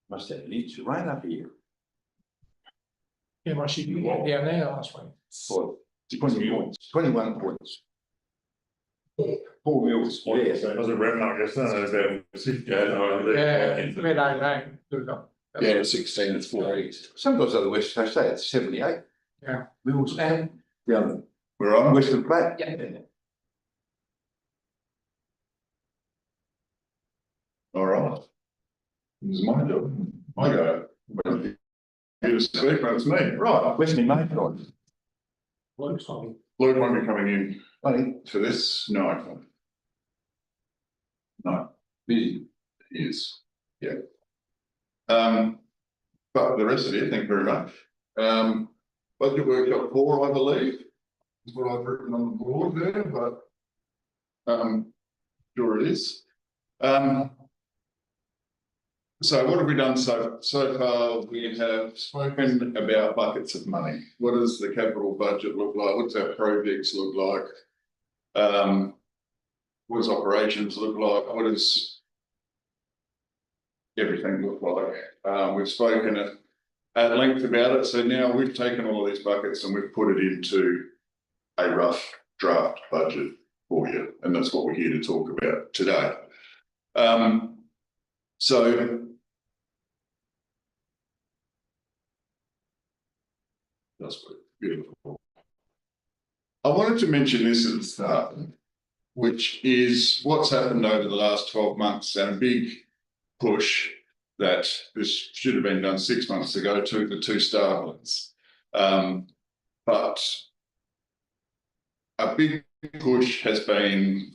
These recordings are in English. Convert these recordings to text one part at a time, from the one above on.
Must have leaked right up here. Yeah, my sheep went down there last week. For 21 points. 4 mils. I was a remnant yesterday. Yeah, mid-day rain. Yeah, 16 and 4. Sometimes other West I say it's 78. Yeah. Mils and the other. We're on Western Platte. Yeah. All right. This is my job. I go. You to speak, but it's me. Right. Western Main Drive. Looks like. Luke won't be coming in Funny, for this. No. No, busy. he is. Yeah. But the rest of you, thank you very much. Budget workshop 4, I believe, is what I've written on the board there, but sure it is. So what have we done so far? We have spoken about buckets of money. What does the capital budget look like? What's our projects look like? What does operations look like? What does everything look like? We've spoken at length about it. So now we've taken all of these buckets and we've put it into a rough draft budget for you. And that's what we're here to talk about today. So that's beautiful. I wanted to mention this at the start, which is what's happened over the last 12 months and a big push that this should have been done 6 months ago to the 2 starlings. But a big push has been,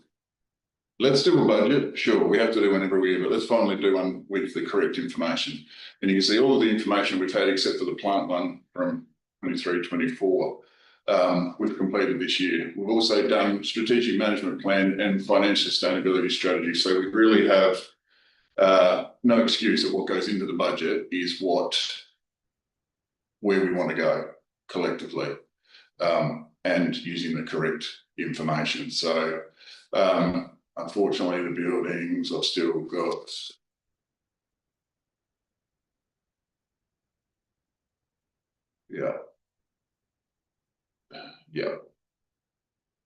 let's do a budget. Sure, we have to do one every year, but let's finally do one with the correct information. And you can see all of the information we've had, except for the plant one from 23-24, we've completed this year. We've also done strategic management plan and financial sustainability strategy. So we really have no excuse that what goes into the budget is where we want to go collectively, and using the correct information. So unfortunately, the buildings I've still got. Yeah. Yeah.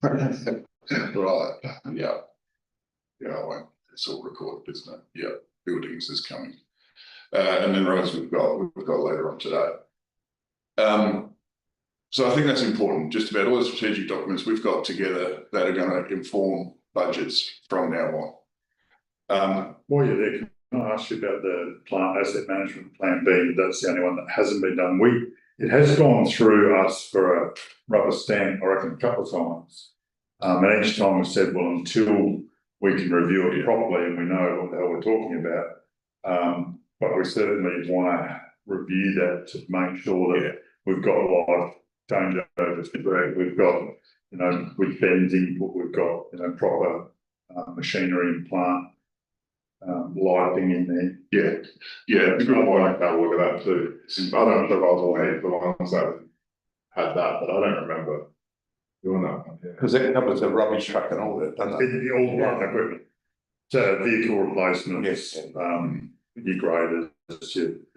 Right. Yeah. Yeah, I won't. It's all recorded, isn't it? Yeah. Buildings is coming. And then roads we've got later on today. So I think that's important. Just about all the strategic documents we've got together that are going to inform budgets from now on. While you're there, can I ask you about the plant asset management plan B? That's the only one that hasn't been done. It has gone through us for a rubber stamp, I reckon, a couple of times. And each time we said, well, until we can review it properly and we know what the hell we're talking about. But we certainly want to review that to make sure that we've got life changeovers, we've got, with bending, we've got, proper machinery and plant lighting in there. Yeah, we've got to like that look at that too. I don't know if I was away the ones that had that, but I don't remember doing that one. Because that covers the rubbish truck and all that, doesn't it? All plant equipment. So vehicle replacement, Yes. your graders,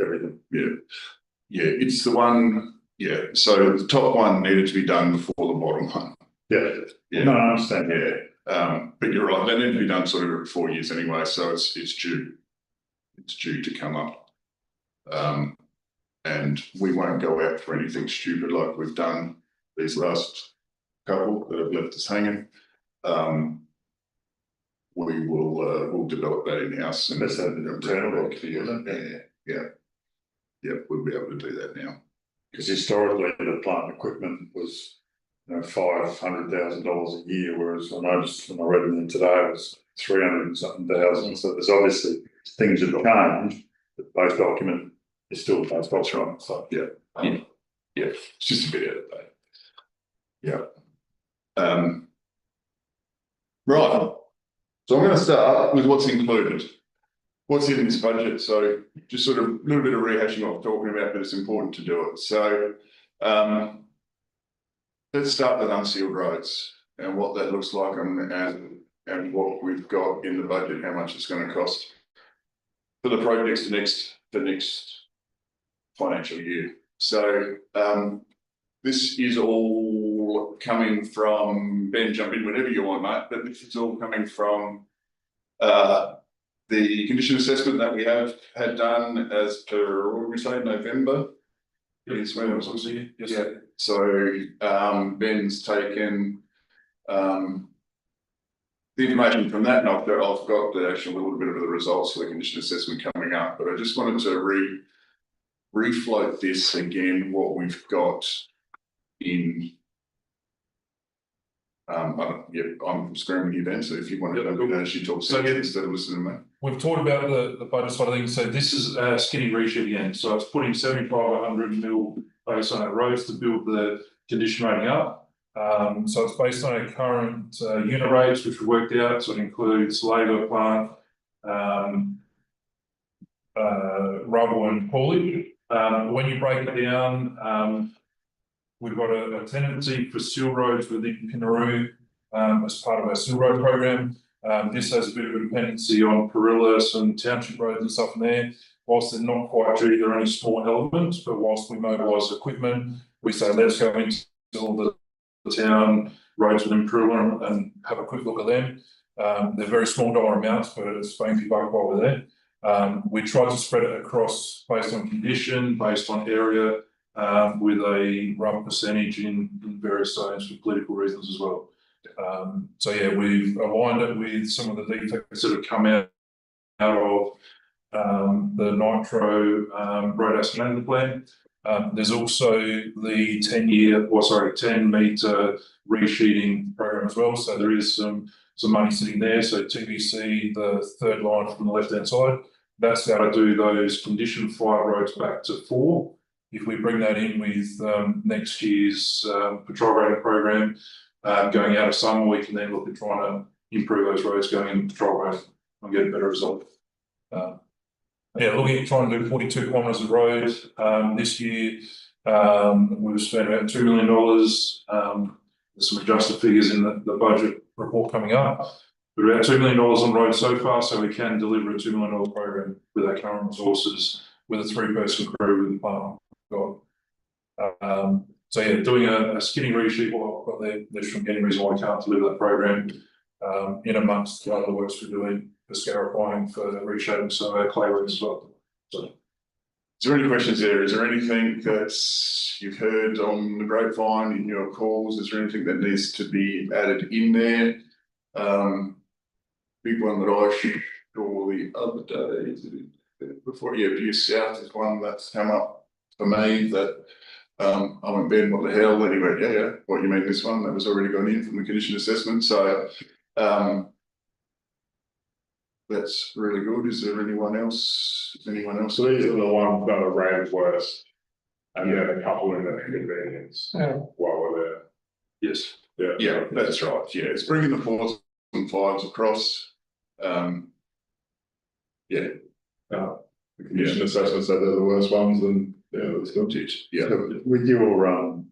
everything. Yeah, it's the one. Yeah, so the top one needed to be done before the bottom one. Yeah. No, I understand. But you're right, they need to be done sort of every 4 years anyway, so it's due to come up. And we won't go out for anything stupid like we've done these last couple that have left us hanging. We will we'll develop that in-house and that's internal for you. Yeah, we'll be able to do that now. Because historically the plant equipment was $500,000 a year, whereas I noticed when I read them today it was 300 and something thousand. So there's obviously things have changed. The base document is still the base document. So yeah, it's just a bit out of date. Yeah. Right. So I'm going to start with what's included. What's in this budget? So just sort of a little bit of rehashing what I'm talking about, but it's important to do it. So let's start with unsealed roads and what that looks like and what we've got in the budget, how much it's going to cost for the projects for next financial year. So this is all coming from, Ben, jump in whenever you want, mate, but this is all coming from the condition assessment that we have had done as per, what did we say, November? Yes, when it was obviously, yes. Yeah. So Ben's taken the information from that, and I've got the actual little bit of the results for the condition assessment coming up, but I just wanted to refloat this again, what we've got in. I'm screaming you, Ben, so if you want to actually talk So, yeah, instead of listening to me. We've talked about the budget side of things. So this is a skinny reshoot again. So it's putting 75 or 100 mil based on our roads to build the condition rating up. So it's based on our current unit rates, which we worked out. So it includes labour, plant, rubble and haulage. When you break it down, we've got a tendency for seal roads within Pinaroo as part of our seal road program. This has a bit of a dependency on Perillas and township roads and stuff in there. Whilst they're not quite true, they're only small elements, but whilst we mobilise equipment, we say let's go into all the town roads within Perilla and have a quick look at them. They're very small dollar amounts, but it's bang for buck while we're there. We try to spread it across based on condition, based on area, with a rough percentage in various zones for political reasons as well. So yeah, we've aligned it with some of the defects that have come out of the Nitro road asset management plan. There's also the 10 metre resheeting program as well. So there is some money sitting there. So TBC, the third line from the left hand side, that's how to do those condition 5 roads back to 4. If we bring that in with next year's patrol rating program going out of summer, we can then look at trying to improve those roads going in patrol rating and get a better result. Yeah, looking at trying to do 42 kilometres of road this year. We've spent about $2 million. There's some adjusted figures in the budget report coming up. But about $2 million on road so far, so we can deliver a $2 million program with our current resources with a 3-person crew with the plant we've got. So yeah, doing a skinny resheet, what I've got there, there's from any reason why I can't deliver that program in amongst the other works we're doing for scarifying, for reshaping some of our clay roads as well. So, is there any questions there? Is there anything that you've heard on the grapevine in your calls? Is there anything that needs to be added in there? Big one that I saw the other day, before, yeah, View South is one that's come up for me that I went, Ben, what the hell? And he went, yeah, what you mean this one? That was already gone in from the condition assessment. So that's really good. Is there anyone else? So these are the ones that are rated worst, and then a couple in the inconvenience while we're there. yes. Yeah, that's right. Yeah, it's bringing the 4s and 5s across. The condition assessment said they're the worst ones, and yeah, that's good. Yeah. So with your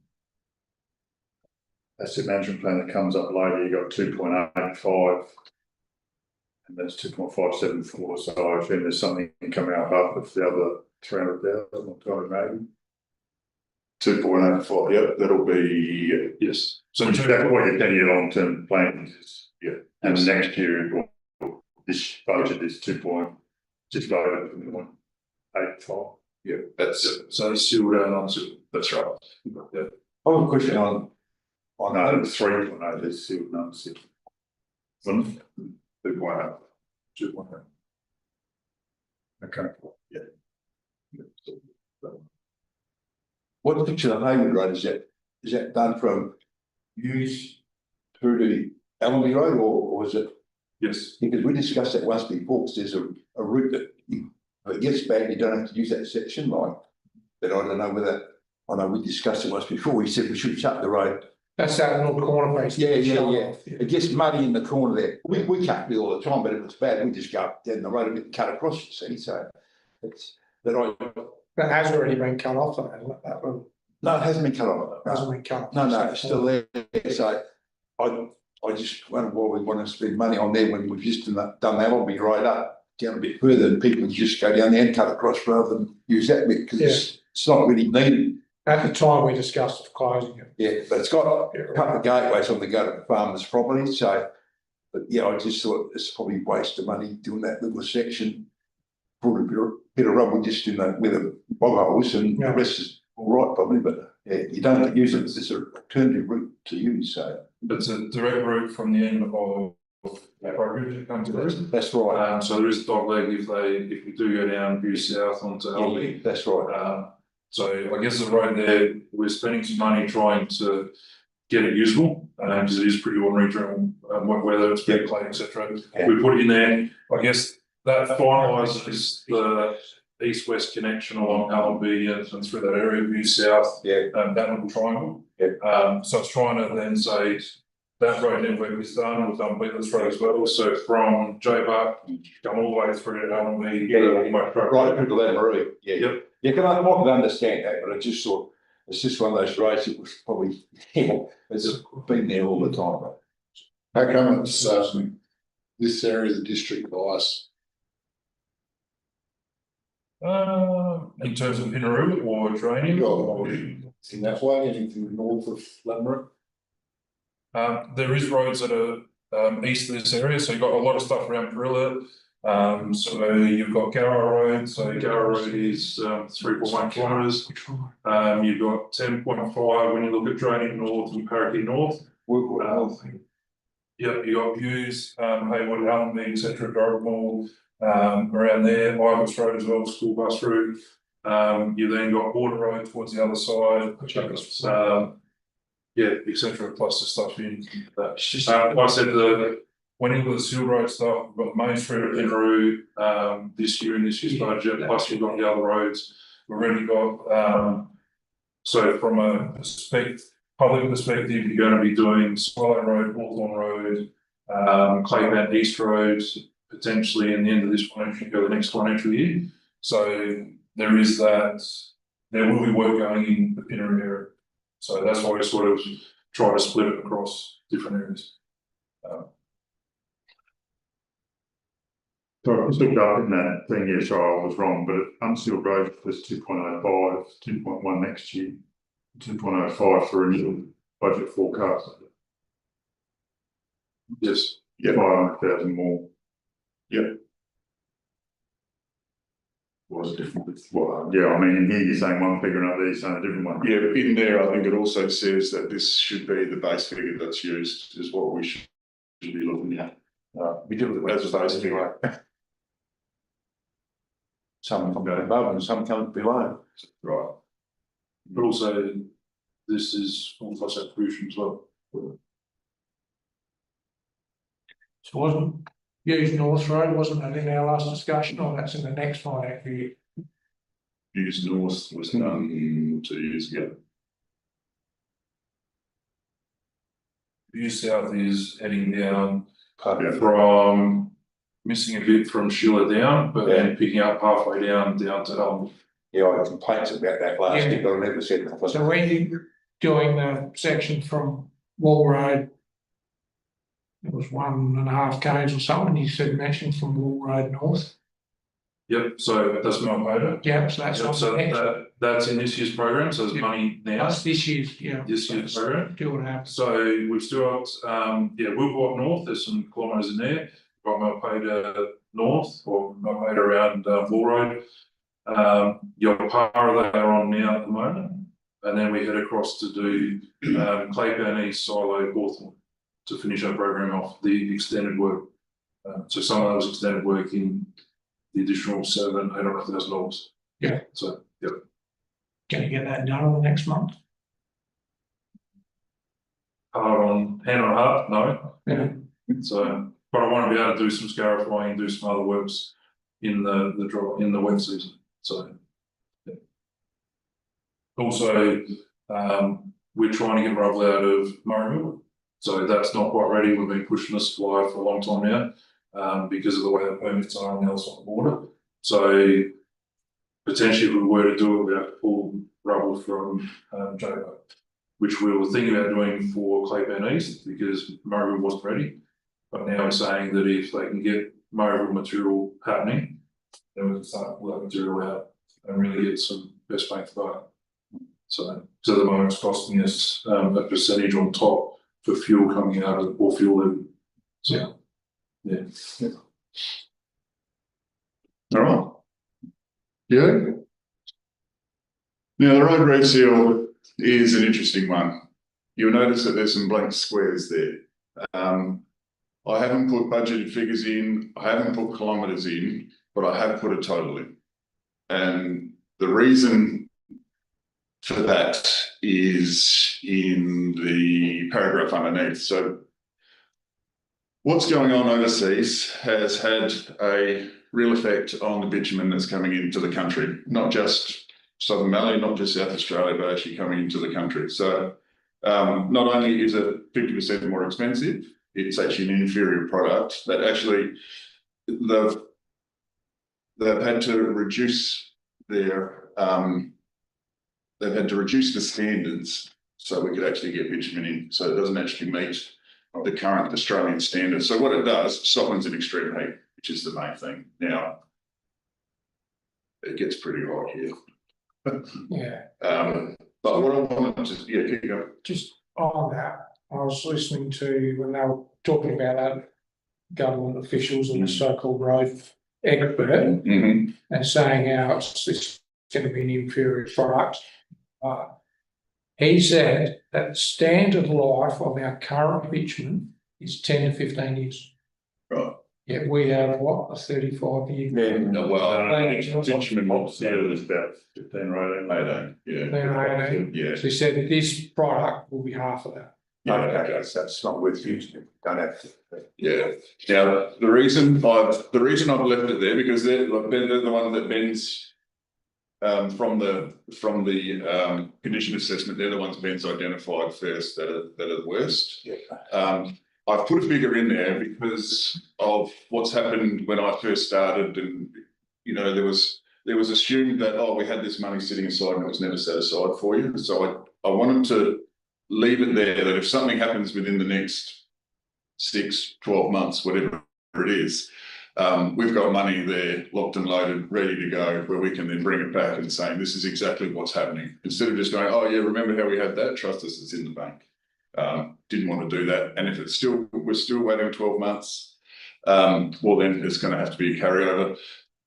asset management plan that comes up later, you got 2.85, and that's 2.574. So I think there's something coming up with the other 300,000 or 200 maybe. 2.84. Yep, that'll be Yes. So Which is what your 10-year long-term plan is. Yeah. And next year, this budget is 2. Just over 1.85. yeah. That's so it's still down on that's right. yeah. I have a question on No, it's 3.8. There's still none. 2.8. 2.8. Okay. what picture of Hayward Road is that? Is that done from Hughes through to Allenby Road, or is it? Yes. Because we discussed that once before, because there's a route that if it gets bad, you don't have to use that section line. But I don't know whether, I know we discussed it once before, we said we should shut the road. That's that little corner place. Yeah. It gets muddy in the corner there. We can't do it all the time, but if it's bad, we just go up down the road a bit and cut across, you see, so. It's, That has already been cut off, though, that one no, it hasn't been cut off. hasn't been cut. No, it's still there, so I just wonder why we want to spend money on there when we've just done Allenby right up. down a bit further, and people just go down there and cut across rather than use that bit, because it's not really needed. At the time, we discussed closing it. Yeah, but it's got a couple of gateways on the go to the farmers property, so. But yeah, I just thought it's probably a waste of money doing that little section. Put a bit of rubble just in the, with the bog holes, and the rest is all right probably, but yeah, you don't use it as an alternative route to use, so. It's a direct route from the end of that road to come to this. That's right. So there is a dog leg if we do go down due south onto Yeah, Albany. that's right. So I guess the road there, we're spending some money trying to get it usable, because it is pretty ordinary during wet weather, it's big clay, etc. Yeah. We put it in there, I guess that finalises the east-west connection along Allenby and through that area of New South, Yeah. that little triangle. Yeah. So it's trying to then say that road network is done, we've done Beatles Road as well, so from J Buck, come all the way through to Allenby. Right through to Lamaree, yeah. Yep. Yeah, I can understand that, but I just thought, it's just one of those roads that was probably, it's been there all the time. How come it's, this area of the district bias? In terms of Pinaroo or training or. In that way, anything north of Lamaroo? There is roads that are east of this area, so you've got a lot of stuff around Perilla. So you've got Garra Road, so Garra Road is 3.1 kilometres. You've got 10.5 when you look at draining north and Paraky North. Yeah, you got views, Haywood, Allenby, etc., Dorrimal, around there, Ibis Road as well, school bus route. You then got Border Road towards the other side, yeah, etc. plus the stuff in that. Like I said, when you look at the Seal Road stuff, we've got Main Street at Pinaroo, this year in this year's budget, plus we've got the other roads. We've already got, so from a public perspective, you're going to be doing Swallow Road, Hawthorne Road, Claybank East Road, potentially in the end of this financial year, the next financial year. So there is that, there will be work going in the Pinaroo area. So that's why we sort of try to split it across different areas. So I picked up in that thing here, sorry, I was wrong, but Unsealed Road was 2.05, 2.1 next year, 2.05 for a new budget forecast. Yes. Yeah, 500,000 more. Yep. Was different. Well, yeah, I mean, in here you're saying one figure and up there you're saying a different one. Yeah, in there, I think it also says that this should be the base figure that's used, is what we should be looking at. We do it As a base figure. Some come above and some come below. Right. But also, this is full cost attribution as well. So wasn't Hughes North Road, wasn't that in our last discussion, or that's in the next financial year? Hughes North was done 2 years ago. View South is heading down Yeah. from missing a bit from Sheila down, but then picking up halfway down to Elm. Yeah, I had complaints about that last year, but I never said that. So when you're doing the section from Wall Road, it was 1.5 k's or something, you said mentioned from Wall Road North. Yep, so that's Malpata. Yeah, so that's Yep, on so the next. that's in this year's program, so there's money now, That's this year's, yeah. this year's program. Still what happens. So we've still got, Wilport North, there's some kilometres in there. We've got Malpata North, or Malpata around Wall Road. Yopara they are on now at the moment. And then we head across to do Clayburn East, Silo, Hawthorne to finish our program off, the extended work. So some of that was extended work in the additional $700,000-800,000. Yeah. So, yep. Gonna get that done in the next month. Hand on heart, no. Yeah. So, but I want to be able to do some scarifying, do some other works in the wet season. So, yeah. Also, we're trying to get rubble out of Murray Mill. So that's not quite ready. We've been pushing the supply for a long time now, because of the way the permits are on the other side of the border. So potentially, if we were to do it, we have to pull rubble from J-Buck, which we were thinking about doing for Clayburn East because Murray wasn't ready. But now we're saying that if they can get mobile material happening, then we can start pull that material out and really get some best bang for buck. So at the moment it's costing us a percentage on top for fuel coming out of or fuel in. So yeah. All right. Yeah. Now, the road reseal is an interesting one. You'll notice that there's some blank squares there. I haven't put budgeted figures in, I haven't put kilometres in, but I have put a total in. And the reason for that is in the paragraph underneath. So what's going on overseas has had a real effect on the bitumen that's coming into the country, not just Southern Valley, not just South Australia, but actually coming into the country. So not only is it 50% more expensive, it's actually an inferior product that actually they've had to reduce their the standards so we could actually get bitumen in. So it doesn't actually meet the current Australian standards. So what it does, softens in extreme heat, which is the main thing. Now, it gets pretty hot here. Yeah. But what I wanted to, keep going. Just on that, I was listening to when they were talking about that government officials and the so-called road expert Mm-hmm. and saying how it's going to be an inferior product. He said that the standard life of our current bitumen is 10 to 15 years. Right. Yet we have what, a 35-year. No, well, bitumen Top standard is about 15 right? yeah. So he said that this product will be half of that. Yeah, That's not worth using, don't have to. yeah. Now, the reason I've left it there because they're the one that Ben's from the condition assessment, they're the ones Ben's identified first that are the worst. Yeah. I've put a figure in there because of what's happened when I first started, and there was assumed that we had this money sitting aside and it was never set aside for you. So I wanted to leave it there that if something happens within the next 6-12 months, whatever it is, we've got money there locked and loaded, ready to go, where we can then bring it back and say, this is exactly what's happening. Instead of just going, oh yeah, remember how we had that? Trust us, it's in the bank. Didn't want to do that. And if we're still waiting 12 months, well then it's going to have to be a carryover.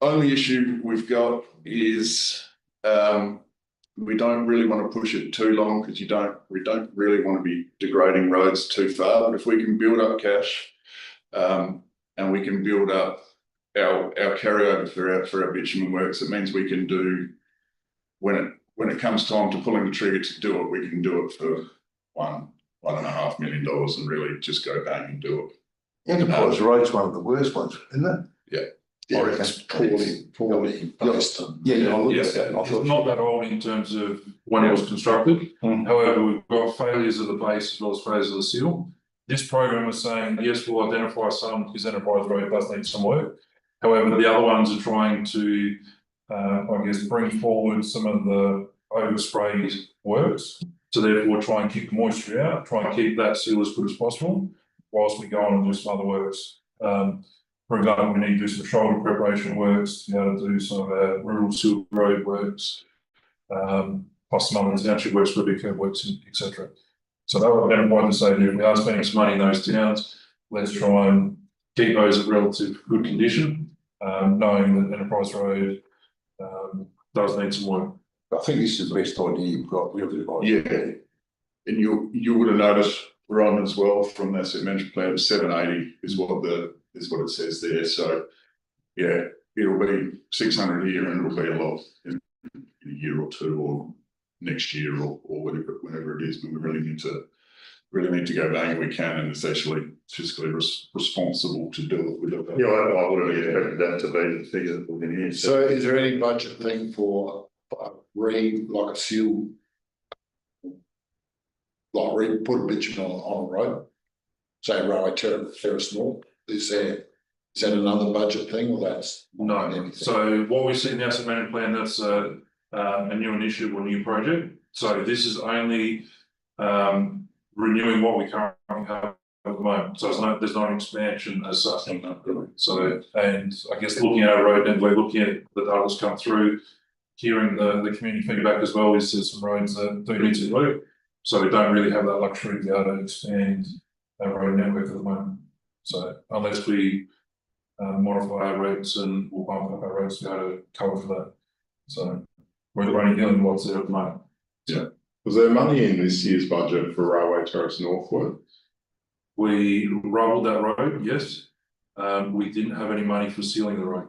Only issue we've got is we don't really want to push it too long because we don't really want to be degrading roads too far. But if we can build up cash and we can build up our carryover for our bitumen works, it means we can do when it comes time to pulling the trigger to do it, we can do it for $1.5 million and really just go bang and do it. Enterprise Road's one of the worst ones, isn't it? Yeah. I reckon it's poorly based. Yeah, I looked at that. I It's thought not that old in terms of when it was constructed. However, we've got failures of the base as well as failures of the seal. This program is saying, yes, we'll identify some because Enterprise Road does need some work. However, the other ones are trying to, bring forward some of the oversprayed works. So therefore try and keep the moisture out, try and keep that seal as good as possible, whilst we go on and do some other works. For example, we need to do some shoulder preparation works, to be able to do some of our rural seal road works, plus some other township works, rubber curb works, etc. So that would identify to say that if we are spending some money in those towns, let's try and keep those in relative good condition, knowing that Enterprise Road does need some work. I think this is the best idea you've got, really. Yeah, and you would have noticed, Ron, as well, from the asset management plan, 780 is what it says there. So yeah, it'll be 600 here, and it'll be a lot in a year or two, or next year, or whenever it is. But we really need to go bang if we can, and it's actually fiscally responsible to do it with it. Yeah, I would have expected that to be the figure that we're in here. So is there any budget thing for like a seal, like put a bitumen on a road, say Railway Terrace North? Is that another budget thing, or that's No. anything? So So what we see in the asset management plan, that's a new initiative or new project. So this is only renewing what we currently have at the moment, so there's no expansion as such. So, and I guess looking at our road network, looking at the data that's come through, hearing the community feedback as well, is there's some roads that do need to work. So we don't really have that luxury to be able to expand our road network at the moment. So unless we modify our roads and we'll bump up our roads to be able to cover for that. So we're only dealing with what's there at the moment. Was there money in this year's budget for Railway Terrace Northwood? We rubbled that road, yes. We didn't have any money for sealing the road.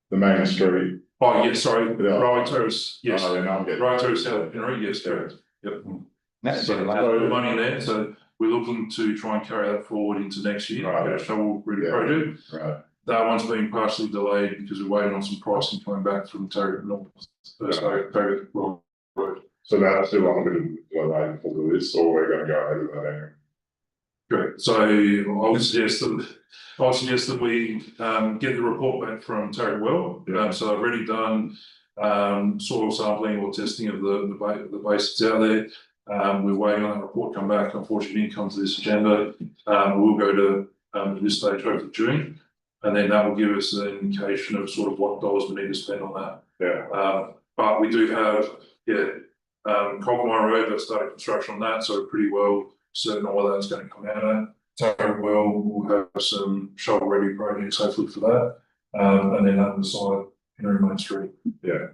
The main street? Oh, yes, sorry, Yeah. Railway Terrace, yes. Oh, then I'm getting. Railway Terrace, yes, correct. Yep. That's So it, there's a bit of money in there, so we're looking to try and carry that forward into next year, Right. get a shovel ready Yeah. project. Right, That one's been partially delayed because we're waiting on some pricing coming back from Target North. Target Road. so that's still on a bit of delay for this, or we're gonna go ahead with that anyway? Correct, so I would suggest that we get the report back from Target Well. Yeah. So I've already done soil sampling or testing of the bases out there. We're waiting on that report to come back. Unfortunately, it didn't come to this agenda. We'll go to this stage hopefully June, and then that will give us an indication of sort of what dollars we need to spend on that. Yeah, But we do have, Cockmire Road, they've started construction on that, so we're pretty well certain on what that's going to come out at. Target Well, we'll have some shovel ready projects hopefully for that. And then on the side, Henry Main Street. Yeah.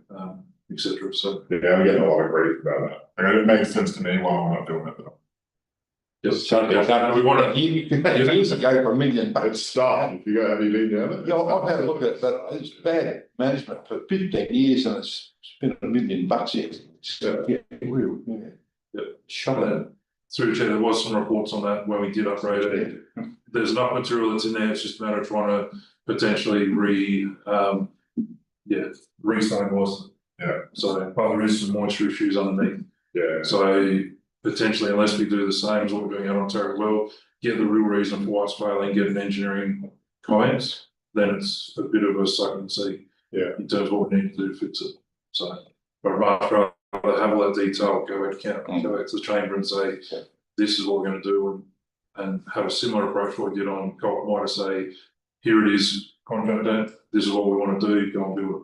etc. So. yeah, I'm getting a lot of grief about that. I mean, it makes sense to me why we're not doing it, but Yes, So we want to. years ago for $1 million bucks. it's stuff, if you go, have you been down it? Yeah, I've had a look at it, but it's bad management for 15 years and it's spent $1 million here. So, yeah, real, yeah. Yep. Shut it. Through the chair, there was some reports on that when we did upgrade it. There's enough material that's in there, it's just a matter of trying to potentially restabilize it. Yeah. So, but there is some moisture issues underneath. Yeah, So potentially, unless we do the same as what we're doing out on Target Well, get the real reason for why it's failing, get an engineering comment, then it's a bit of a suck and see. Yeah. In terms of what we need to do to fix it. So, but I'd much rather have all that detail, go back to council, go back to the chamber and say, this is what we're going to do, and have a similar approach to what we did on Cockmire to say, here it is, contractor, this is what we want to do, go and build it.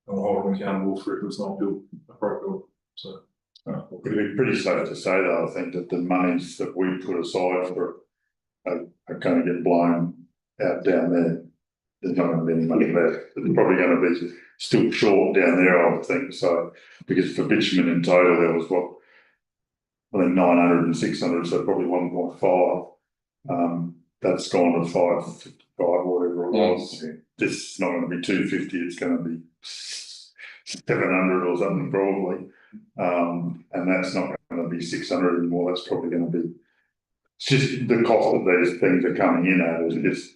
And we'll hold them accountable for it if it's not built appropriately. So. It'd be pretty safe to say though, I think that the monies that we put aside for are going to get blown out down there. There's not going to be any money left. It's probably going to be still short down there, I would think. So, because for bitumen in total, there was what, I think 900 and 600, so probably 1.5. That's gone to 555, whatever it was. This is not going to be 250, it's going to be 700 or something probably. And that's not going to be 600 anymore. That's probably going to be, it's just the cost of these things are coming in at is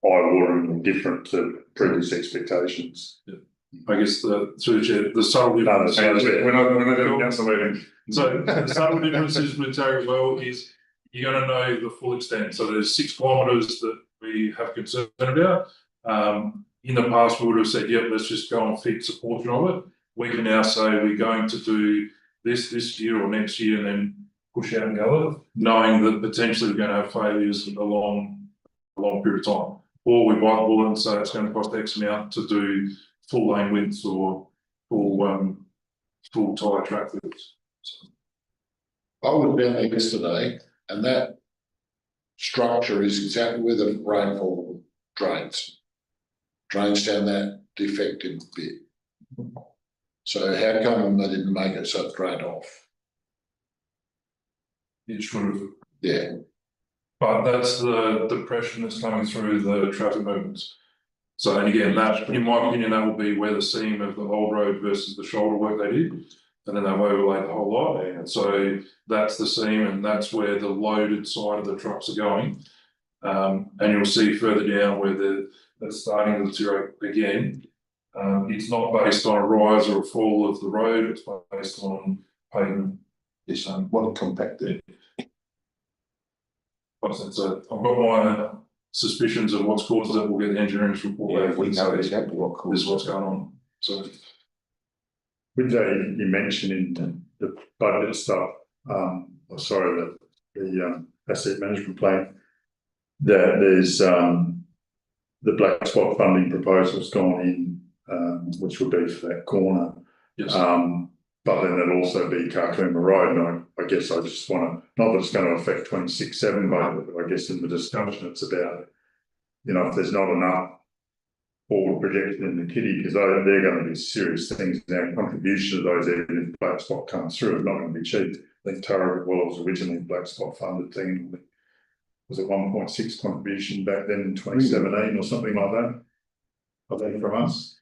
eye-wateringly different to previous expectations. I guess the subtle difference. we're not doing council meeting. So the subtle differences with Target Well is you're going to know the full extent. So there's 6 kilometres that we have concern about. In the past, we would have said, yep, let's just go and fix a portion of it. We can now say we're going to do this year or next year and then push out and go, knowing that potentially we're going to have failures a long period of time. Or we bite the bullet and say it's going to cost X amount to do full lane widths or full tyre track widths. So. I was down there yesterday and that structure is exactly where the rainfall drains down that defective bit. So how come they didn't make it so it drained off? It should have. Yeah. But that's the depression that's coming through the traffic movements. So, and again, that, in my opinion, that will be where the seam of the whole road versus the shoulder work they did. And then they've overlaid the whole lot. And so that's the seam and that's where the loaded side of the trucks are going. And you'll see further down where they're starting to deteriorate again. It's not based on a rise or a fall of the road, it's based on pavement. Yes, well compacted. So I've got my suspicions of what's caused it. We'll get the engineering's report. Yeah, we know exactly what caused this is what's going on. So With that, you mentioned in the budget stuff, the asset management plan, that there's, the black spot funding proposal's gone in, which would be for that corner. Yes. But then there'll also be Carcooma Road, and I guess I just wanna, not that it's gonna affect 26/7, but I guess in the discussion, it's about, you know, if there's not enough forward projection in the kitty, because they're gonna be serious things now, contribution to those, even if black spot comes through, it's not gonna be cheap. I think Tara, well, it was originally a black spot funded thing, was it 1.6 contribution back then in 2017 or something like that? I think from us.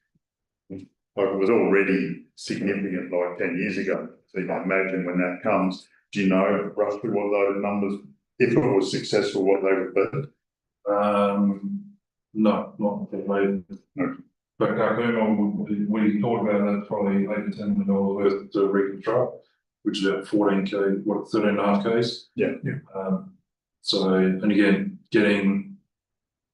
Like it was already significant like 10 years ago. So you can imagine when that comes, do you know roughly what those numbers, if it was successful, what they would be? No, not particularly. No. But Carcooma, we thought about that, probably $8 to $10 million worth to reconstruct, which is about 14k, 13.5 k's. Yeah. So, and again, getting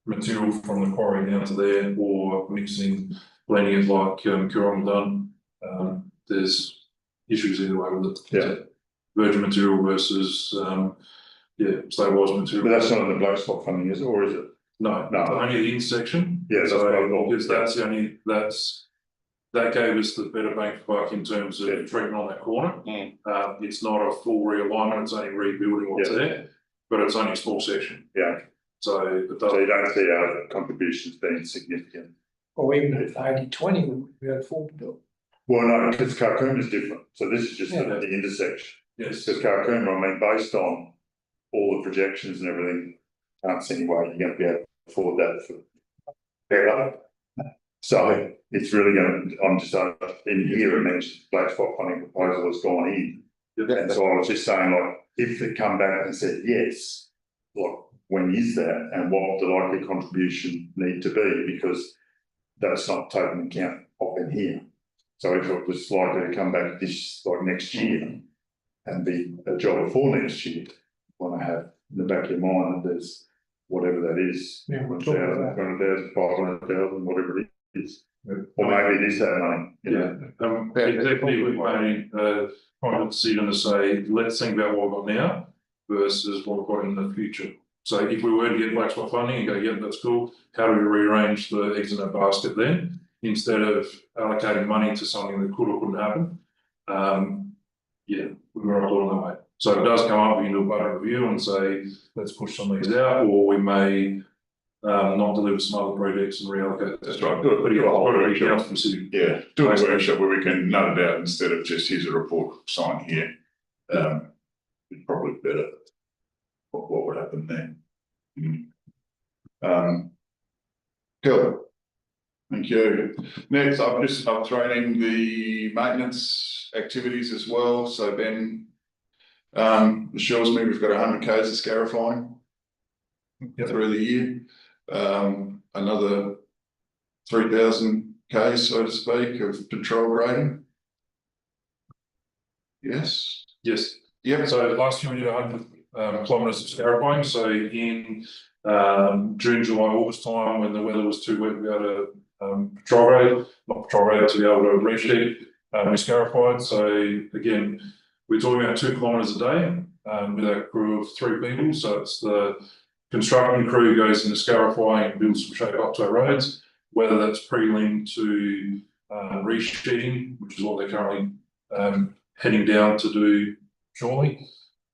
material from the quarry down to there, or mixing, blending it like Coorong done. There's issues either way with it. Yeah. Virgin material versus stabilised But material. that's not in the black spot funding, is it, or is it? No, only the intersection. Yeah, that's what I thought. Because that's the only, that gave us the better bang for buck in terms of treatment on that corner. It's not a full realignment, it's only rebuilding what's there, but it's only a small section. Yeah. So it does. So you don't see our contributions being significant. Or even if 80/20, we had 40 bill. Well, no, because Carcooma is different. So this is just Yeah. the intersection. Yes. Because Carcooma, I mean, based on all the projections and everything, can't see any way you're going to be able to afford that for better. So it's really going to, I'm just in here, it mentions black spot funding proposal has gone in. And so I was just saying, like, if they come back and said yes, like, when is that and what would the likely contribution need to be? Because that's not taken into account of in here. So if it was likely to come back this, like next year and be a job before next year, want to have in the back of your mind that there's whatever that is, Yeah, we'll 1,000, 200,000, 500,000, whatever it is. Or maybe it is that money, you know. Exactly, we made a final decision to say, let's think about what we've got now versus what we've got in the future. So if we were to get black spot funding and go, yeah, that's cool, how do we rearrange the eggs in that basket then? Instead of allocating money to something that could or couldn't happen. We were all doing that way. So if it does come up, we can do a budget review and say, let's push some of these out, or we may not deliver some other projects and reallocate. That's right, do a whole workshop. Specific. Yeah, do a workshop where we can note it out instead of just here's a report, sign here. It's probably better. What would happen there? Cool. Thank you. Next, I've thrown in the maintenance activities as well. So Ben assures me we've got 100 k's of scarifying through the year. Another 3,000 k's, so to speak, of patrol grading. Yes. Yep. So last year we did 100 kilometres of scarifying. So in June, July, August time, when the weather was too wet, we had a patrol grade, not patrol grade, to be able to resheet. We scarified. So again, we're talking about 2 kilometres a day with a crew of 3 people. So it's the construction crew goes into scarifying and builds some shape up to our roads, whether that's prelim to resheeting, which is what they're currently heading down to do shortly.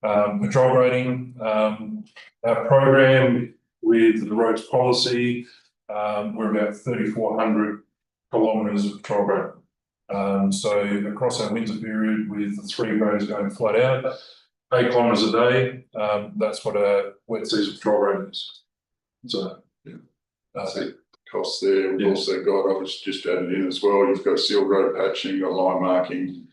Patrol grading, our program with the roads policy, we're about 3,400 kilometres of patrol grading. So across our winter period with the 3 graders going flat out, 8 kilometres a day, that's what a wet season patrol grading is. So, Costs there. We've also got, I was just added in as well, you've got seal road patching, got line marking,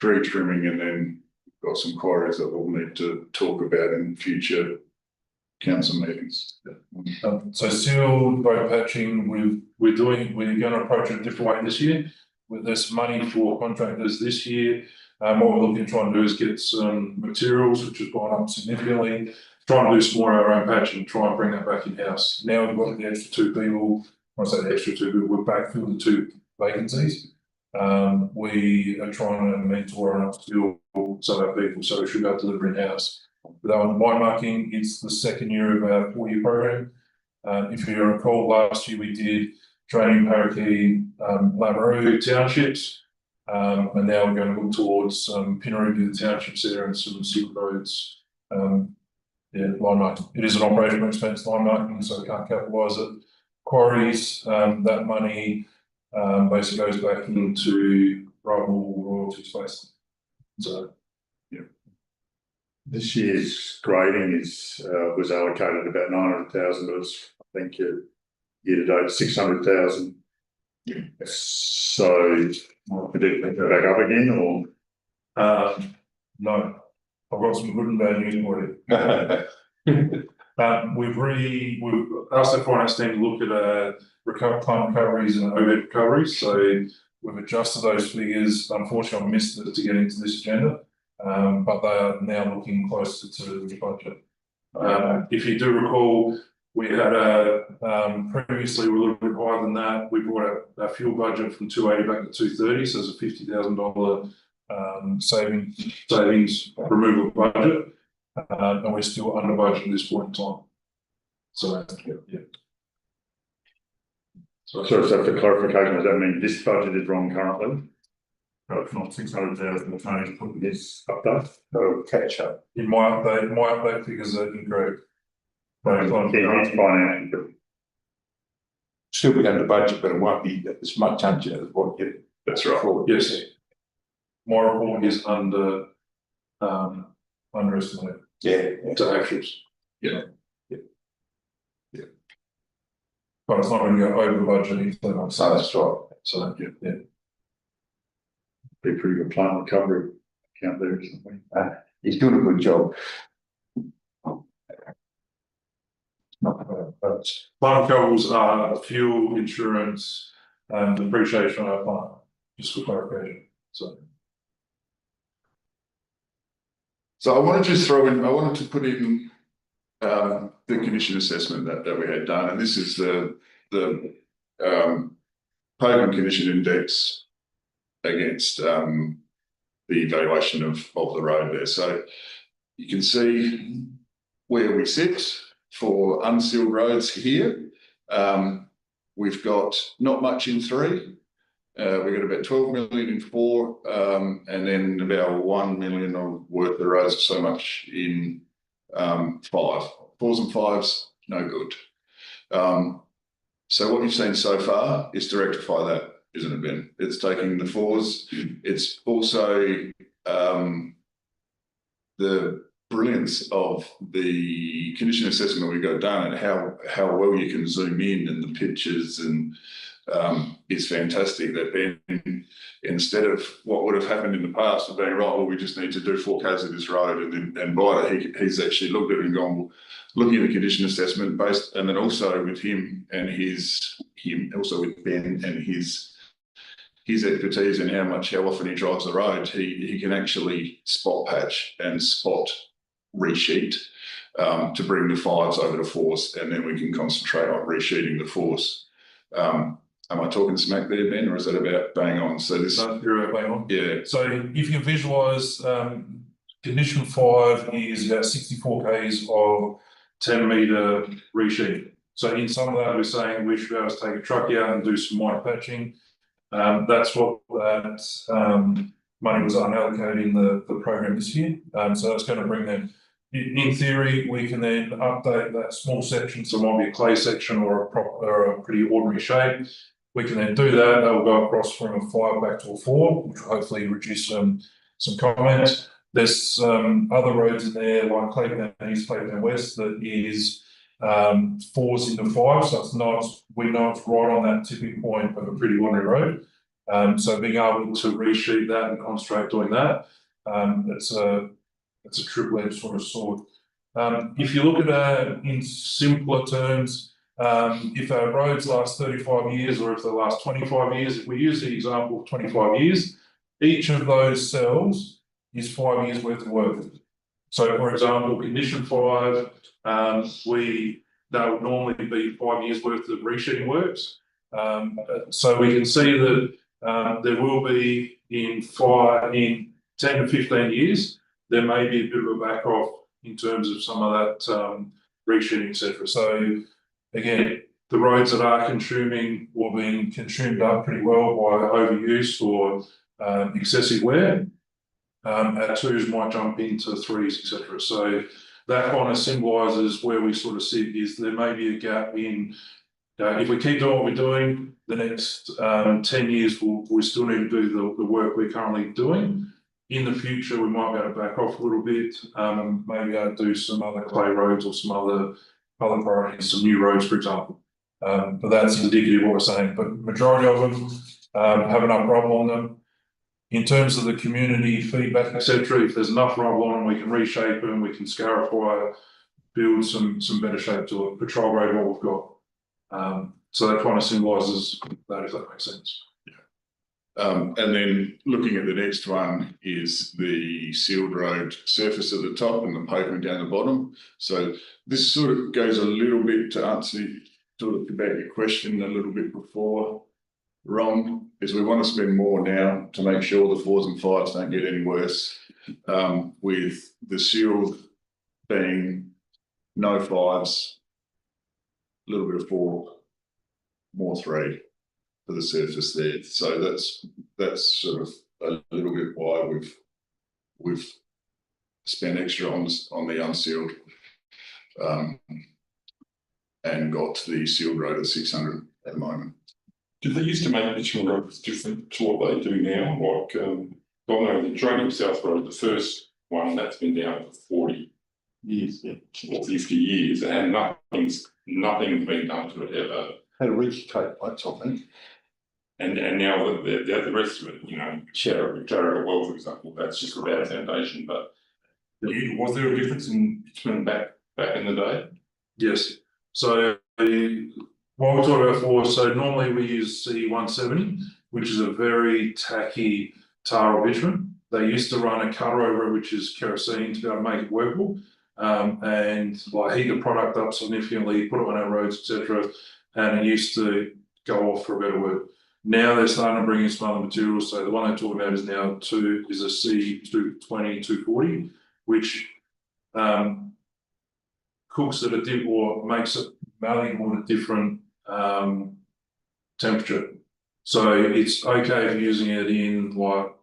tree trimming, and then got some quarries that we'll need to talk about in future council meetings. So seal road patching, we're going to approach it a different way this year. With this money for contractors this year, what we're looking to try and do is get some materials, which has gone up significantly, try and do some more of our own patching, try and bring that back in-house. Now we've got the extra 2 people, when I say the extra 2 people, we're backfilling the 2 vacancies. We are trying to mentor and upskill some of our people, so we should be able to deliver in-house With our line marking, it's the second year of our 4-year program. If you recall, last year we did training Parakeet, Lameroo townships. And now we're going to look towards Pinaroo, the townships there, and some silk roads. Line marking. It is an operational expense, line marking, so we can't capitalise it. Quarries, that money basically goes back into rival royalties, basically. So, yeah. This year's grading was allocated about 900,000, but it's, I think, year to date 600,000. Yeah. So, did it go back up again, or? No, I've got some good and bad news for you. We've asked the finance team to look at climate recoveries and overhead recoveries. So we've adjusted those figures. Unfortunately, I missed it to get into this agenda, but they are now looking closer to the budget. If you do recall, we had previously we're a little bit higher than that. We brought our fuel budget from 280 back to 230, so there's a $50,000 savings removal budget, and we're still under budget at this point in time. So yeah. So for clarification, does that mean this budget is wrong currently? No, it's not 600,000. Tony's putting his update. So catch up. In my update figures are incorrect. Still be under budget, but it won't be as much under as what you. That's right. Yes. My report is underestimated. Yeah. To actuals. Yeah. But it's not going to go over budget in 3 months. So that's right. So yeah. Be pretty good plant recovery account there, isn't we? He's doing a good job. Plant recoverables are fuel, insurance, and depreciation on our plant, just for clarification. So I want to just throw in, I wanted to put in the condition assessment that we had done, and this is the pavement condition index against the evaluation of the road there. So you can see where we sit for unsealed roads here. We've got not much in 3. We've got about 12 million in 4, and then about 1 million of worth of roads, so much in 5. 4s and 5s, no good. So what you've seen so far is to rectify that, isn't it, Ben? It's taking the 4s. It's also the brilliance of the condition assessment we got done, and how well you can zoom in, and the pictures, and is fantastic. That Ben, instead of what would have happened in the past of being right, well, we just need to do 4Ks of this road, and by it, he's actually looked at it and gone, well, looking at the condition assessment based, and then also with him also with Ben and his expertise and how often he drives the road, he can actually spot patch and spot resheet to bring the 5s over to 4s, and then we can concentrate on resheeting the 4s. Am I talking smack there, Ben, or is that about bang on? So this, You're about bang on. yeah. So if you visualise, condition 5 is about 64 k's of 10 metre resheet. So in some of that, we're saying we should be able to take a truck out and do some minor patching. That's what that money was unallocated in the program this year. So that's going to bring them. In theory, we can then update that small section, so it might be a clay section or a pretty ordinary shape. We can then do that. That will go across from a 5 back to a 4, which will hopefully reduce some comments. There's other roads in there like Clayton East, Clayton West, that is 4s into 5, so it's not. We know it's right on that tipping point of a pretty ordinary road. So being able to resheet that and concentrate doing that, it's a triple-edged sort of sword. If you look at it in simpler terms, if our roads last 35 years or if they last 25 years, if we use the example of 25 years, each of those cells is 5 years worth of work. So, for example, condition 5, that would normally be 5 years worth of resheeting works. So we can see that there will be in 10 to 15 years, there may be a bit of a back off in terms of some of that resheeting, etc. So again, the roads that are consuming or being consumed up pretty well by overuse or excessive wear, our twos might jump into threes, etc. So that kind of symbolises where we sort of sit is there may be a gap in if we keep doing what we're doing, the next 10 years we still need to do the work we're currently doing. In the future, we might be able to back off a little bit, maybe able to do some other clay roads or some other priorities, some new roads, for example. But that's indicative of what we're saying. But majority of them have enough rubble on them. In terms of the community feedback, etc., if there's enough rubble on them, we can reshape them, we can scarify, build some better shape to it, patrol grade what we've got. So that kind of symbolises that, if that makes sense. And then looking at the next one is the sealed road surface at the top and the pavement down the bottom. So this sort of goes a little bit to answer sort of about your question a little bit before, Ron, is we want to spend more now to make sure the 4s and 5s don't get any worse. With the sealed being no 5s, a little bit of 4, more 3 for the surface there. So that's sort of a little bit why we've spent extra on the unsealed and got the sealed road at 600 at the moment. Did they used to make bitumen roads different to what they do now? Like, the Drainage South Road, the first one, that's been down for 40 years, or 50 years, and nothing's been done to it ever. Had a reef tape once, I think. And now the rest of it, you know, Chariot Well, for example, that's just without a foundation. But was there a difference in bitumen back in the day? Yes. So what we talked about before, so normally we use C170, which is a very tacky tar or bitumen. They used to run a cutter over it, which is kerosene, to be able to make it workable, and like heat the product up significantly, put it on our roads, etc. And it used to go off, for a better word. Now they're starting to bring in some other materials. So the one they're talking about is now a C220, 240, which cooks at a dip or makes it malleable at a different temperature. So it's okay if you're using it in like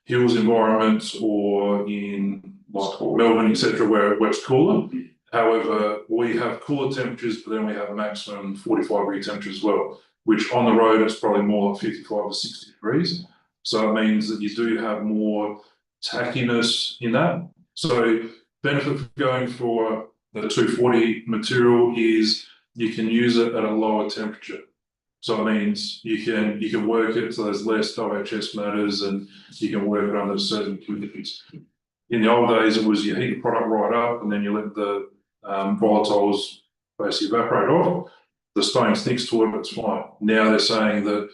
hills environments or in like Melbourne, etc., where it's cooler. However, we have cooler temperatures, but then we have a maximum 45-degree temperature as well, which on the road it's probably more like 55 to 60 degrees. So it means that you do have more tackiness in that. So benefit for going for the 240 material is you can use it at a lower temperature. So it means you can work it so there's less OHS matters and you can work it under certain conditions. In the old days, it was you heat the product right up and then you let the volatiles basically evaporate off. The stone sticks to it, it's fine. Now they're saying that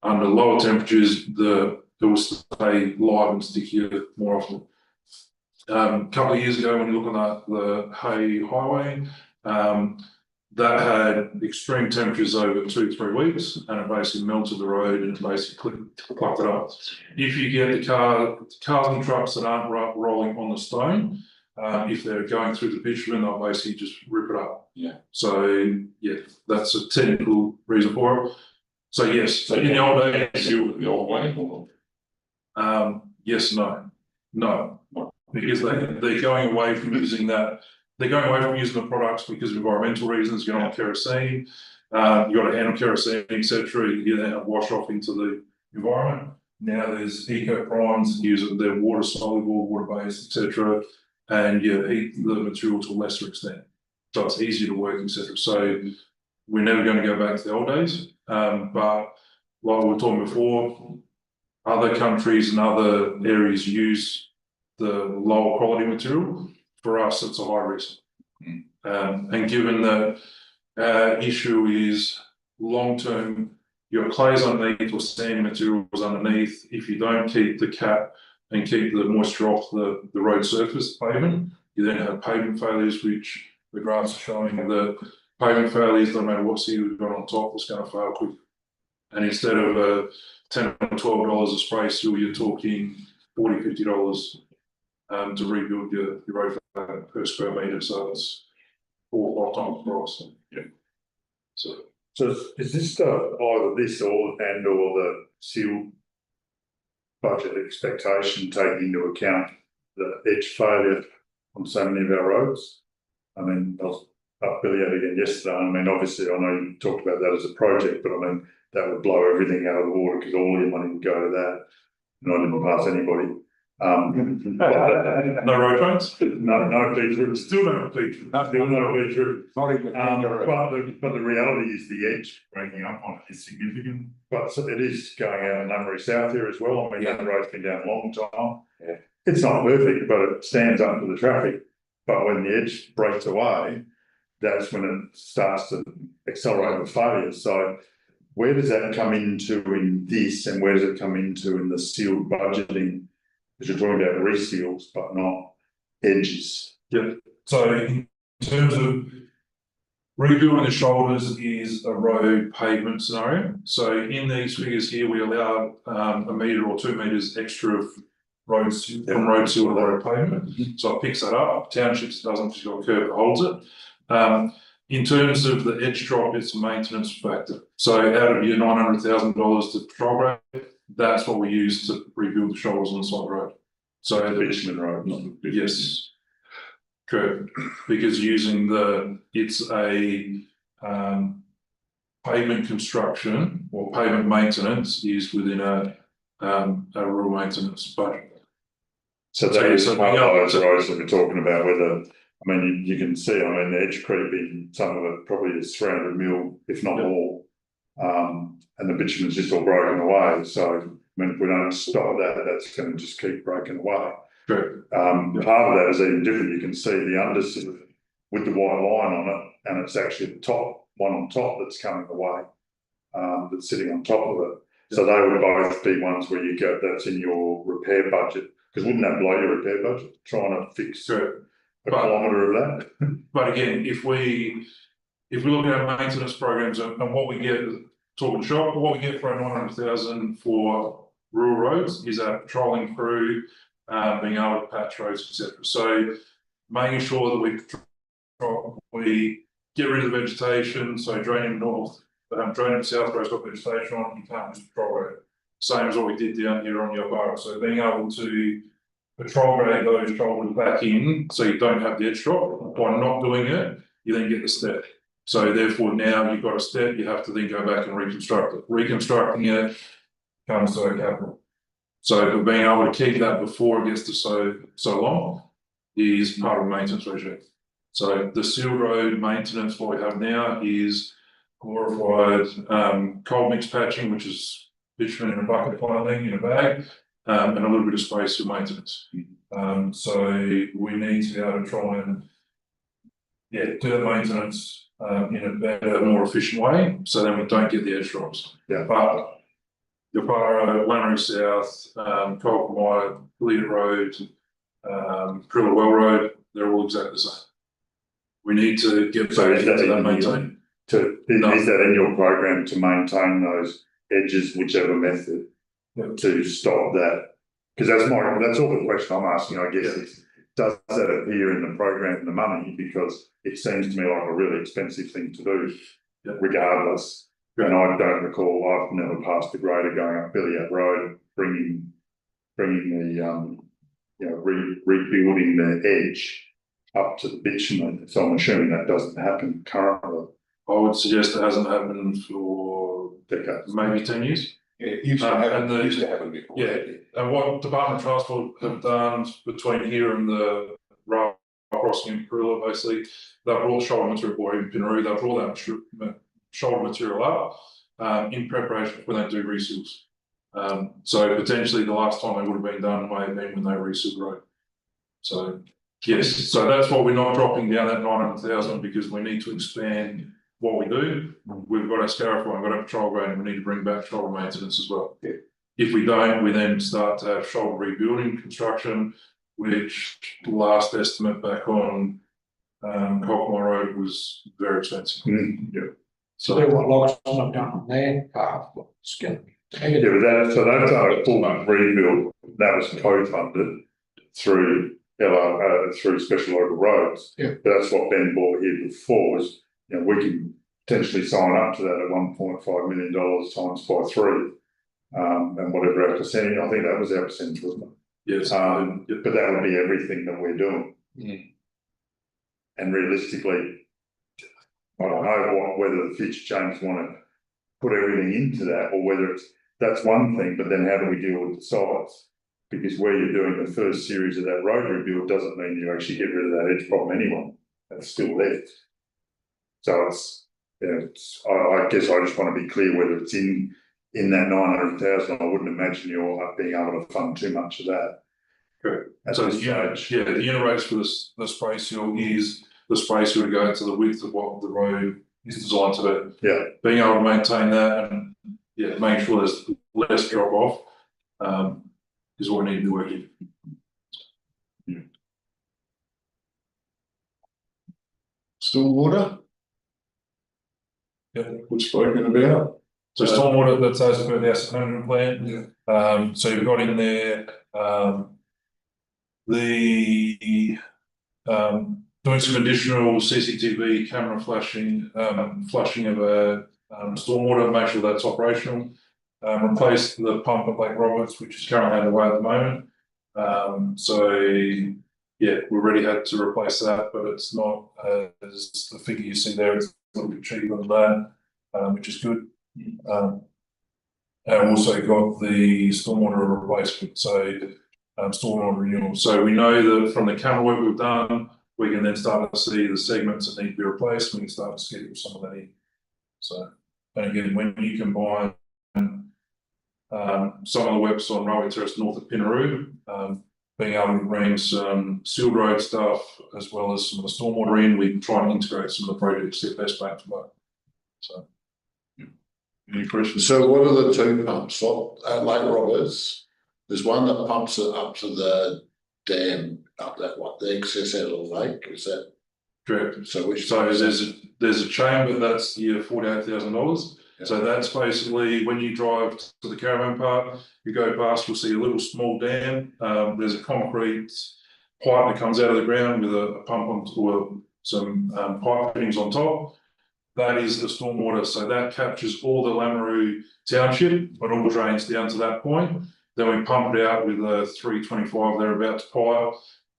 under lower temperatures, it will stay live and stickier more often. A couple of years ago, when you look at the Hay Highway, that had extreme temperatures over 2-3 weeks, and it basically melted the road and basically plucked it up. If you get the cars and trucks that aren't rolling on the stone, if they're going through the bitumen, they'll basically just rip it up. Yeah. So yeah, that's a technical reason for it. So yes, so in the old days, The old way, or? yes, no, because they're going away from using that. They're going away from using the products because of environmental reasons. You're on kerosene, you've got to handle kerosene, etc. You then wash off into the environment. Now there's eco primes that use it. They're water soluble, water based, etc. And you heat the material to a lesser extent, so it's easier to work, etc. So we're never going to go back to the old days. But like we were talking before, other countries and other areas use the lower quality material. For us, it's a high risk. And given that our issue is long-term, your clays underneath or sandy materials underneath, if you don't keep the cap and keep the moisture off the road surface pavement, you then have pavement failures, which the graphs are showing that pavement failures, no matter what seal you've got on top, it's going to fail quick. And instead of $10 or $12 a spray seal, you're talking $40, $50 to rebuild your road per square metre, so it's 4 or 5 times the price. Yeah. So is this stuff either this or the sealed budget expectation taking into account the edge failure on so many of our roads? I mean, I was up Billy again yesterday. I mean, obviously, I know you talked about that as a project, but I mean, that would blow everything out of the water because all your money would go to that. And I didn't pass anybody. No road trains? No beach route. Still no beach. Still no beach route. Not even. But the reality is the edge breaking up on it is significant. But it is going out in Nunnery South here as well. I mean, that road's been down a long time. Yeah. It's not perfect, but it stands up to the traffic. But when the edge breaks away, that's when it starts to accelerate the failure. So where does that come into in this, and where does it come into in the sealed budgeting? Because you're talking about reseals, but not edges. Yeah. So in terms of rebuilding the shoulders is a road pavement scenario. So in these figures here, we allow 1 metre or 2 metres extra of roads from road seal to road pavement. So it picks that up. Townships doesn't, because you've got a curb that holds it. In terms of the edge drop, it's a maintenance factor. So out of your $900,000 to patrol grade, that's what we use to rebuild the shoulders on the side of the road. So The bitumen road, not the bitumen. yes, correct. Because it's a pavement construction or pavement maintenance is within a rural maintenance budget. So that is So one of those roads that we're talking about, whether, I mean, you can see, I mean, the edge creeping, some of it probably is 300 mil, if not more. And the bitumen's just all broken away. So, I mean, if we don't stop that, that's going to just keep breaking away. Correct. Part of that is even different. You can see the underside with the white line on it, and it's actually the top one on top that's coming away, that's sitting on top of it. So they would both be ones where you go, that's in your repair budget, because wouldn't that blow your repair budget, trying to fix a kilometre of that? But again, if we look at our maintenance programs and what we get, talking shop, what we get for our 900,000 for rural roads is our patrolling crew, being able to patch roads, etc. So making sure that we get rid of the vegetation, so draining north, draining south road's got vegetation on, you can't just patrol road. Same as what we did down here on Yabara. So being able to patrol grade those shoulders back in, so you don't have the edge drop. By not doing it, you then get the step. So therefore now you've got a step, you have to then go back and reconstruct it. Reconstructing it comes to a capital. So being able to keep that before it gets to so long is part of the maintenance regime. So the seal road maintenance, what we have now is glorified cold mix patching, which is bitumen in a bucket piling in a bag, and a little bit of space for maintenance. So we need to be able to try and do the maintenance in a better, more efficient way, so then we don't get the edge drops. Yeah. But Yabara, Lannery South, Colquhoun, Hilliard Road, Prilla Well Road, they're all exactly the same. We need to get So back is that into that in maintain. Is that in your program to maintain those edges, whichever method, to stop that? Because that's all the question I'm asking, I guess, is does that appear in the program, the money? Because it seems to me like a really expensive thing to do, regardless. And I don't recall, I've never passed a grader going up Billiard Road, bringing the, rebuilding the edge up to the bitumen. So I'm assuming that doesn't happen currently. I would suggest it hasn't happened for Decades. maybe 10 years. Yeah, it used to happen before. Yeah, and what Department of Transport have done between here and the rail crossing in Prilla, basically, they've brought shoulder material, or in Pinaroo, they've brought that shoulder material up in preparation for when they do reseals. So potentially the last time they would have been done may have been when they resealed the road. So yes, so that's why we're not dropping down that 900,000, because we need to expand what we do. We've got our Scarifier, we've got our patrol grade, and we need to bring back shoulder maintenance as well. Yeah. If we don't, we then start to have shoulder rebuilding construction, which the last estimate back on Colquhoun Road was very expensive. Yeah. So they're what Loxton have done on their path, skin. Yeah, but that's done a full rebuild, that was co-funded through through special local roads. Yeah. But that's what Ben brought here before was, you know, we can potentially sign up to that at $1.5 million times by 3. And whatever our percentage, I think that was our percentage, wasn't it? Yes. But that would be everything that we're doing. And realistically, I don't know whether the future James want to put everything into that, or whether that's one thing, but then how do we deal with the size? Because where you're doing the first series of that road rebuild doesn't mean you actually get rid of that edge problem anyway. That's still there. So it's, yeah, I guess I just want to be clear whether it's in that 900,000. I wouldn't imagine you're being able to fund too much of that. Correct. At So this stage. the unit rates for the spray seal is the spray seal to go to the width of what the road is designed to do. Yeah. Being able to maintain that and make sure there's less drop off is what we need to be working. Stormwater? Yeah, we've spoken about. So stormwater, that's as per the asset management plan. Yeah. So you've got in there doing some additional CCTV camera flashing of a stormwater, make sure that's operational. Replace the pump at Lake Roberts, which is currently underway at the moment. So yeah, we already had to replace that, but it's not as the figure you see there, it's a little bit cheaper than that, which is good. And also got the stormwater replacement, so stormwater renewal. So we know that from the camera work we've done, we can then start to see the segments that need to be replaced. We can start to schedule some of that in. So, and again, when you combine some of the works on Railway Terrace north of Pinaroo, being able to bring some sealed road stuff as well as some of the stormwater in, we can try and integrate some of the projects that best back to back. So, any questions? So what are the 2 pumps? What at Lake Roberts? There's one that pumps it up to the dam, up that one, the excess out of the lake. Is that correct? so? Which So there's a chamber that's your $48,000. Yeah. So that's basically when you drive to the caravan park, you go past, you'll see a little small dam. There's a concrete pipe that comes out of the ground with a pump on some pipe fittings on top. That is the stormwater. So that captures all the Lameroo township, but all drains down to that point. Then we pump it out with a 325 thereabouts pipe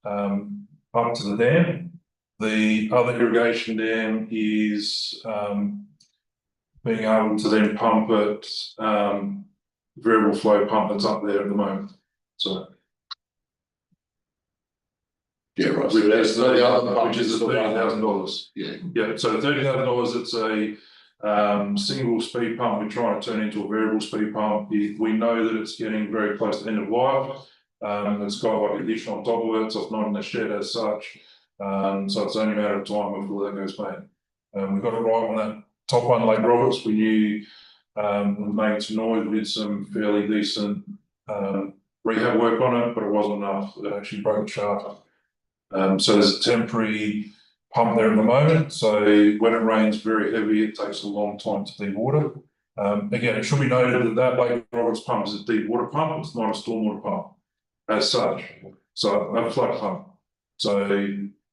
up to the dam. The other irrigation dam is being able to then pump it, variable flow pump that's up there at the moment. So yeah, right. which So is the other pump which is the one- $30,000. Yeah. Yeah, so $30,000, it's a single speed pump. We're trying to turn into a variable speed pump. We know that it's getting very close to end of life. It's got like addition on top of it, so it's not in the shed as such. So it's only a matter of time before that goes back. We got it right on that top one, Lake Roberts. We knew we made some noise. We did some fairly decent rehab work on it, but it wasn't enough. It actually broke the shaft. So there's a temporary pump there at the moment. So when it rains very heavy, it takes a long time to de-water. Again, it should be noted that Lake Roberts pump is a deep water pump. It's not a stormwater pump as such. So a flood pump. So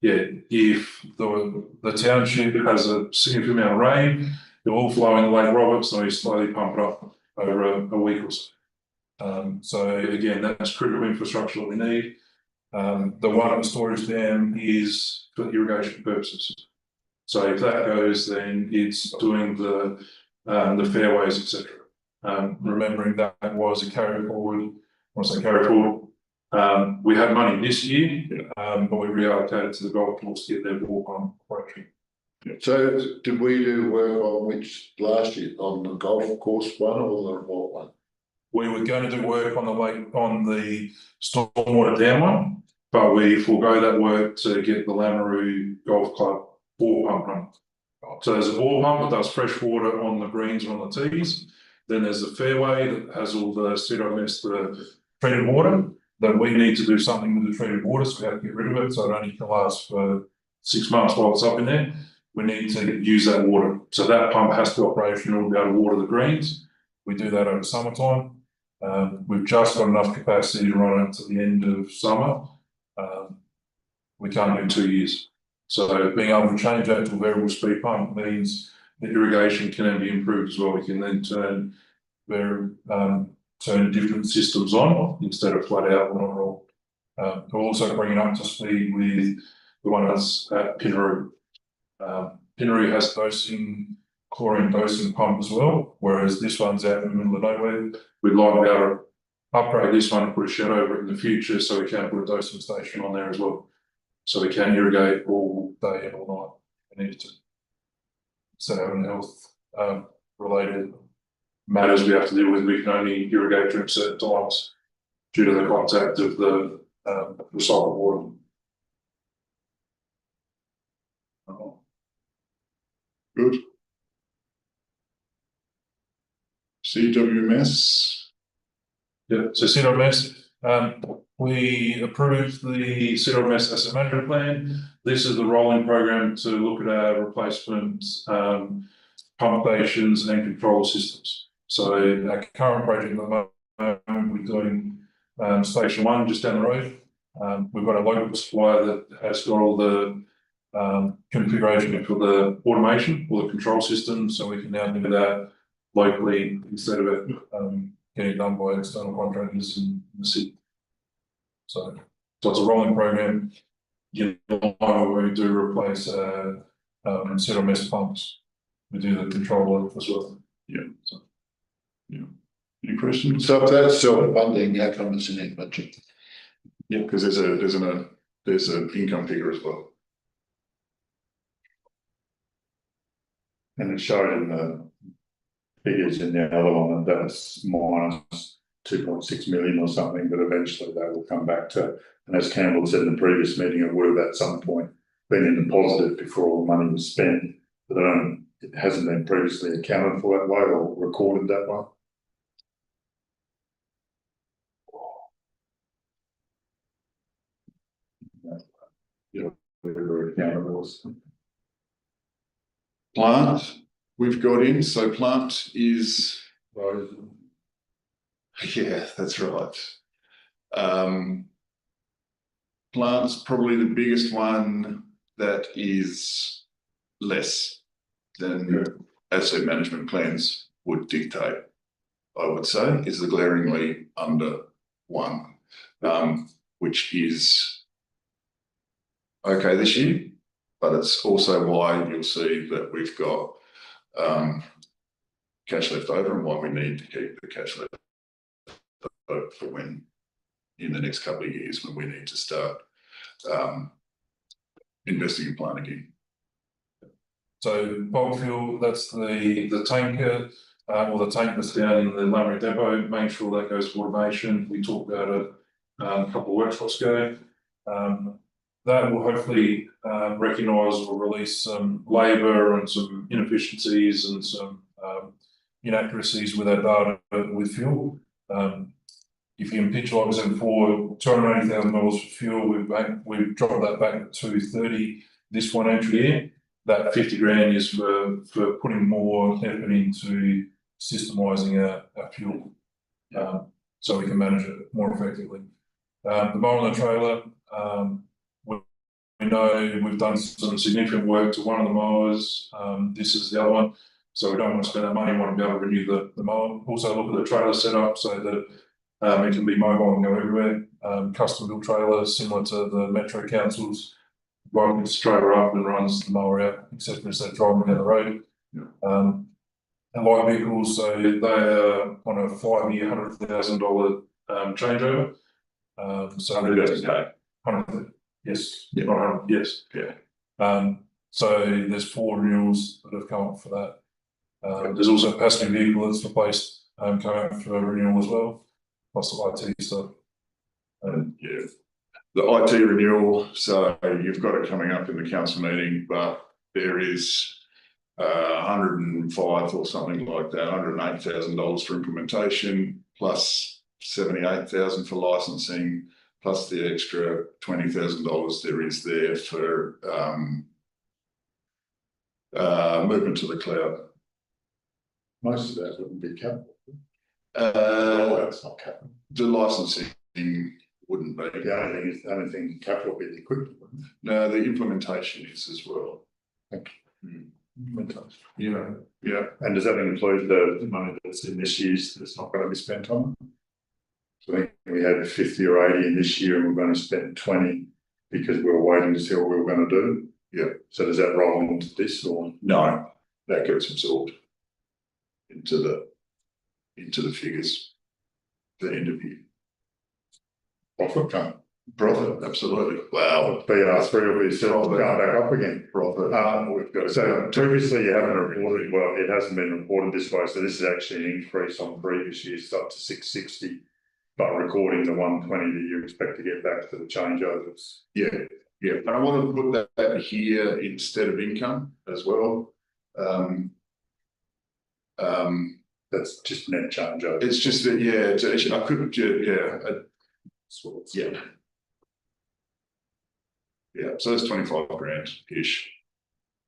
yeah, if the township has a significant amount of rain, it will flow in Lake Roberts, and we slowly pump it up over a week or so. So again, that's critical infrastructure that we need. The one at the storage dam is for irrigation purposes. So if that goes, then it's doing the fairways, etc. Remembering that was a carry forward. When I say carry forward, we had money this year, but we reallocated to the golf course to get their walk on operation. So did we do work on which last year, on the golf course one or the what one? We were going to do work on the stormwater dam one, but we forego that work to get the Lameroo Golf Club bore pump running. So there's a bore pump that does fresh water on the greens and on the tees. Then there's a fairway that has all the the treated water that we need to do something with the treated water, so we have to get rid of it, so it only can last for 6 months while it's up in there. We need to use that water. So that pump has to be operational to be able to water the greens. We do that over summertime. We've just got enough capacity to run it to the end of summer. we can't do 2 years. So being able to change that to a variable speed pump means the irrigation can then be improved as well. We can then turn different systems on instead of flat out on all. We're also bringing up to speed with the one that's at Pinaroo. Pinaroo has chlorine dosing pump as well, whereas this one's out in the middle of nowhere. We'd like to be able to upgrade this one and put a shed over it in the future so we can put a dosing station on there as well. So we can irrigate all day and all night if we need to. So having health related matters we have to deal with, we can only irrigate during certain times due to the contact of the recycled water. Good. CWMS. Yeah, so CWMS, we approved the CWMS asset management plan. This is the rolling program to look at our replacement pump stations and control systems. So our current project at the moment, we're doing station 1 just down the road. We've got a local supplier that has got all the configuration for the automation or the control system, so we can now do that locally instead of it getting done by external contractors in the city. So it's a rolling program. You know, where we do replace CWMS pumps, we do the controller as well. Yeah. So, yeah. Any questions? So if that's self-funding, how come it's in that budget? Yeah, because there's an income figure as well. And it showed in the figures in the other one that was minus 2.6 million or something, but eventually they will come back to, and as Campbell said in the previous meeting, it would have at some point been in the positive before all the money was spent, but it hasn't been previously accounted for that way or recorded that way. Yeah, whatever accountable. Plant we've got in, so plant is, yeah, that's right. Plant's probably the biggest one that is less than asset management plans would dictate, I would say, is the glaringly under one, which is okay this year, but it's also why you'll see that we've got cash left over and why we need to keep the cash left over for when in the next couple of years when we need to start investing in plant again. So bulk fuel, that's the tanker or the tank that's down in the Lamerick depot, make sure that goes for automation. We talked about it a couple of workshops ago. That will hopefully recognise or release some labour and some inefficiencies and some inaccuracies with our data with fuel. If you can picture, like I said before, $280,000 for fuel, we've dropped that back to $230 this financial year. That 50 grand is for putting more effort into systemising our fuel, so we can manage it more effectively. The mower on the trailer, we know we've done some significant work to one of the mowers. This is the other one, so we don't want to spend that money. We want to be able to renew the mower. Also look at the trailer setup so that it can be mobile and go everywhere. Custom built trailers similar to the Metro Councils. Right, this trailer up and runs the mower out, except instead of driving down the road. Yeah. And light vehicles, so they are on a 5-year, $100,000 changeover. So $100,000, yes, yeah. Not 100, yes, Yeah. So there's 4 renewals that have come up for that. There's also a passenger vehicle that's replaced, coming up for renewal as well, plus the IT stuff. Yeah. The IT renewal, so you've got it coming up in the council meeting, but there is 105 or something like that, $108,000 for implementation, plus 78,000 for licensing, plus the extra $20,000 there is there for movement to the cloud. Most of that wouldn't be capital. Uh, That's not capital. The licensing wouldn't be. The only thing capital will be the equipment. No, the implementation is as well. Yeah. Yeah, And does that include the money that's in this year's that's not going to be spent on? So I think we had 50 or 80 in this year and we're going to spend 20 because we were waiting to see what we were going to do. Yeah. So does that roll into this or? no, that gets absorbed into the figures. The end of year. Profit come. Profit, absolutely. Wow. BR3 will be still going back up again. Profit. We've got so previously you haven't reported, well, it hasn't been reported this way, so this is actually an increase on previous years up to 660, but recording the 120 that you expect to get back to the changeovers. Yeah, yeah, and I want to put that here instead of income as well. That's just net changeover. It's just that, yeah, I could, yeah. Yeah, so that's 25 grand-ish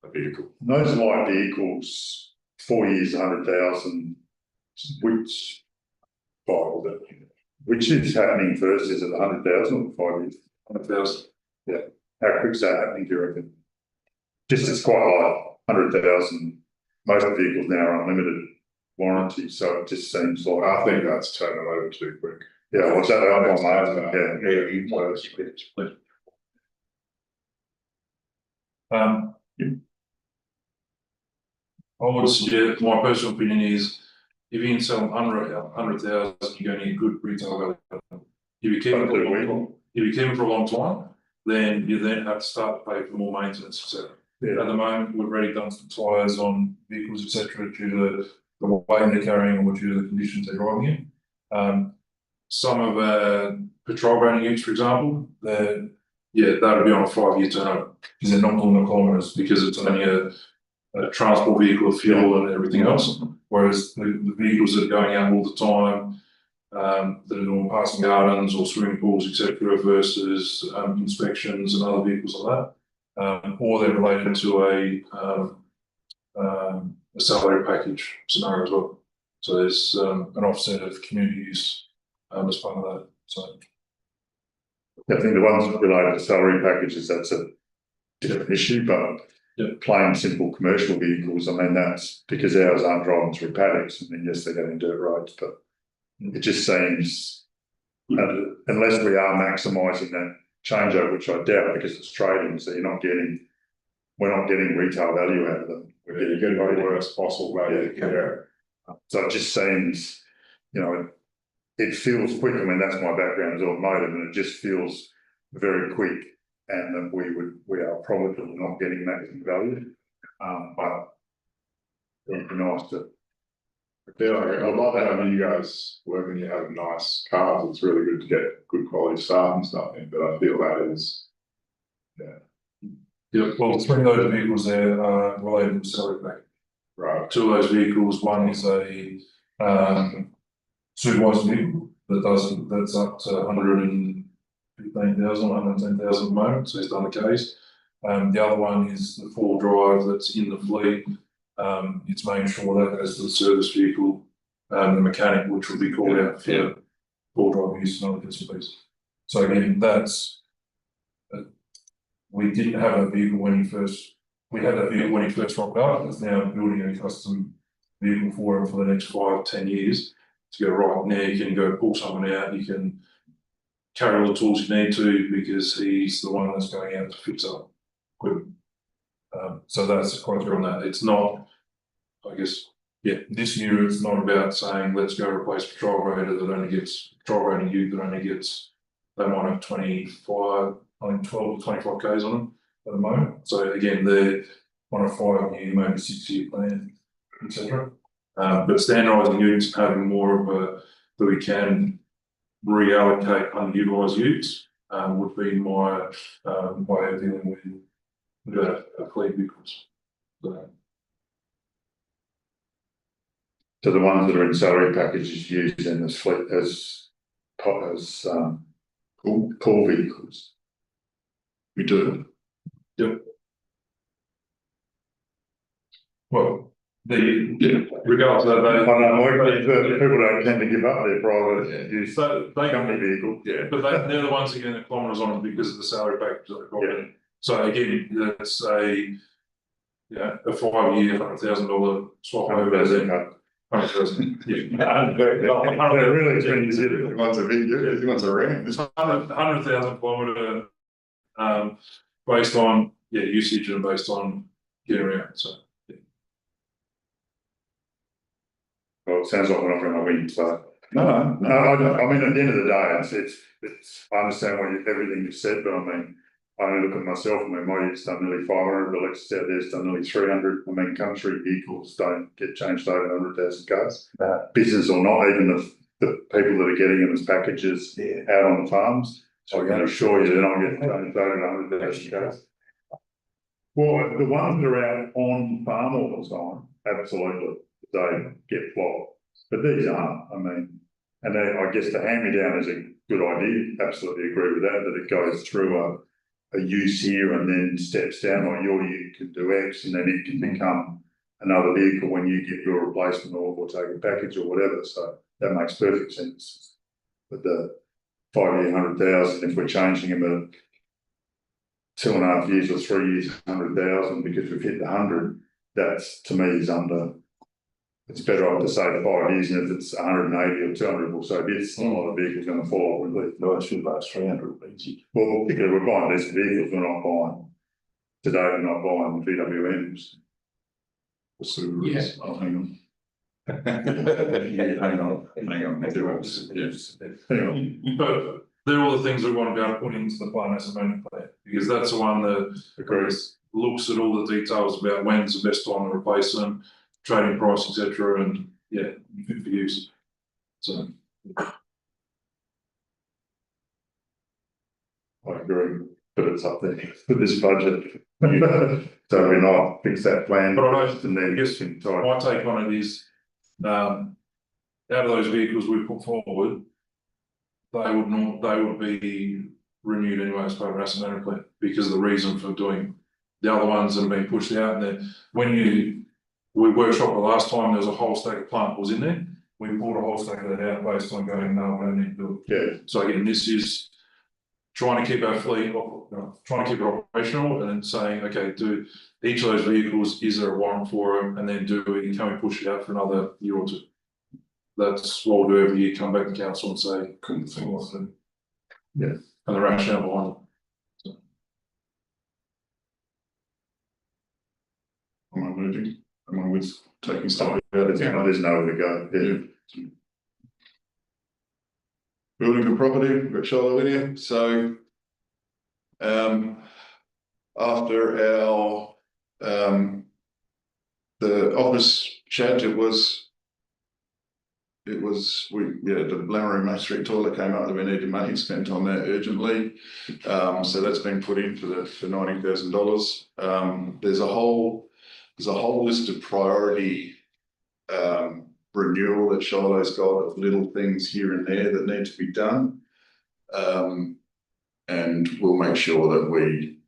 a vehicle. And those light vehicles, 4 years, 100,000, which is happening first? Is it 100,000 or 5 years? 100,000. Yeah. How quick is that happening, do you reckon? Just it's quite light, 100,000. Most of the vehicles now are unlimited warranty, so it just seems like. I think that's turning over too quick. Yeah, what's that on my I would suggest, my personal opinion is, if you can sell under 100,000, you're going to get good retail value. If you keep it for a long time, then you then have to start to pay for more maintenance, etc. Yeah. At the moment, we've already done some tyres on vehicles, etc., due to the weight they're carrying or due to the conditions they're driving in. Some of patrol branding utes, for example, that would be on a 5-year turnover because they're not doing the kilometres because it's only a transport vehicle of fuel and everything else. Whereas the vehicles that are going out all the time, that are doing passing gardens or swimming pools, etc., versus inspections and other vehicles like that, or they're related to a salary package scenario as well. So there's an offset of community use as part of that. So I think the ones related to salary packages, that's a different issue, but plain simple commercial vehicles, I mean, that's because ours aren't driving through paddocks. I mean, yes, they're getting dirt roads, but it just seems, unless we are maximising that changeover, which I doubt because it's trading, so we're not getting retail value out of them. We're getting the worst possible value. Yeah. So it just seems, it feels quick. I mean, that's my background as automotive, and it just feels very quick, and that we are probably not getting maximum value. But it'd be nice to. I love having you guys work and you have nice cars. It's really good to get good quality staff and stuff in, but I feel that is, well, 3 of those vehicles there are related to salary package. right. 2 of those vehicles, one is a supervised vehicle that's up to 115,000, 110,000 at the moment, so he's done the case. The other one is the 4-drive that's in the fleet. It's making sure that goes to the service vehicle, the mechanic, which will be called out for 4-drive use and other bits and pieces. So again, that's we didn't have a vehicle when he first. We had that vehicle when he first rocked up. It's now building a custom vehicle for him for the next 5-10 years. To go right now, you can go pull someone out. You can carry all the tools you need to because he's the one that's going out to fix up equipment. So that's the criteria on that. It's not, I guess, this year it's not about saying let's go replace patrol grader that only gets patrol grading ute that only gets, they might have 25, I think 12 to 25 Ks on them at the moment. So again, they're on a 5-year, maybe 6-year plan, etc. But standardising utes, having more of a, that we can reallocate underutilised utes would be my way of dealing with fleet vehicles. So the ones that are in salary packages used in as fleet as pool vehicles. We do. Yep. Well, regardless of I that, know, people don't tend to give up their private use so they company vehicle. yeah, but they're the ones that get the kilometres on them because of the salary package that they've got. Yeah. So again, that's a 5-year, $100,000 swap over. Then 100,000, yeah. They're really expensive. He wants a video, he wants a ring. 100,000 kilometre, based on, usage and based on getting around, so. Well, it sounds like we're not gonna win, so. No, I mean, at the end of the day, I understand everything you've said, but I mean, I only look at myself, I mean, my unit's done nearly 500, the Lexus out there's done nearly 300. I mean, country vehicles don't get changed over 100,000 cars. Business or not, even the people that are getting them as packages out on the farms, I can assure you they're not getting changed over 100,000 cars. Well, the ones that are out on farm all the time, absolutely, they get flogged. But these aren't, I mean, and then I guess the hand-me-down is a good idea, absolutely agree with that, that it goes through a use here and then steps down, like your unit can do X and then it can become another vehicle when you get your replacement or take a package or whatever, so that makes perfect sense. But the 5-year 100,000, if we're changing them at 2.5 years or 3 years, 100,000 because we've hit the 100, that's to me is under. It's better off to say 5 years, and if it's 180 or 200 or so bits, a lot of vehicles going to fall off. No, it should last 300 easy. Well, because we're buying these vehicles, we're not buying today. We're not buying VWMs. Yes, oh, hang on. Hang on. Yes. Anyway, But they're all the things we want to be able to put into the plan as a main plan, because that's the one that agrees. looks at all the details about when's the best time to replace them, trading price, etc., and fit for use. So I agree, but it's up there for this budget. So we're not fix that plan. But I know, and then I guess my take on it is, out of those vehicles we put forward, they would be renewed anyway as part of asset management plan, because of the reason for doing the other ones that have been pushed out. And then when we workshopped the last time, there was a whole stack of plant was in there. We pulled a whole stack of that out based on going, no, we don't need to do it. Yeah, So again, this is trying to keep our fleet, trying to keep it operational, and then saying, okay, do each of those vehicles, is there a warrant for them? And then can we push it out for another year or two? That's what we'll do every year, come back to council and say, couldn't think what to do. Yeah. And the rationale behind it. Am I moving? Am I with taking stuff out? there's nowhere to go. Yeah. Building and property, we've got Charlotte William, so. After our, the office chat, the Lamoureux Main Street toilet came up that we needed money spent on that urgently. So that's been put in for $90,000. There's a whole list of priority renewal that Shiloh's got of little things here and there that need to be done. And we'll make sure that we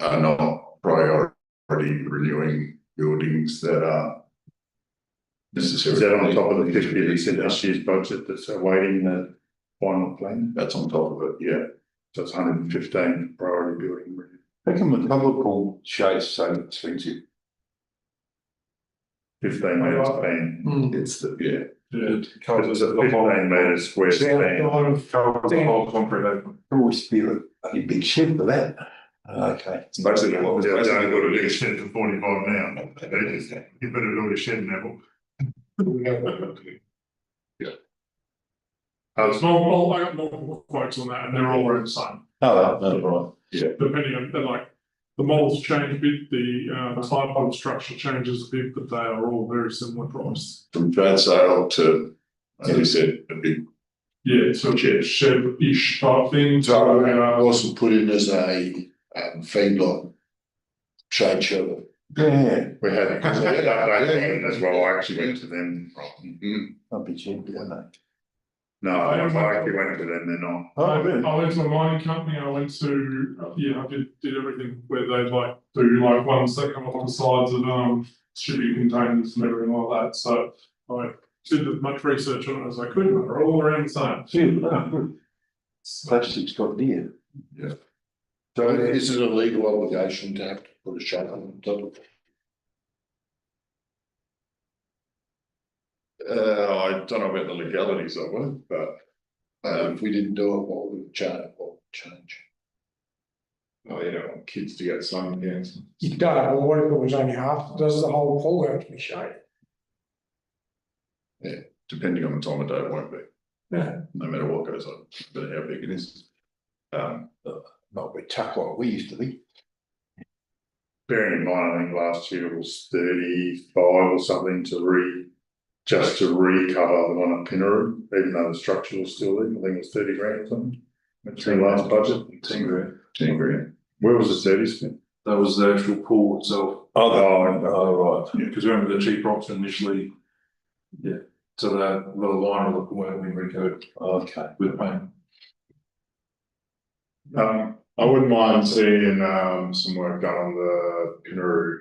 are not priority renewing buildings that are necessarily. Is that on top of the 50 that's in this year's budget that's awaiting the final plan? That's on top of it, yeah. So it's 115 priority building. How come the colourful shades so expensive? 15 metres span. It's the, It covers It's a 15 metre square span. covers the whole concrete open. always be a big shed for that. Okay. It's basically what was Yeah, basically. don't go to big shed for 45 now. You better build a shed level. It's not, I got multiple quotes on that and they're all around the same, Oh, that's right. depending on, they're like, the models change a bit, the type of structure changes a bit, but they are all very similar price. From trade sale to, as we said, a big. Yeah, so shed-ish type thing, So so, also put in as a feedlot trade show. Yeah, We had that as well. I actually went to them. I'd be cheap, wouldn't they? No, I actually went to them. They're not. Oh, really? I went to a mining company, I went to, I did everything where they like do like ones that come off the sides of shipping containers and everything like that, so I did as much research on it as I could, and they're all around the same. Plastic's got dear. So is it a legal obligation to have to put a shut on top? I don't know about the legalities of it, but If we didn't do it, what would change? What would change? You don't want kids to get sun against. You don't, well, what if it was only half, does the whole pool have to be shaded? depending on the time of day, it won't be, Yeah. no matter what goes on, but how big it is. Not a bit tough like we used to be. Bearing in mind, I think last year it was 35 or something just to recover the one at Pinneroo, even though the structure was still there. I think it was 30 grand or something. That's the last budget. 10 grand. 10 grand. Where was the 30 spent? That was the actual pool itself. Oh, right. Because remember the cheap rocks initially. Yeah, so the line of the work we recode Okay. with paint. I wouldn't mind seeing some work done on the Pinneroo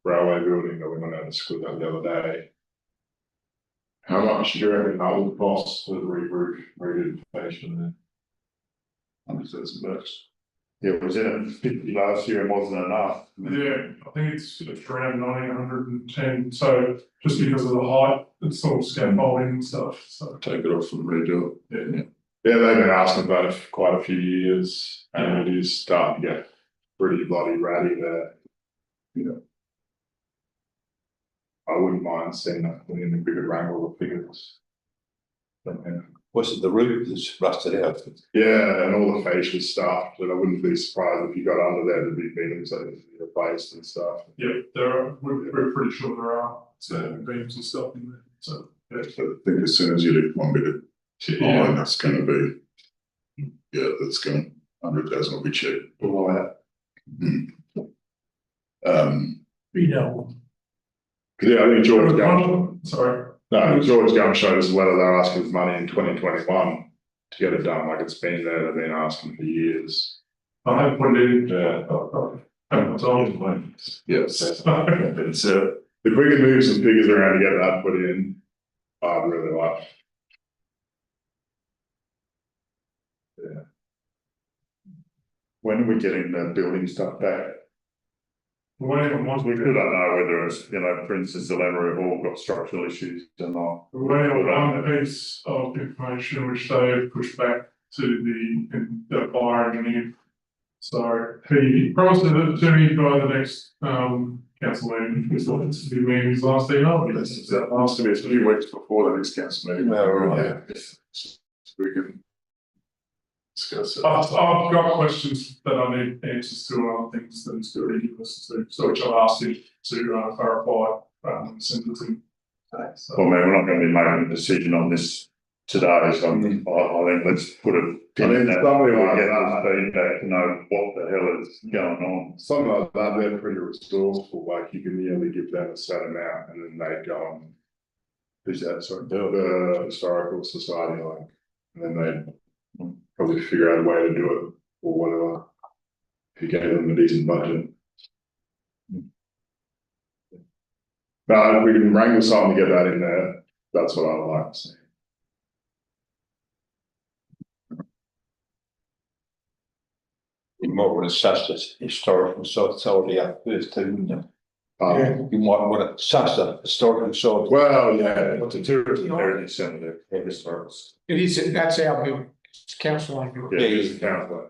railway building that we went out to school that the other day. How much do you reckon that would cost for the re-roof, re-identification there? $100,000. Yeah, it was in at 50 last year, it wasn't enough. Yeah, I think it's around 110, so just because of the height, it's sort of scaffolding and stuff, so. Take it off and redo it. Yeah, they've been asking about it for quite a few years, and it is starting to get pretty bloody ratty there. I wouldn't mind seeing that put in a bigger wrangle of figures. But, yeah. Was it the roof that's rusted out? Yeah, and all the fascia stuff, but I wouldn't be surprised if you got under there to be beams that need to be replaced and stuff. Yeah, we're pretty sure there are certain beams and stuff in there, so. I think as soon as you lift one bit of line, that's gonna be, that's going, 100,000 will be cheap. All that. You know, Yeah, I think George Gum, Sorry, George Gum showed us a letter, they're asking for money in 2021 to get it done, like it's been there, they've been asking for years. I haven't put it in. Yeah. Haven't told. Yes. It's, if we could move some figures around to get that put in, I'd really like. When are we getting the building stuff back? Waiting on We one, still don't know whether it's, for instance, the Lamoureux Hall got structural issues or not. we're waiting on one piece of information which they have pushed back to the fire engineer. So he promised it to me by the next council meeting, which was to be meeting his last email. That last to be a few weeks before the next council meeting. Yeah, right. So we can discuss it. I've got questions that I need answers to and other things that he's already given us to, so which I've asked him to clarify, send it to him. So, Well, man, we're not going to be making a decision on this today, so I think let's put a pin in that. somebody We'll like get that. this feedback to know what the hell is going on. Something like that, they're pretty resourceful, like you can nearly give them a set amount and then they go on. Who's that, sorry, the historical society, like, and then they probably figure out a way to do it or whatever. If you gave them a decent budget. But if we can wrangle something to get that in there, that's what I would like to see. You might want to suss this historical society up first too, wouldn't you? Yeah. You might want to suss the historical society. Well, yeah, What's the tourism heritage centre there, historics? it is, that's our building, it's council owned building. Yeah, just the council.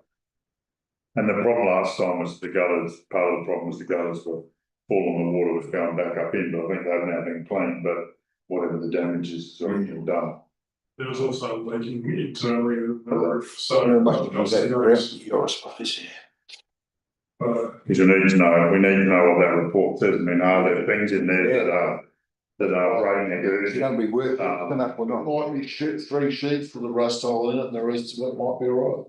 And the problem last time was the gutters, part of the problem was the gutters were falling, the water was going back up in, but I think they've now been cleaned, but whatever the damage is, it's already been done. there was also leaking internally of the roof, so. Your office. Because we need to know what that report says, I mean, are there things in there that are rain It's negative? going to be worth it enough or It not. might be 3 sheets with a rust hole in it and the rest of it might be all right.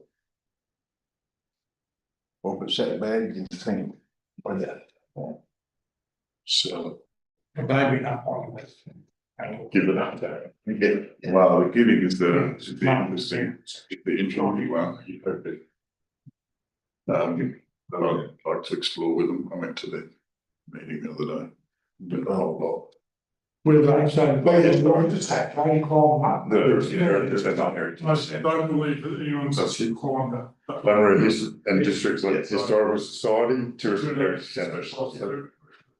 Or if it's that bad, you think, well, yeah. So, Maybe not on it. Give it up there. well, the giving is the interesting, the interesting one, you hope it. That I'd like to explore with them, I went to the meeting the other day. The whole lot. Where they say, well, it's going to take, they climb up. There's not heritage. I don't believe that anyone's actually climbed that. Lanaroo and districts like Historical Society, Tourist and Heritage Centre,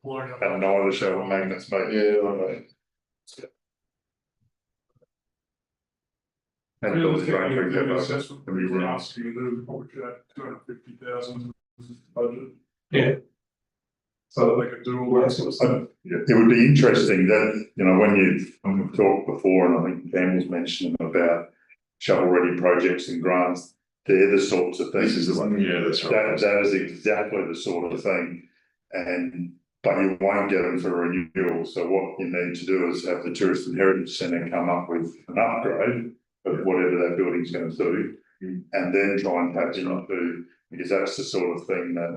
and neither shall the magnets make. And Realistically, the the assessment we were asking to do, probably should have 250,000 budget. Yeah. So that they could do all that sort of stuff. It would be interesting that, you know, when we've talked before, and I think Cam was mentioning about shovel-ready projects and grants, they're the sorts of things. This is the one, yeah, that's right. That is exactly the sort of thing, but you won't get them for renewal, so what you need to do is have the Tourist and Heritage Centre come up with an upgrade of whatever that building's gonna do, and then try and tap into, because that's the sort of thing that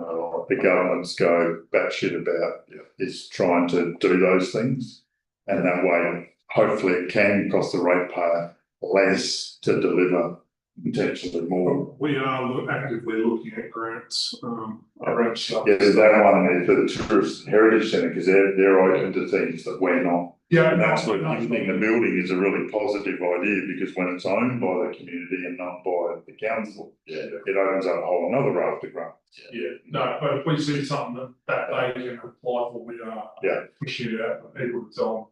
the governments go batshit about, is trying to do those things. And that way, hopefully it can cost the ratepayer less to deliver, potentially more. We are actively looking at grants, around stuff. Yeah, there's that one for the Tourist Heritage Centre, because they're open to things that we're not. Yeah, And that's what gifting the building is a really positive idea, because when it's owned by the community and not by the council, it opens up a whole another raft of grants. yeah, no, but if we see something that they can apply for, we are pushing it out for people to tell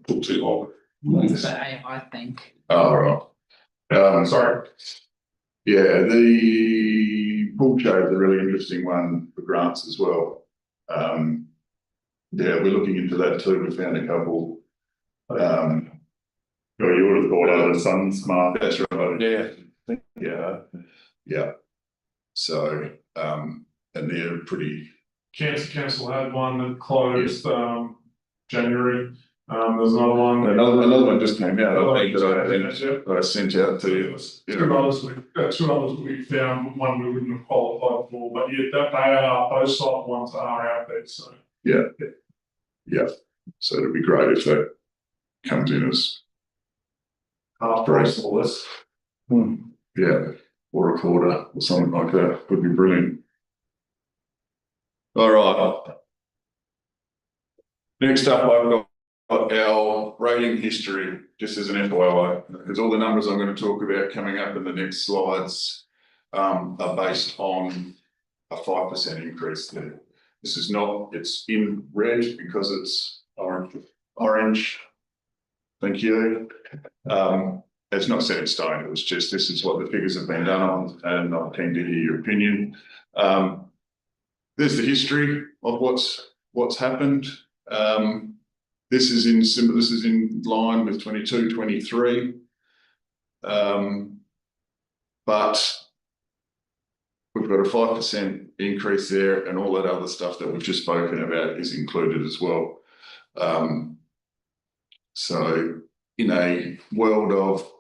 Talk too long. Say, I think. All right. them. Sorry. Yeah, the pool show is a really interesting one for grants as well. Yeah, we're looking into that too. We found a couple. Or you would have thought other Sun Smart. That's right. Yeah. So, and they're pretty. Council had one that closed, January, there's another one. Another one just came out, I think, that I sent out to you. Two others we found, one we wouldn't have qualified for, but yeah, those sort of ones are out there, so. Yeah, so it'd be great if that comes in as, Price for this. yeah, or a quarter or something like that, would be brilliant. All right. Next up, I've got our rating history, just as an FYI, because all the numbers I'm going to talk about coming up in the next slides are based on a 5% increase there. This is not, it's in red because it's orange. Thank you. It's not set in stone, it was just, this is what the figures have been done on, and I'm keen to hear your opinion. There's the history of what's happened. This is in line with 22, 23. But we've got a 5% increase there, and all that other stuff that we've just spoken about is included as well. So in a world of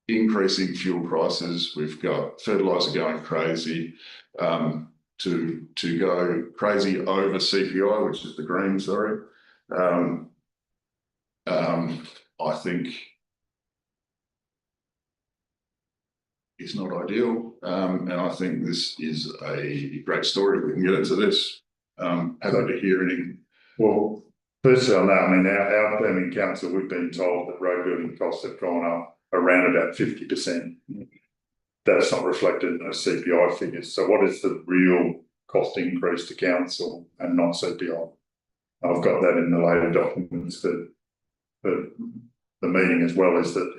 increasing fuel prices, we've got fertiliser going crazy, to go crazy over CPI, which is the green, sorry. I think it's not ideal, and I think this is a great story. We can get into this. Happy to hear any. Well, firstly on that, I mean, our planning council, we've been told that road building costs have gone up around about 50%. That's not reflected in those CPI figures. So what is the real cost increase to council and not CPI? I've got that in the later documents for the meeting as well, is that,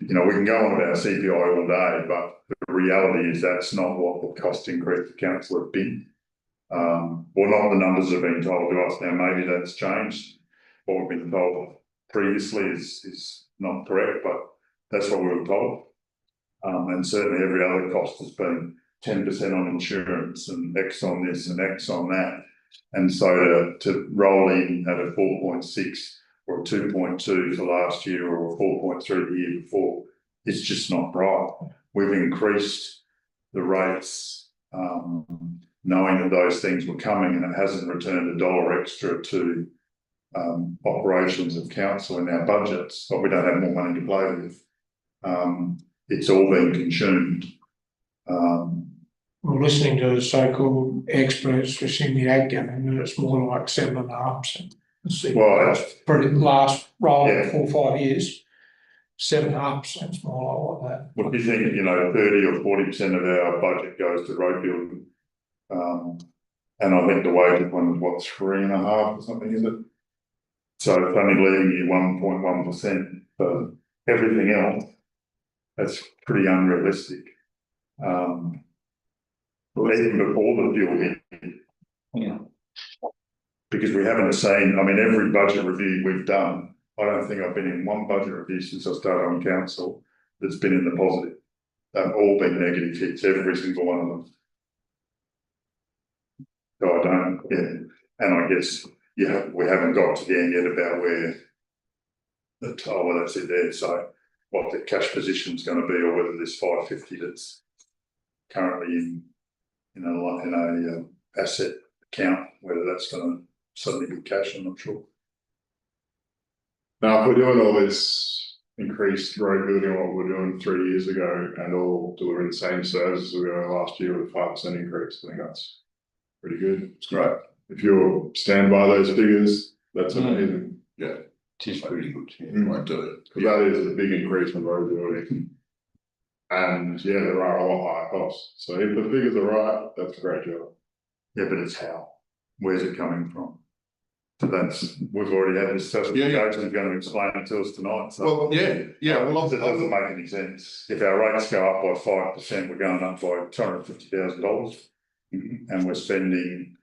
you know, we can go on about CPI all day, but the reality is that's not what the cost increase to council have been. Well, not the numbers that have been told to us. Now, maybe that's changed. What we've been told previously is not correct, but that's what we were told. And certainly every other cost has been 10% on insurance and X on this and X on that. And so to roll in at a 4.6 or a 2.2 for last year or a 4.3 the year before, it's just not right. We've increased the rates, knowing that those things were coming, and it hasn't returned $1 extra to operations of council in our budgets, but we don't have more money to play with. It's all been consumed. Well, listening to the so-called experts, listening to the ag game, and it's more like 7.5%. Well, Pretty last roll Yeah. 4 or 5 years, 7.5% is more like that. what do you think, 30 or 40% of our budget goes to road building? And I think the wage one was 3.5 or something, is it? So it's only leaving you 1.1% for everything else. That's pretty unrealistic. Even before the fuel hit. Yeah. Because we haven't seen, every budget review we've done, I don't think I've been in one budget review since I started on council that's been in the positive. They've all been negative hits, every single one of them. So I don't, and I guess, we haven't got to the end yet about where that's it there, so what the cash position's gonna be, or whether this 550 that's currently in a asset account, whether that's gonna suddenly be cash, I'm not sure. Now, if we're doing all this increased road building, what we were doing 3 years ago, and all delivering the same services we were last year with a 5% increase, I think that's pretty good. It's great. If you'll stand by those figures, that's amazing. Yeah, It is pretty good. Yeah. might do it. Because that is a big increase in road building. And yeah, there are a lot higher costs. So if the figures are right, that's a great job. Yeah, but it's how, where's it coming from? So we've already had this discussion, Yeah, yeah. Jason's going to explain it to us tonight, so. Well, yeah, well, It doesn't make any sense. If our rates go up by 5%, we're going up by $250,000. And we're spending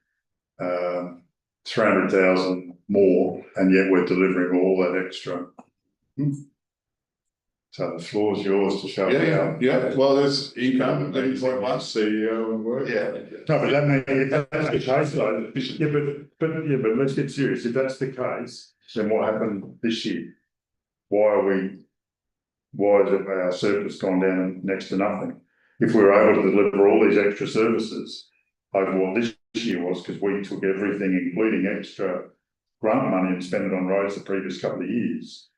300,000 more, and yet we're delivering all that extra. So the floor's yours to show me how. yeah, well, there's income, there's like one. CEO and work. Yeah. No, but that means, if that's the case, though, but let's get serious. If that's the case, then what happened this year? Why is it our surplus gone down next to nothing? If we were able to deliver all these extra services over what this year was, because we took everything, including extra grant money, and spent it on roads the previous couple of years.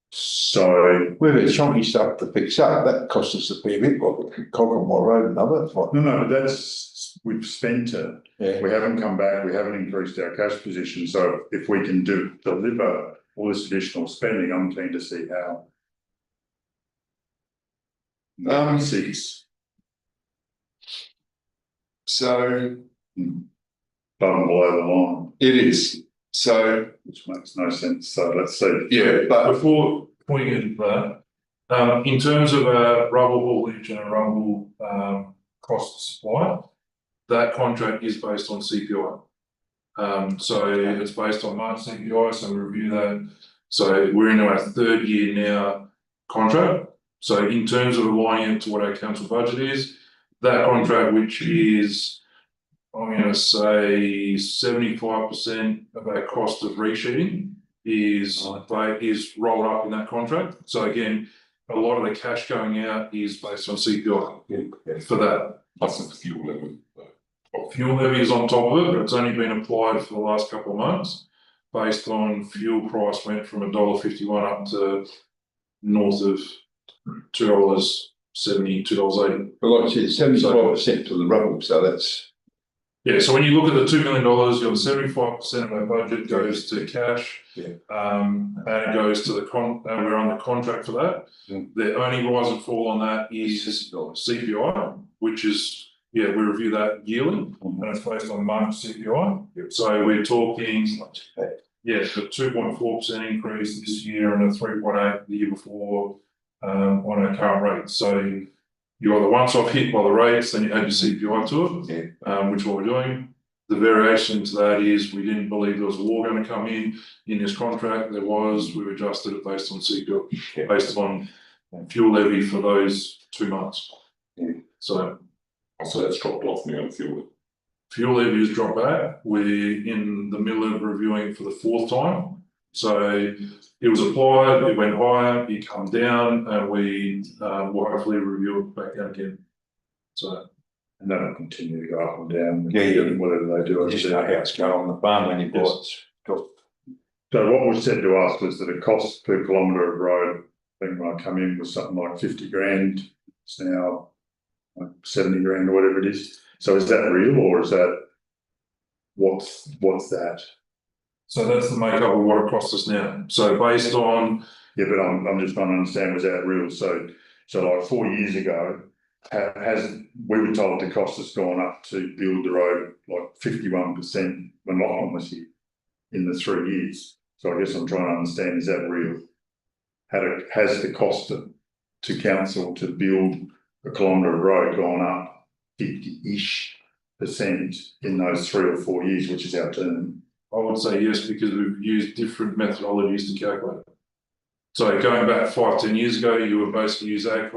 So We've had chunky stuff to fix up, that cost us a fair bit, like Cockermore Road and other. no, but we've spent it. Yeah. We haven't come back, we haven't increased our cash position, so if we can deliver all this additional spending, I'm keen to see how. Six, So bottom below the line, it is, so, which makes no sense, so let's see. yeah, but Before you get into that, in terms of a rubble haulage and a rubble cost supply, that contract is based on CPI. So it's based on March CPI, so we review that. So we're into our 3rd year now contract. So in terms of aligning it to what our council budget is, that contract, which is, I'm going to say 75% of our cost of resheeting is rolled up in that contract. So again, a lot of the cash going out is based on CPI for that. Plus it's fuel levy. Fuel levy is on top of it, but it's only been applied for the last couple of months based on fuel price went from $1.51 up to north of $2.70, $2.80. But like I said, 75% for the rubble, so that's. Yeah, so when you look at the $2 million, you're 75% of our budget goes to cash. Yeah. And it goes to we're on the contract for that. Mm. The only rise and fall on that is CPI, which is, we review that yearly, and it's based on March CPI. So we're talking, the 2.4% increase this year and a 3.8% the year before on our current rates. So you are the once-off hit by the rates, then you add your CPI to it, which is what we're doing. The variation to that is we didn't believe there was a war going to come in this contract. There was, we've adjusted it based on CPI, based on fuel levy for those 2 months. So that's dropped off now, fuel. Fuel levy has dropped back. We're in the middle of reviewing for the 4th time. So it was applied, it went higher, it come down, and we will hopefully review it back down again. So. And that'll continue to go up and down. Yeah. Whatever they do. You just know how it's going on the farm when you buy it. So what was said to us was that a cost per kilometre of road, I think when I come in was something like 50 grand. It's now like 70 grand or whatever it is. So is that real or is that, what's that? So that's the makeup of what it costs us now. So based on, Yeah, but I'm just trying to understand, was that real? So like 4 years ago, we were told the cost has gone up to build the road like 51% when Lachlan was here in the 3 years. So I guess I'm trying to understand, is that real? Has the cost to council to build a kilometre of road gone up 50-ish% in those 3 or 4 years, which is our term? I would say yes, because we've used different methodologies to calculate. So going back 5-10 years ago, you would basically use ag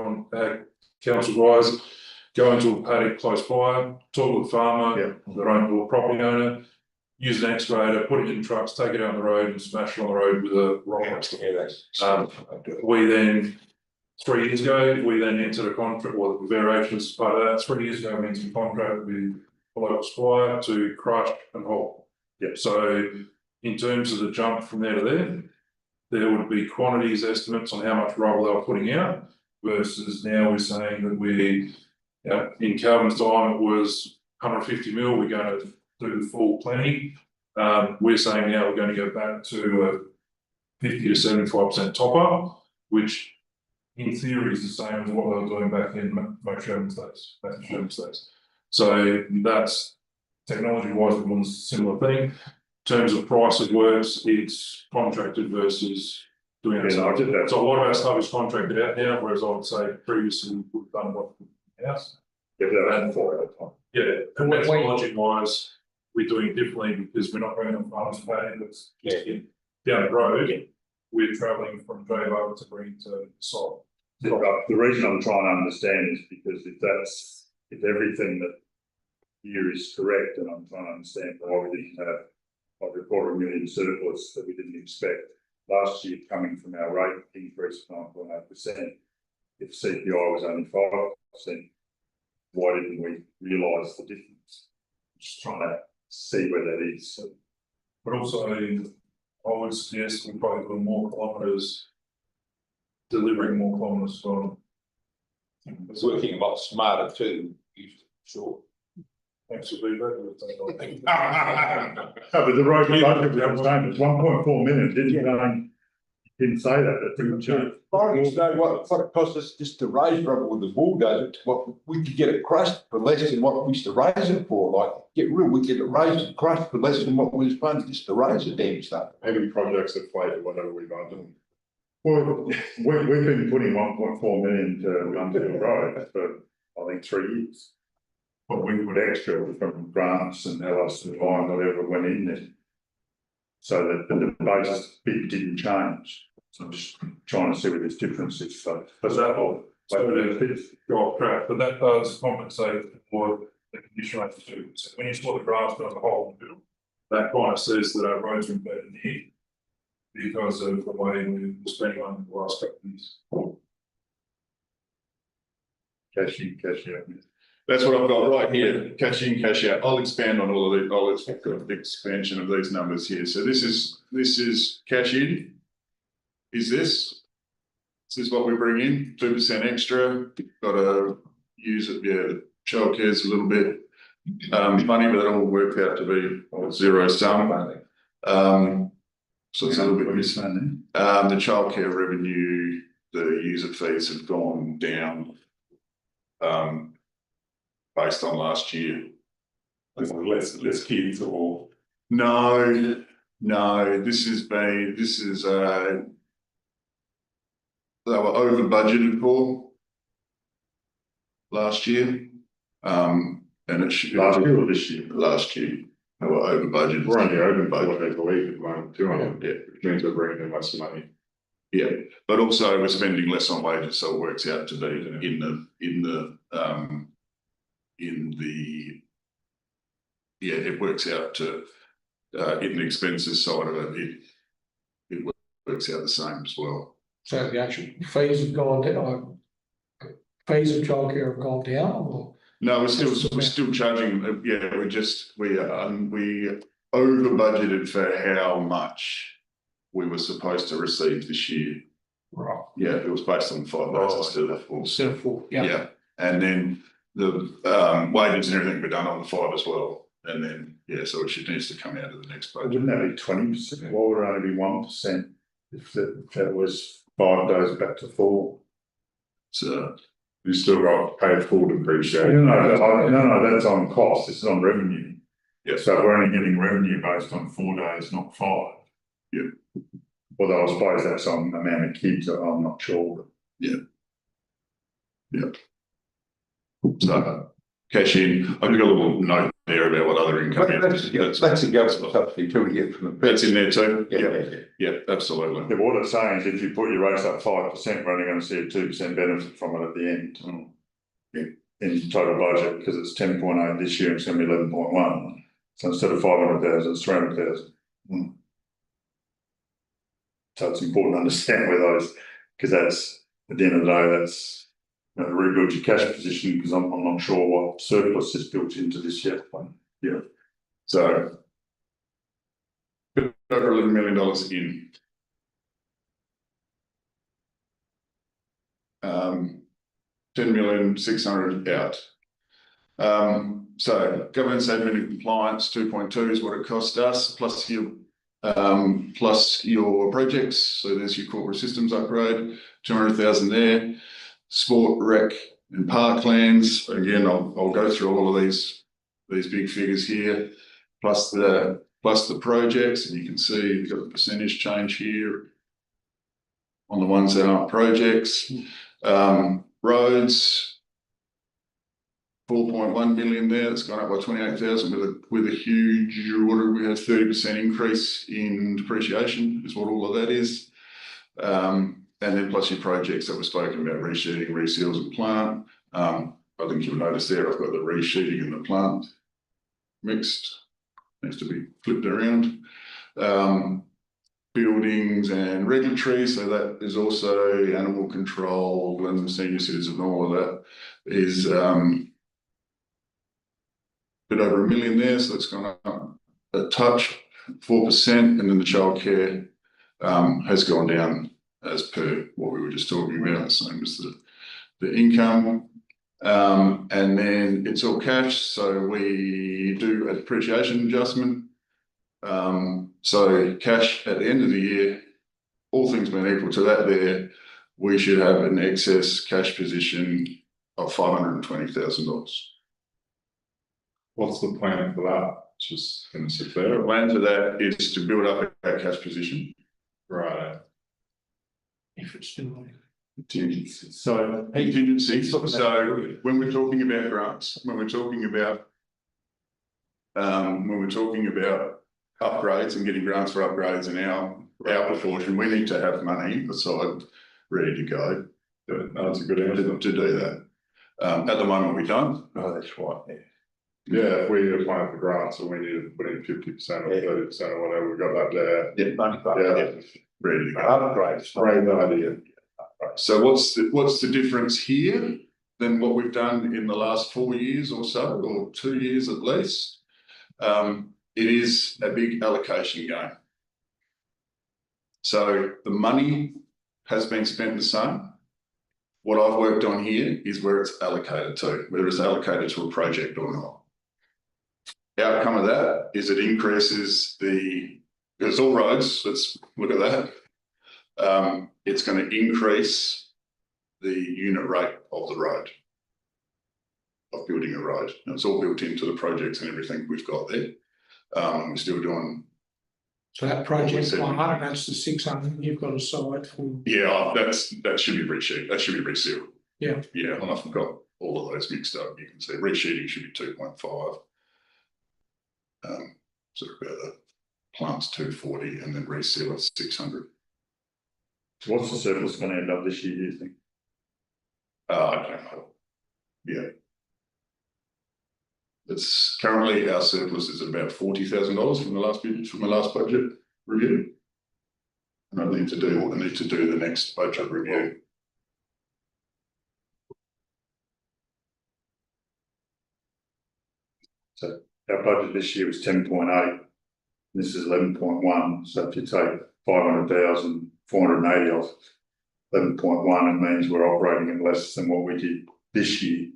council guys, go into a paddock close by, talk to the farmer, or property owner, use an excavator, put it in trucks, take it out on the road and smash it on the road with a rock. We then, 3 years ago, we then entered a contract, or the variations as part of that. 3 years ago, we entered a contract with a local supplier to crush and haul. Yep. So in terms of the jump from there to there would be quantities estimates on how much rubble they were putting out, versus now we're saying that in Calvin's time it was 150 mil, we're going to do the full plenty. We're saying now we're going to go back to a 50 to 75% top up, which in theory is the same as what they were doing back in most Sherman states. So that's technology wise, it was a similar thing. In terms of price it works, it's contracted versus doing it. So a lot of our stuff is contracted out now, whereas I would say previously we've done what house. And methodology wise, we're doing it differently because we're not going on farmers pay, that's down the road. We're travelling from Draper to bring to Salt. The reason I'm trying to understand is because if everything that here is correct, and I'm trying to understand why we didn't have like $250,000 surplus that we didn't expect last year coming from our rate increase of 9.8%. If CPI was only 5%, why didn't we realise the difference? Just trying to see where that is. But also, I would suggest we probably do more kilometres, delivering more kilometres on. It's working a lot smarter too, sure. Thanks for being back. But the road budget was saying it's 1.4 million, didn't say that, that didn't change. I don't know what it cost us just to raise rubble with the bulldozer, what we could get it crushed for less than what we used to raise it for, like, get real, we get it raised and crushed for less than what we was funded just to raise the damn stuff. How many projects have played or whatever we've done? Well, we've been putting 1.4 million to Gunfield Road for, I think, 3 years. But we put extra from grants and LS and whatever went in there. So that the basis bit didn't change. So I'm just trying to see what this difference is. So that all. But that does compensate for the condition rate too. So when you saw the grass as a whole in the middle, that kind of says that our roads are embedded here because of the way we've been spending on the last couple of years. Cash in, cash out. That's what I've got right here, cash in, cash out. I'll expand on all of the, I'll got the expansion of these numbers here. So this is cash in. This is what we bring in, 2% extra. Got to use it, childcare's a little bit money, but it all worked out to be zero sum. So it's a little bit missing. The childcare revenue, the user fees have gone down based on last year. Less kids or? No, this is they were over budgeted for last year. And it should be last year or this year? Last year. They were over budgeted. We're only over budget, I believe, at the moment, 200, which means we're bringing in less money. Yeah, but also we're spending less on wages, so it works out to be it works out to in the expenses side of it works out the same as well. So the actual fees have gone down, fees of childcare have gone down, or? No, we're still charging, we over budgeted for how much we were supposed to receive this year. Right. Yeah, it was based on 5 days instead of 4. Instead of 4, yeah. Yeah, and then the wages and everything be done on the 5 as well. And then, yeah, so it needs to come out of the next budget. Wouldn't that be 20%? Why would it only be 1% if that was 5 days back to 4? So, You still got paid full depreciation. No, that's on cost, it's on revenue. yeah, So we're only getting revenue based on 4 days, not 5. Yeah. Although I suppose that's on the amount of kids, I'm not sure. so cash in. I've got a little note there about what other income That's a government subsidy too we get from the. That's in there too. Yeah. Yeah, absolutely. Yeah, but what it's saying is if you put your rates up 5%, we're only going to see a 2% benefit from it at the end. In total budget, because it's 10.8 this year, it's going to be 11.1. So instead of 500,000, it's 300,000. So it's important to understand where those, because that's, at the end of the day, that's, you know, rebuild your cash position, because I'm not sure what surplus is built into this yet. But yeah. So over $11 million in. 10,600,000 out. So governance admin and compliance 2.2 is what it cost us, plus your projects. So there's your corporate systems upgrade, 200,000 there. Sport, rec, and parklands. Again, I'll go through all of these big figures here, plus the projects, and you can see you've got the percentage change here on the ones that aren't projects. Roads, 4.1 million there. It's gone up by 28,000 with a huge order. We had 30% increase in depreciation is what all of that is. And then plus your projects that were spoken about, resheeting, reseals and plant. I think you'll notice there I've got the resheeting and the plant mixed. Needs to be flipped around. Buildings and regulatory, so that is also animal control and senior citizen, all of that is bit over $1 million there, so it's gone up a touch, 4%, and then the childcare has gone down as per what we were just talking about, the same as the income. And then it's all cash, so we do a depreciation adjustment. So cash at the end of the year, all things being equal to that there, we should have an excess cash position of $520,000. What's the plan for that? Just going to sit there. The plan for that is to build up our cash position. Right. If it's still Contingency. So Contingencies. So when we're talking about grants, when we're talking about upgrades and getting grants for upgrades and our proportion, we need to have money aside ready to go. That's a good answer. To do that. At the moment we don't. Oh, that's right, yeah. Yeah, if we apply for grants and we need to put in 50% or 30% or whatever, we've got that there. Yeah, money, Yeah. Ready to go. upgrades. Great idea. So what's the difference here than what we've done in the last 4 years or so, or 2 years at least? It is a big allocation game. So the money has been spent the same. What I've worked on here is where it's allocated to, whether it's allocated to a project or not. The outcome of that is it increases it's all roads, let's look at that. It's going to increase the unit rate of the road, of building a road. And it's all built into the projects and everything we've got there. We're still doing. so that project line, that's the 600 you've got aside for. Yeah, that should be resheet. That should be resealed. Yeah. Yeah, and I've got all of those mixed up. You can see resheeting should be 2.5. So about the plant's 240 and then reseal at 600. So what's the surplus going to end up this year, do you think? I don't know. Yeah. It's currently our surplus is at about $40,000 from the last budget review. And I need to do the next budget review. So our budget this year was 10.8. This is 11.1. So if you take 500,000, 480 off 11.1, it means we're operating at less than what we did this year.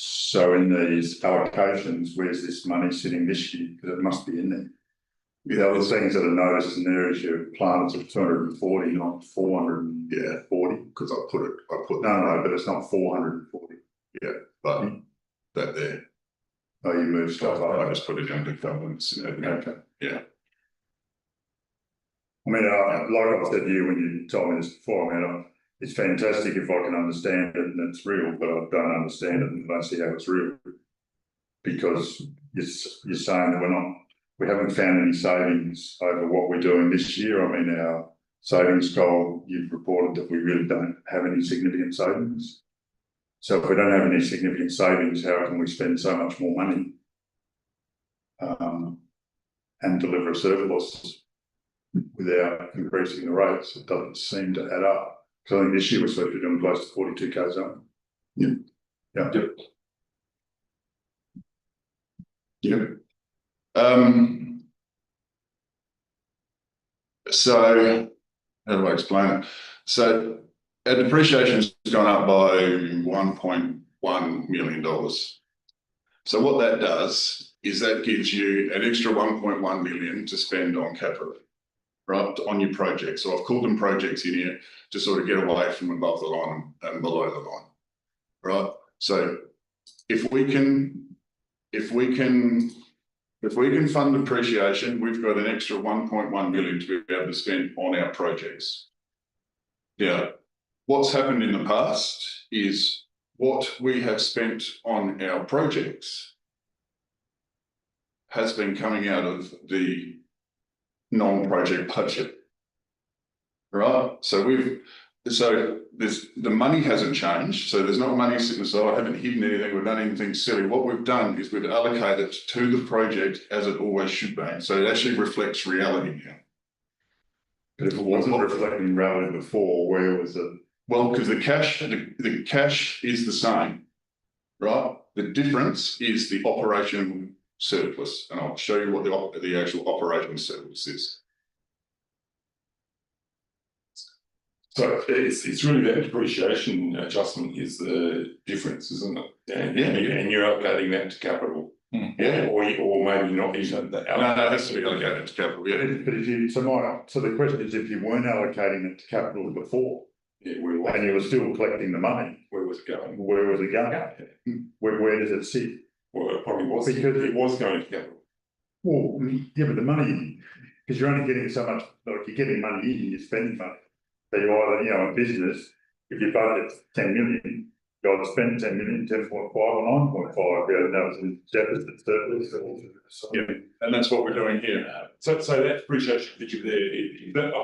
So in these allocations, where's this money sitting this year? Because it must be in there. The other things that are noticed in there is your plans of 240, not 440. Because I put No, but it's not 440. but that there, Oh, you moved stuff I up. just put it under governments. Okay. Yeah. I mean, like I said to you when you told me this before, I mean, it's fantastic if I can understand it and it's real, but I don't understand it and I don't see how it's real. Because you're saying that we haven't found any savings over what we're doing this year. I mean, our savings goal, you've reported that we really don't have any significant savings. So if we don't have any significant savings, how can we spend so much more money? And deliver a surplus without increasing the rates? It doesn't seem to add up. So I think this year we're supposed to be doing close to 42k zone. Yep. So how do I explain it? So our depreciation has gone up by $1.1 million. So what that does is that gives you an extra 1.1 million to spend on capital, right, on your projects. So I've called them projects in here to sort of get away from above the line and below the line, right? So if we can fund depreciation, we've got an extra 1.1 million to be able to spend on our projects. Now, what's happened in the past is what we have spent on our projects has been coming out of the non-project budget, right? So the money hasn't changed. So there's not money sitting aside. I haven't hidden anything. We've done anything silly. What we've done is we've allocated to the project as it always should be. So it actually reflects reality now. But if it wasn't reflecting reality before, where was it? Well, because the cash is the same, right? The difference is the operational surplus, and I'll show you what the actual operational surplus is. So it's really that depreciation adjustment is the difference, isn't it? And you're allocating that to capital. Yeah. Or maybe not even that. No, it has to be allocated to capital, yeah. But if you, so the question is, if you weren't allocating it to capital before, and you were still collecting the money, where was it going? where was it going? Where does it sit? Well, it probably was, Because it was going to capital. Well, yeah, but the money, because you're only getting so much, like you're getting money in, you're spending money. So you either, in business, if your budget's 10 million, you either spend 10 million, 10.5 or 9.5, that was in deficit surplus. Yeah, and that's what we're doing here. So that depreciation figure there, is that the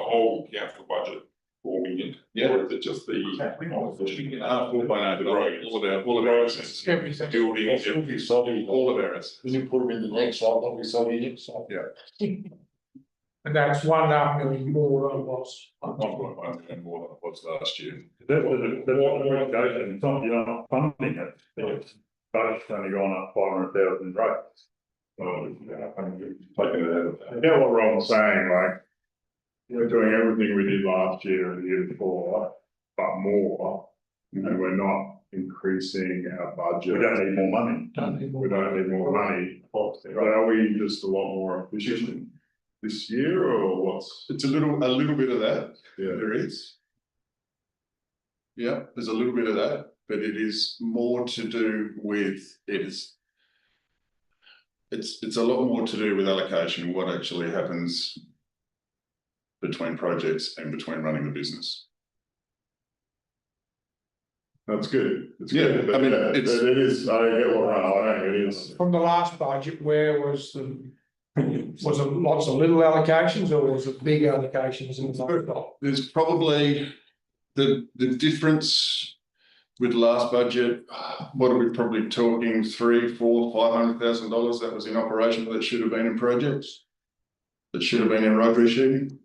whole council budget, 4 million? Yeah. Or is it just the? All of our assets. Everything. Buildings, all of our assets. You put them in the next slide, like we saw the next slide. Yeah. And that's 1.5 million more than it was. 1.1 million more than it was last year. That's what it goes, and it's not, you're not funding it. It's budget's only gone up 500,000 rates. I get what Ron's saying, like, we're doing everything we did last year and the year before, but more, and we're not increasing our budget. We don't need more money. We don't need more money, but are we just a lot more efficient this year, or what's? It's a little bit of that. Yeah. There is. Yeah, there's a little bit of that, but it is more to do with it's a lot more to do with allocation, what actually happens between projects and between running the business. That's good. It's Yeah, good. I mean, it is, I get what I think it is. From the last budget, where was it lots of little allocations or was it big allocations in the There's probably the difference with the last budget. What are we probably talking? $300,000, $400,000, $500,000 that was in operation that should have been in projects, that should have been in road reshooting.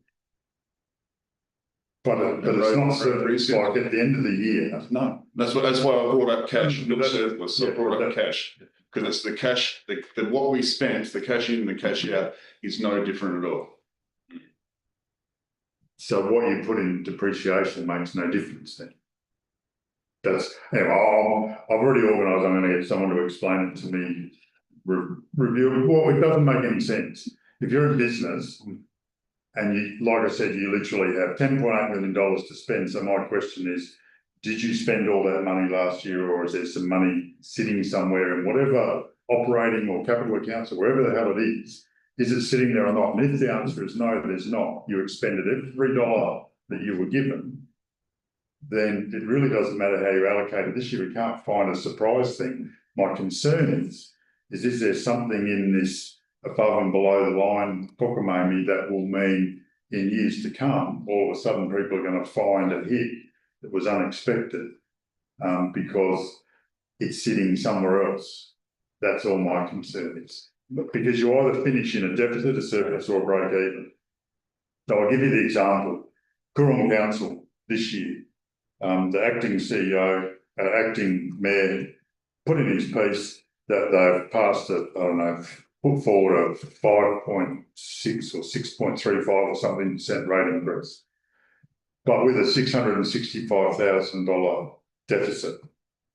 But it's not like at the end of the year. No, that's why I brought up cash. But that's- Surplus. I brought up cash because it's the cash. What we spent, the cash in and the cash out, is no different at all. So what you put in depreciation makes no difference then. That's, anyway, I've already organised, I'm gonna get someone to explain it to me. Review, well, it doesn't make any sense. If you're in business and you, like I said, you literally have $10.8 million to spend, so my question is, did you spend all that money last year, or is there some money sitting somewhere in whatever operating or capital accounts or wherever the hell it is it sitting there or not? And if the answer is no, there's not, you expended every dollar that you were given, then it really doesn't matter how you allocate it. This year we can't find a surprise thing. My concern is there something in this above and below the line cockamamie that will mean in years to come, all of a sudden people are going to find a hit that was unexpected because it's sitting somewhere else. That's all my concern is. Because you either finish in a deficit, a surplus, or a break even. So I'll give you the example. Coorong Council this year, the acting CEO, acting mayor, put in his piece that they've passed put forward a 5.6 or 6.35 or something % rate increase, but with a $665,000 deficit.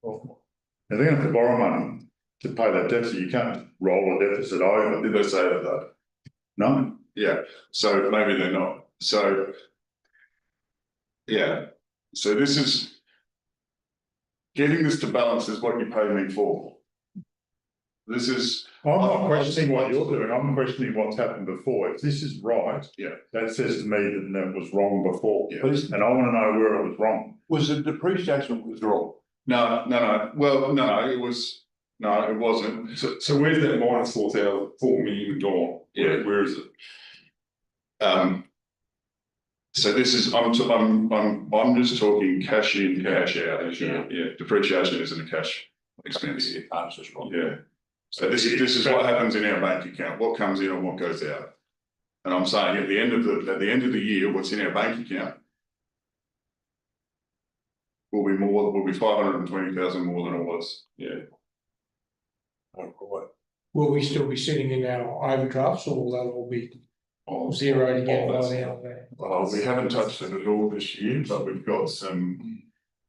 Now they're going to have to borrow money to pay that deficit. You can't roll a deficit over. Did they say that though? No. Yeah, so maybe they're not. So, yeah, so this is getting this to balance is what you paid me for. This is. I'm not questioning what you're doing. I'm questioning what's happened before. If this is right, Yeah. that says to me that that was wrong before. Yeah. And I want to know where it was wrong. Was the depreciation withdrawal? No, well, no, it wasn't. So where's that minus $4 million gone? Yeah. Where is it? So this is, I'm just talking cash in, cash out. Yeah, depreciation isn't a cash expense. Answer's wrong. Yeah. So this is what happens in our bank account, what comes in and what goes out. And I'm saying at the end of the year, what's in our bank account will be 520,000 more than it was. Yeah. Will we still be sitting in our overdrafts, or will that all be zeroed again by the end of that? Well, we haven't touched it at all this year, but we've got some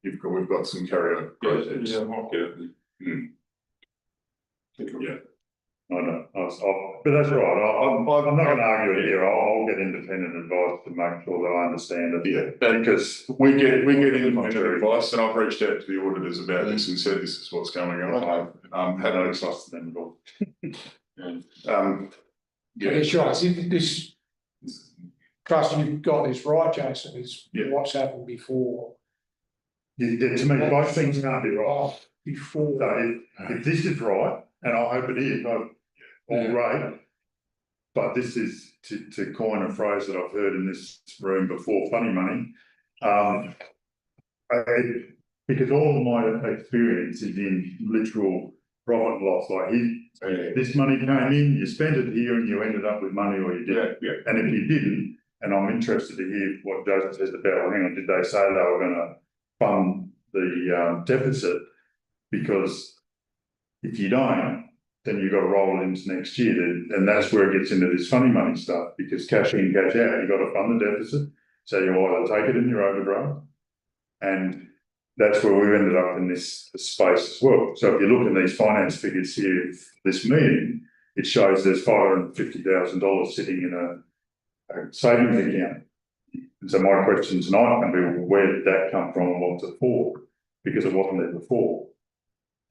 carryover. Yeah, I might get it. Yeah. I know, but that's right. I'm not going to argue it here. I'll get independent advice to make sure that I understand it. Yeah, because we get independent advice, and I've reached out to the auditors about this and said this is what's going on. I had no trust in them at all. Yeah, sure. If this trust you've got this right, Jason, is what's happened before. Yeah, to me, both things can't be right. Before. So if this is right, and I hope it is, all right. But this is to coin a phrase that I've heard in this room before, funny money. Because all of my experience is in literal profit and loss. Like this money came in, you spent it here, and you ended up with money, or you didn't. Yeah. And if you didn't, and I'm interested to hear what Joseph says about, well, hang on, did they say they were going to fund the deficit? Because if you don't, then you've got to roll it into next year. And that's where it gets into this funny money stuff, because cash in, cash out, you've got to fund the deficit. So you either take it in your overdraft, and that's where we've ended up in this space as well. So if you look at these finance figures here, this meeting, it shows there's $550,000 sitting in a savings account. And so my question tonight can be, well, where did that come from and what's it for? Because it wasn't there before.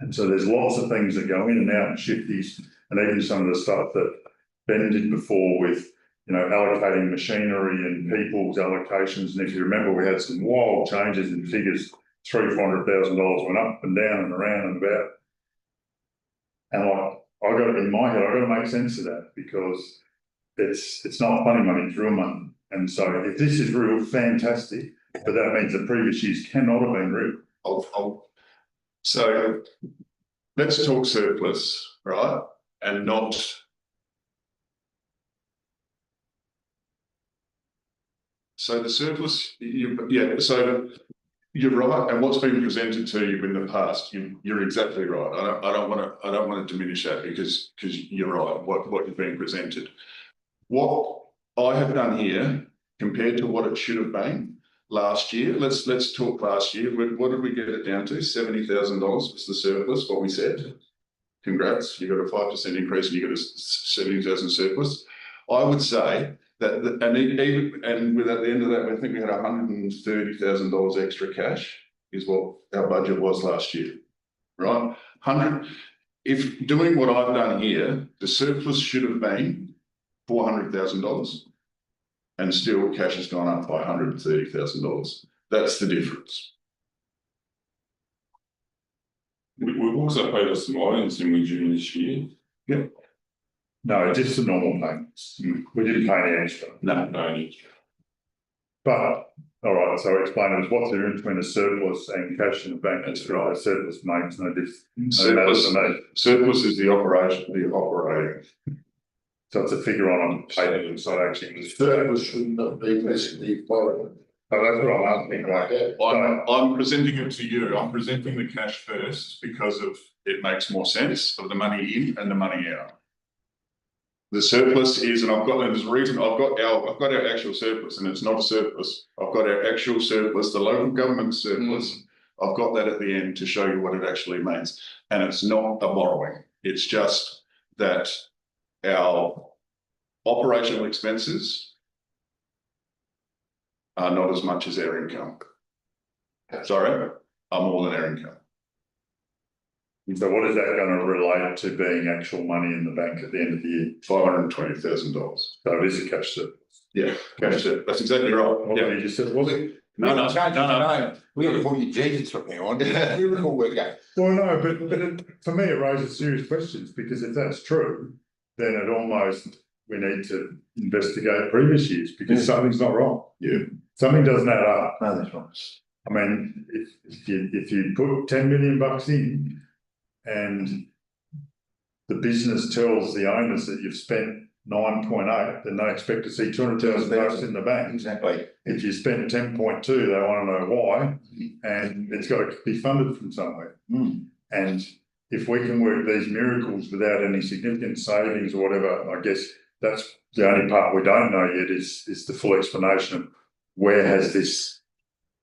And so there's lots of things that go in and out and shifties, and even some of the stuff that Ben did before with, allocating machinery and people's allocations. And if you remember, we had some wild changes in figures. $300,000 went up and down and around and about. And I got it in my head, I got to make sense of that, because it's not funny money, it's real money. And so if this is real, fantastic, but that means the previous years cannot have been real. So let's talk surplus, right? And not. So the surplus, so you're right, and what's been presented to you in the past, you're exactly right. I don't want to diminish that, because you're right. What you've been presented, what I have done here compared to what it should have been, last year. Let's talk last year. What did we get it down to? $70,000 was the surplus, what we said. Congrats, you got a 5% increase and you got a 70,000 surplus. I would say that, and with at the end of that, I think we had $130,000 extra cash is what our budget was last year, right? If doing what I've done here, the surplus should have been $400,000 and still cash has gone up by $130,000. That's the difference. We've also paid us some items in June this year. Yep. No, just the normal payments. We didn't pay any extra. No. But, all right, so explain to us what's the difference between a surplus and cash in the bank? That's right. A surplus makes no difference. Surplus is the operating. So it's a figure on a paper, it's not actually. Surplus should not be basically followed. Oh, that's what I'm asking, right? I'm presenting it to you. I'm presenting the cash first because it makes more sense of the money in and the money out. The surplus is, and there's a reason I've got our actual surplus, and it's not a surplus. I've got our actual surplus, the local government surplus. I've got that at the end to show you what it actually means. And it's not a borrowing. It's just that our operational expenses are not as much as our income. Sorry, are more than our income. So what is that going to relate to being actual money in the bank at the end of the year? $520,000. So it is a cash surplus. Yeah, cash surplus. That's exactly right. Yeah, you just said, was it? No. We had to put your Jesus from now on. Miracle worker. Well, no, but for me, it raises serious questions because if that's true, then it almost, we need to investigate previous years because something's not wrong. Yeah. Something doesn't add up. No, that's right. I mean, if you put $10 million in and the business tells the owners that you've spent 9.8, then they expect to see $200,000 in the bank. Exactly. If you spent 10.2, they want to know why, and it's got to be funded from somewhere. And if we can work these miracles without any significant savings or whatever, I guess that's the only part we don't know yet is the full explanation of where has this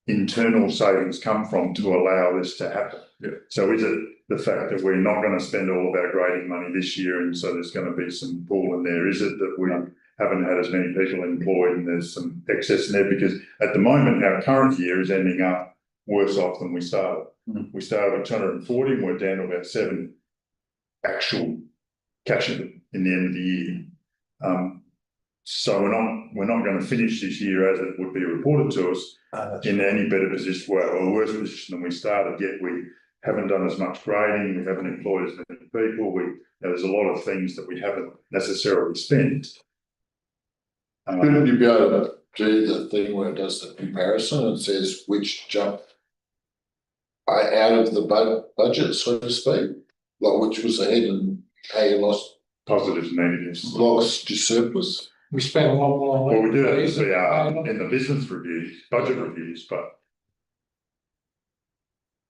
internal savings come from to allow this to happen. Yeah. So is it the fact that we're not going to spend all of our grading money this year and so there's going to be some pool in there? Is it that we haven't had as many people employed and there's some excess in there? Because at the moment, our current year is ending up worse off than we started. We started at 240 and we're down to about 7 actual cash in the end of the year. So we're not going to finish this year as it would be reported to us in any better position, or worse position than we started. Yet we haven't done as much grading, we haven't employed as many people. There's a lot of things that we haven't necessarily spent. Shouldn't you be able to do the thing where it does the comparison and says which jump out of the budget, so to speak, like which was ahead and how you lost Positives and negatives. lost your surplus? We spent a lot more. Well, we do that in the business reviews, budget reviews, but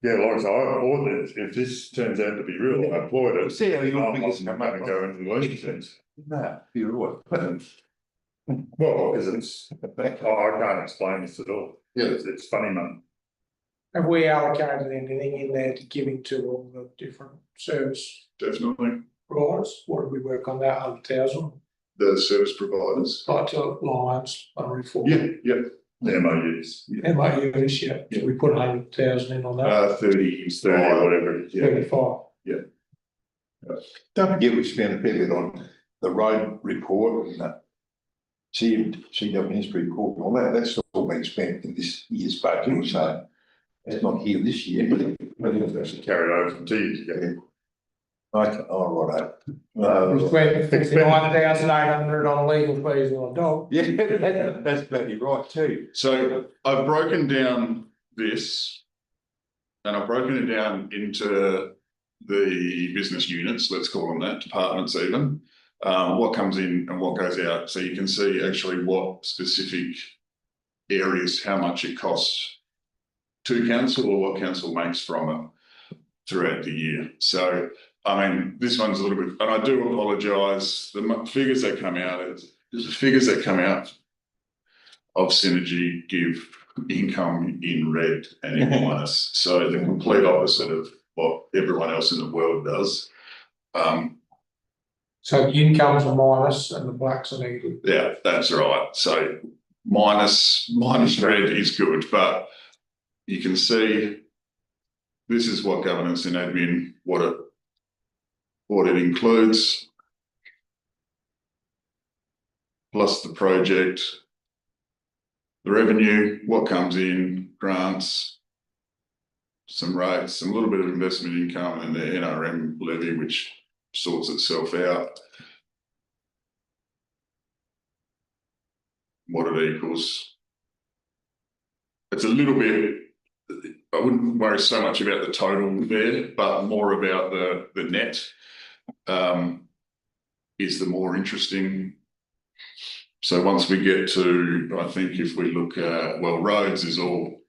yeah, like I say, I applaud this. If this turns out to be real, I applaud it. See how your I'm figures not come going up. to go into the learning sense. No, you're right. Well, because it's, I can't explain this at all. Yeah. It's funny, man. Have we allocated anything in there to giving to all the different service Definitely. providers? What did we work on that, 100,000? The service providers. Like to Lions, Reform. Yeah. The MOUs. MOUs, yeah. So we put 100,000 in on that. 30, 30 or whatever it is. Yeah. 35. Don't forget we spent a fair bit on the road report and the CWS report and all that. That's all been spent in this year's budget, so it's not here this year, but It's actually carried over from 2 years ago. okay, all right. We spent 59,800 on legal fees on a dog. Yeah, that's bloody right too. So I've broken down this and I've broken it down into the business units, let's call them that, departments even, what comes in and what goes out. So you can see actually what specific areas, how much it costs to council or what council makes from it throughout the year. So, I mean, this one's a little bit, and I do apologise, the figures that come out, the figures that come out of synergy give income in red and in minus. So the complete opposite of what everyone else in the world does. So the incomes are minus and the blacks are negative. Yeah, that's right. So minus red is good, but you can see this is what governance and admin, what it includes, plus the project, the revenue, what comes in, grants, some rates, some little bit of investment income, and the NRM levy, which sorts itself out. What it equals. It's a little bit, I wouldn't worry so much about the total there, but more about the net is the more interesting. So once we get to, I think if we look at, well, roads is all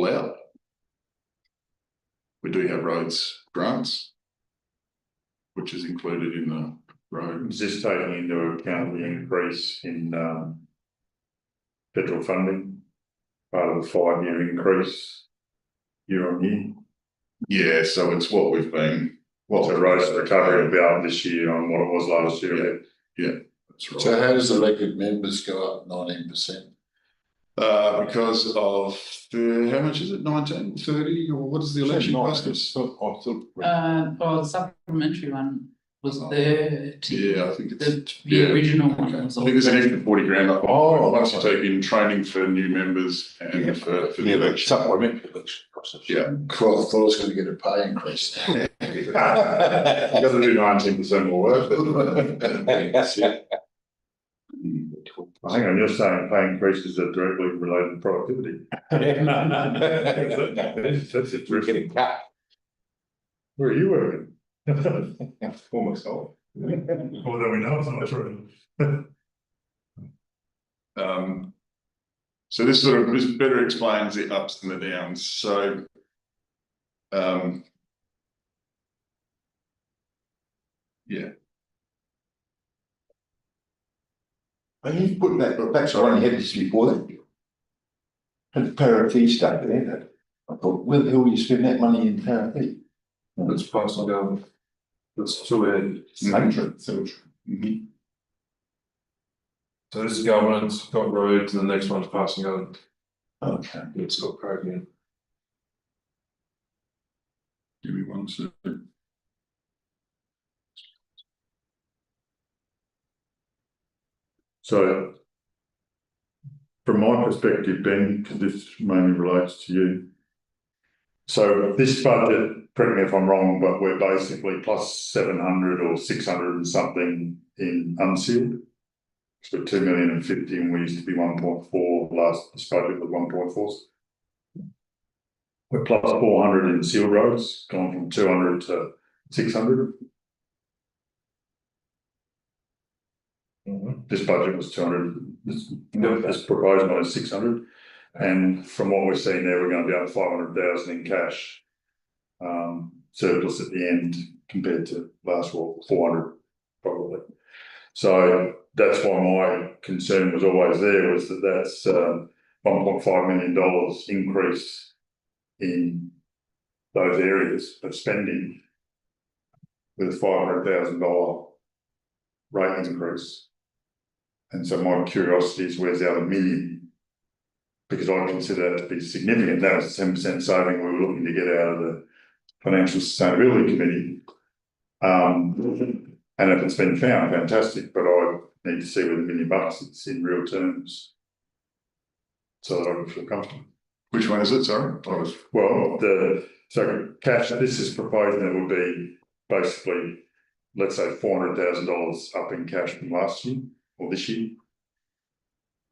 out. We do have roads grants, which is included in the road. Is this taking into account the increase in federal funding, part of the 5-year increase year on year? Yeah, so it's what we've been. So roads recovery will be up this year on what it was last year. Yeah, that's right. So how does elected members go up 19%? Because of how much is it? 19, 30, or what is the election cost? Well, the supplementary one was 30. Yeah, I think it's The original one was I think there's an extra 40 grand up. Oh, once you take in training for new members and for the election. Supplementary election process. Yeah. Cool, I thought I was going to get a pay increase. You've got to do 19% more work. I think I'm just saying pay increases are directly related to productivity. That's it. We're getting cut. Where are you working? For myself. Although we know it's not true. So this better explains the ups and the downs. So yeah. And you put that, but that's I only had this before that. And the Paraffee stuff there. I thought, where the hell will you spend that money in Paraffee? That's personal government. That's two ends. Cemetery. Mm-hmm. So this is governance, got roads, and the next one's passing on. Okay. It's got program. Give me one second. So, from my perspective, Ben, because this mainly relates to you. So this budget, correct me if I'm wrong, but we're basically plus 700 or 600 and something in unsealed. So 2 million and 50, and we used to be 1.4, this budget was 1.4. We're plus 400 in sealed roads, gone from 200 to 600. This budget was 200, this proposed one is 600. And from what we're seeing there, we're going to be up 500,000 in cash surplus at the end compared to last year, 400 probably. So that's why my concern was always there, was that that's $1.5 million increase in those areas of spending with a $500,000 rate increase. And so my curiosity is, where's the other million? Because I consider that to be significant. That was a 10% saving we were looking to get out of the Financial Sustainability Committee. And if it's been found, fantastic, but I need to see where the $1 million is in real terms so that I can feel comfortable. Which one is it? Sorry. Well, so cash, this is proposing it would be basically, let's say $400,000 up in cash from last year or this year,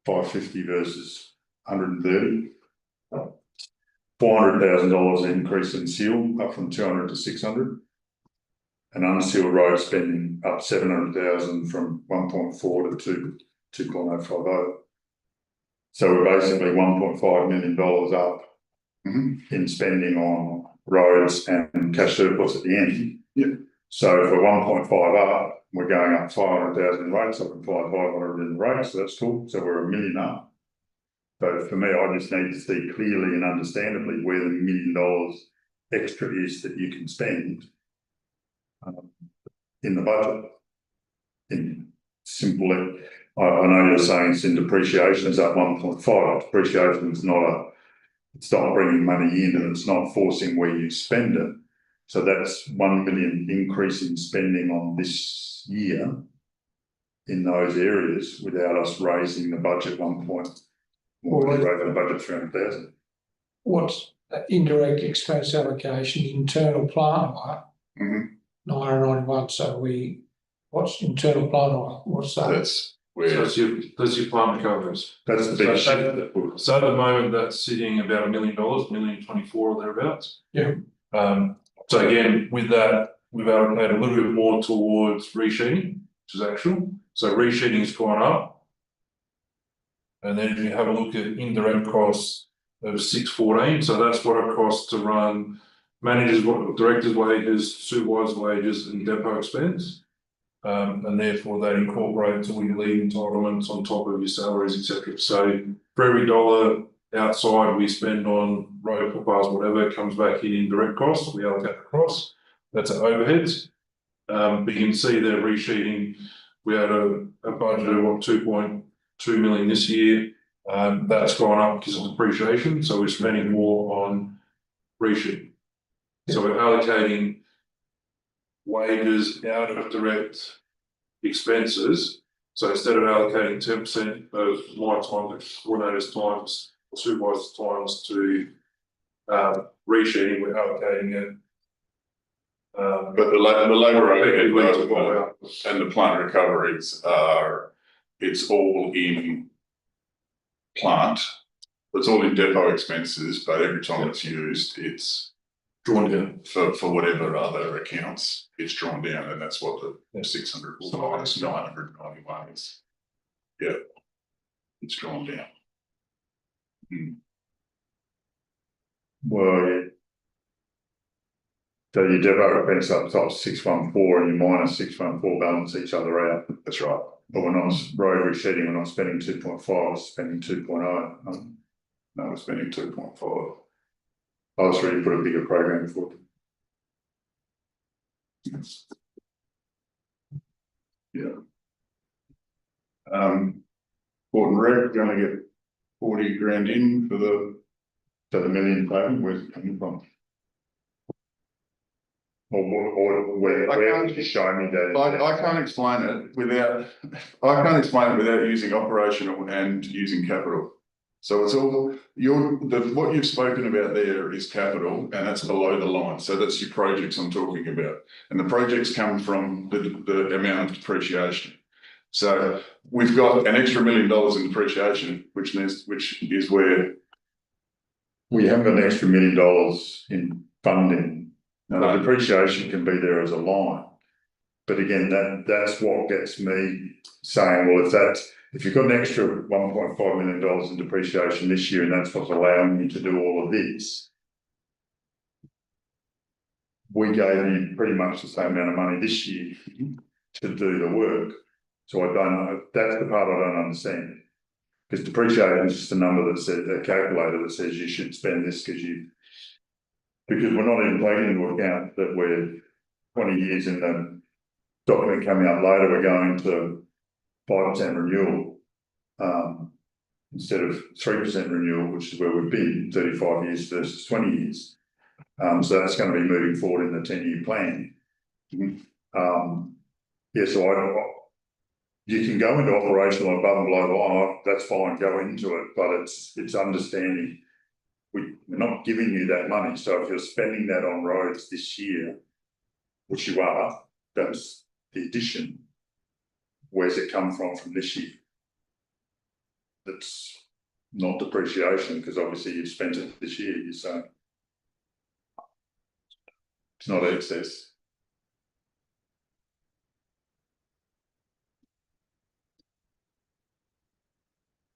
550 versus 130. $400,000 increase in seal, up from 200 to 600, and unsealed road spending up 700,000 from 1.4 to 2.050. So we're basically $1.5 million up in spending on roads and cash surplus at the end. Yeah. So for 1.5 up, We're going up 500,000 in rates, up and 500 in rates, so that's cool, so we're $1 million up. But for me, I just need to see clearly and understandably where the $1 million extra is that you can spend in the budget. In simply, I know you're saying it's in depreciation, it's up 1.5, depreciation is it's not bringing money in and it's not forcing where you spend it. So that's 1 million increase in spending on this year in those areas without us raising the budget 1 point. Well, we raised the budget 300,000. What's indirect expense allocation, internal plant hire? Mhm. 991, so what's internal plant hire, what's that? That's So where, that's your plant covers. That's the big So shift that we've. So at the moment, that's sitting about $1 million, $1,024,000 or thereabouts. Yeah. So again, with that, we've allocated a little bit more towards resheeting, which is actual. So resheeting's gone up. And then if you have a look at indirect costs of 614, so that's what it costs to run managers, directors' wages, supervisors' wages, and depot expense. And therefore that incorporates all your leave entitlements on top of your salaries, etc. So for every dollar outside we spend on road, footpaths, whatever, it comes back in indirect costs, we allocate across. That's our overheads. But you can see there resheeting, we had a budget of 2.2 million this year. That's gone up because of depreciation, so we're spending more on resheeting. So we're allocating wages out of direct expenses. So instead of allocating 10% of my time, coordinators' times, or supervisors' times to resheeting, we're allocating it. but the labour overhead Well, and the plant recoveries it's all in plant. It's all in depot expenses, but every time it's used, it's drawn down. for whatever other accounts, it's drawn down, and that's what the 600 minus 991 is. Yeah, it's drawn down. Well, yeah. So your depot expense up top 614 and your minus 614 balance each other out. That's right. But we're not road resheeting, we're not spending 2.5, we're spending 2.0. No, we're spending 2.5. I was ready to put a bigger program for it. Yeah. Port and Rec going to get 40 grand in for the. So the million payment, where's it coming from? Or where you show me that? I can't explain it without using operational and using capital. So it's all what you've spoken about there is capital, and that's below the line. So that's your projects I'm talking about, and the projects come from the amount of depreciation. So we've got an extra $1 million in depreciation, which is where We haven't got an extra $1 million in funding. No. The depreciation can be there as a line. But again, that's what gets me saying, well, if you've got an extra $1.5 million in depreciation this year, and that's what's allowing you to do all of this, we gave you pretty much the same amount of money this year to do the work. So I don't know, that's the part I don't understand. Because depreciation is just a number that says, a calculator that says you should spend this because we're not even taking into account that we're 20 years in the document coming up later, we're going to 5% renewal instead of 3% renewal, which is where we've been 35 years versus 20 years. So that's going to be moving forward in the 10-year plan. So you can go into operational above and below the line, that's fine, go into it, but it's understanding we're not giving you that money. So if you're spending that on roads this year, which you are, that's the addition. Where's it come from this year? That's not depreciation, because obviously you've spent it this year, you're saying. It's not excess.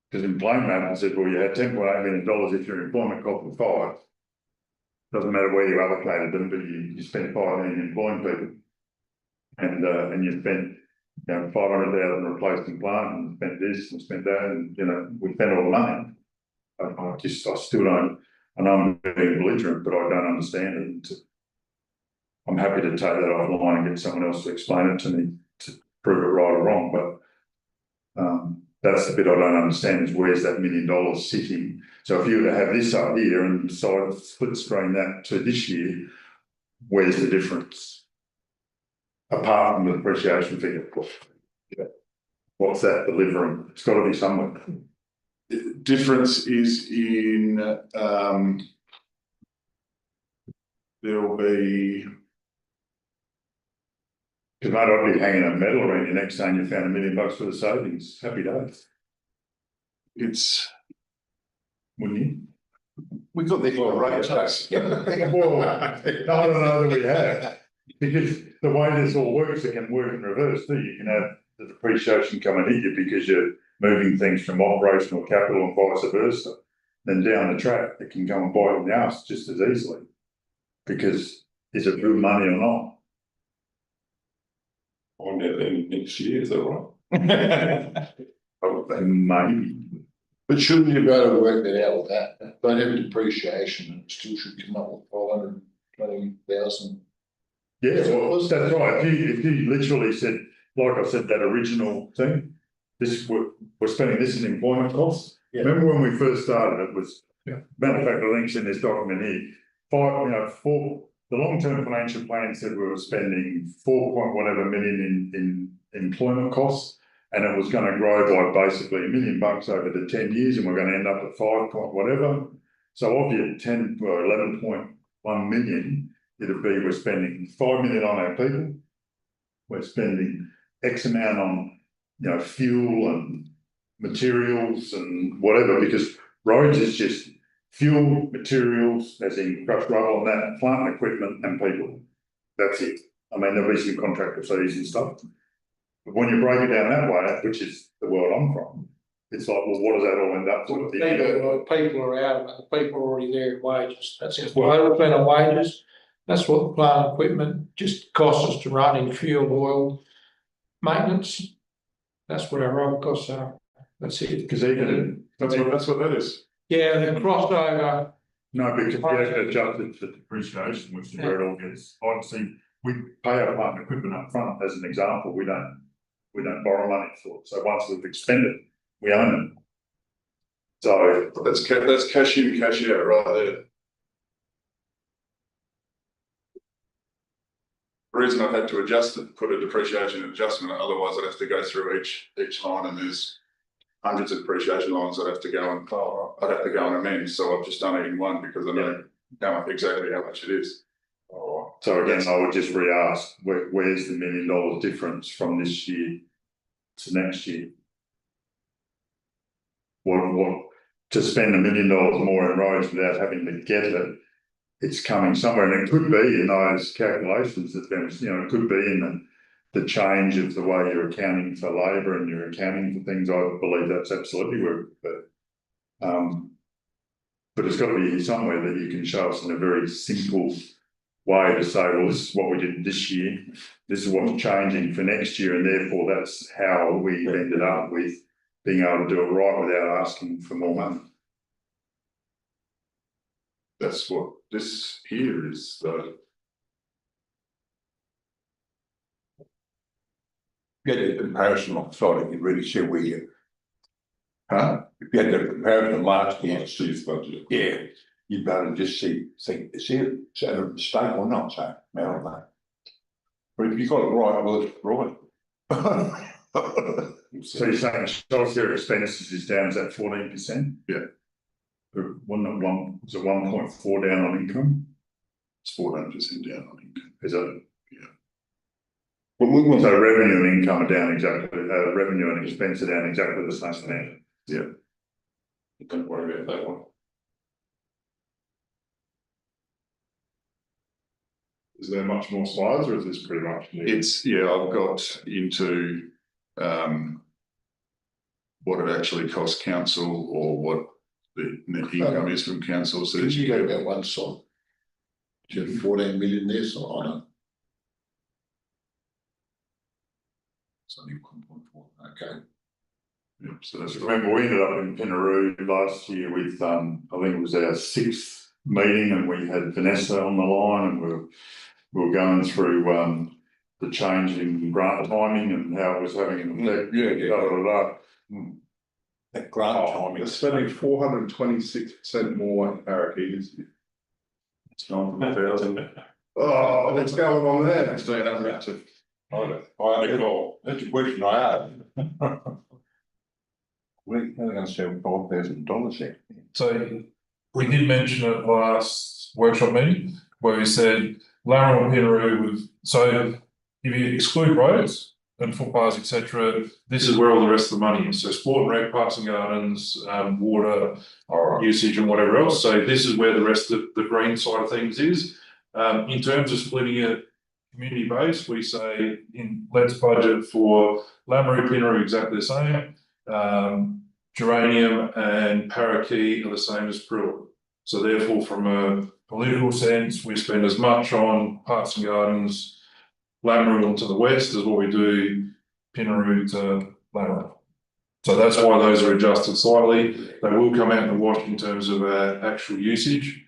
Because in plain math, I said, well, you had $10.8 million if your employment cost was 5. Doesn't matter where you allocated them, but you spent 5 million employing people. And you spent you know, 500,000 replacement plant and spent this and spent that, and, you know, we spent all the money. I still don't, and I'm being belligerent, but I don't understand it. I'm happy to take that offline and get someone else to explain it to me to prove it right or wrong, but that's the bit I don't understand is where's that $1 million sitting? So if you were to have this up here and decide to split screen that to this year, where's the difference? Apart from the depreciation figure, what's that delivering? It's got to be somewhere. Difference is in, there'll be, Because mate, I'd be hanging a medal around your neck saying you found $1 million for the savings. Happy days, it's, wouldn't you? We got the rate tax. Well, I don't know that we have, because the way this all works, it can work in reverse too. You can have the depreciation come and hit you because you're moving things from operational capital and vice versa. Then down the track, it can go and bite you in the ass just as easily. Because is it real money or not? On that then next year, is that right? Maybe. But shouldn't you be able to work that out with that? Don't have a depreciation, and it still should come up with 520,000. Yeah, well, that's right. If you literally said, like I said, that original thing, this, we're spending this in employment costs. Yeah. Remember when we first started, it was, matter of fact, the links in this document here, the long-term financial plan said we were spending 4 million in employment costs, and it was going to grow by basically $1 million over the 10 years, and we're going to end up at 5 point whatever. So of your 10 or 11.1 million, it'd be we're spending 5 million on our people, we're spending X amount on, you know, fuel and materials and whatever, because roads is just fuel, materials, as in crushed rubble and that, plant and equipment and people. That's it. I mean, there'll be some contractor fees and stuff. But when you break it down that way, which is the world I'm from, it's like, well, what does that all end up to? People are out of it, the people are already there in wages, that's it, total plan of wages. That's what the plant and equipment just costs us to run in fuel, oil, maintenance. That's what our road costs are, that's it. Because even, that's what that is. Yeah, the crossover. no, because you have to adjust it for depreciation, which is where it all gets, obviously, we pay our plant and equipment up front as an example, we don't borrow money for it, so once we've expended, we own it. So That's cash in, cash out right there. The reason I've had to adjust it, put a depreciation adjustment, otherwise I'd have to go through each line, and there's hundreds of depreciation lines I'd have to go and amend, so I've just done it in one because I know exactly how much it is. So again, I would just re-ask, where's the $1 million difference from this year to next year? What to spend $1 million more in roads without having to get it? It's coming somewhere, and it could be in those calculations that there's, you know, it could be in the change of the way you're accounting for labour and you're accounting for things. I believe that's absolutely where, but it's got to be somewhere that you can show us in a very simple way to say, well, this is what we did this year, this is what's changing for next year, and therefore that's how we ended up with being able to do it right without asking for more money. That's what this here is, Get a comparison on side, you can really see where you. If you had the comparison last year, Last year's budget. yeah, you'd better just think, is it a mistake or not, so, now, but if you got it right, well, it's right. So you're saying childcare expenses is down, is that 14%? Yeah. Wasn't it was it 1.4 down on income? it's 14% down on income. Is that? Yeah. Well, so revenue and income are down exactly, revenue and expense are down exactly the same amount. Yeah. Don't worry about that one. Is there much more slides, or is this pretty much? It's, yeah, I've got into what it actually costs council or what the net income is from council. So You go about one side. You have 14 million there, so I know. It's only 1.4, okay. Yeah, so that's right. Remember, we ended up in Pinaroo last year with, I think it was our 6th meeting, and we had Vanessa on the line, and we were going through, the change in grant timing and how it was having an effect. That grant timing. They're spending 426% more on parakeets. It's gone from 1,000. Oh, what's going on there? Let's do another round of- That's a question I had. We're going to sell $5,000 there. So we did mention at last workshop meeting where we said Larrimah and Pinaroo with, so if you exclude roads and footpaths, etc., this is where all the rest of the money is. So sport and rec, parks and gardens, water usage and whatever else. So this is where the rest of the green side of things is. In terms of splitting it community based, we say let's budget for Lameroo, Pinaroo exactly the same. Geranium and parakeet are the same as Prill. So therefore, from a political sense, we spend as much on parks and gardens, Lameroo to the west as what we do Pinaroo to Lameroo. So that's why those are adjusted slightly. They will come out in the wash in terms of our actual usage,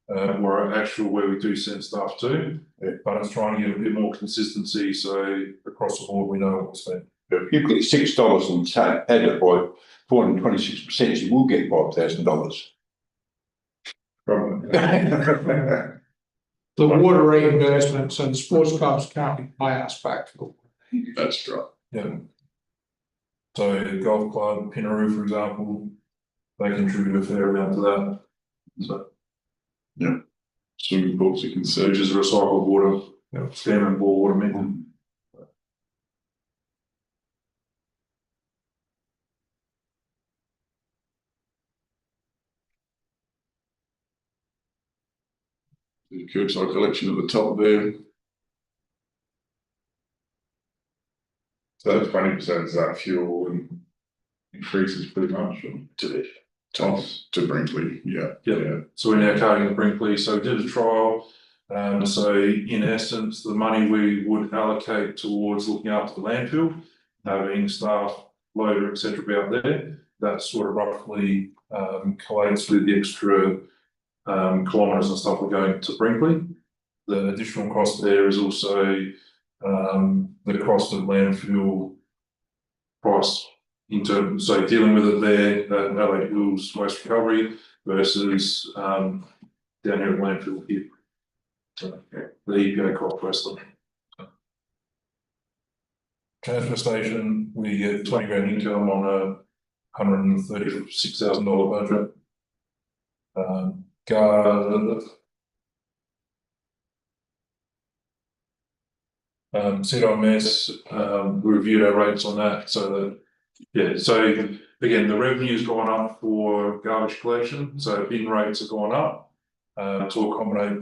or actual where we do send stuff to. Yeah. But it's trying to get a bit more consistency, so across the board we know what we spend. If you put $6 and add it by 426%, you will get $5,000. The water reimbursements and sports clubs can't pay us back for. That's right. Yeah. So golf club, Pinaroo, for example, they contribute a fair amount to that. So Swimming pools you can see. which is recycled water, salmon ball water method. The curbside collection at the top there. So that's 20% is that fuel and increases pretty much To Toss to Brinkley, yeah. Yeah. So we're now carrying the Brinkley, so we did a trial. So in essence, the money we would allocate towards looking after the landfill, having staff, loader, etc. be out there, that sort of roughly collates with the extra kilometres and stuff we're going to Brinkley. The additional cost there is also the cost of landfill price in terms, so dealing with it there at Adelaide Hills Waste Recovery versus down here at landfill here. So the EPA cost Westland. Transfer station, we get 20 grand income on a $136,000 budget. CWMS, we reviewed our rates on that, so that, yeah, so again, the revenue's gone up for garbage collection, so bin rates have gone up to accommodate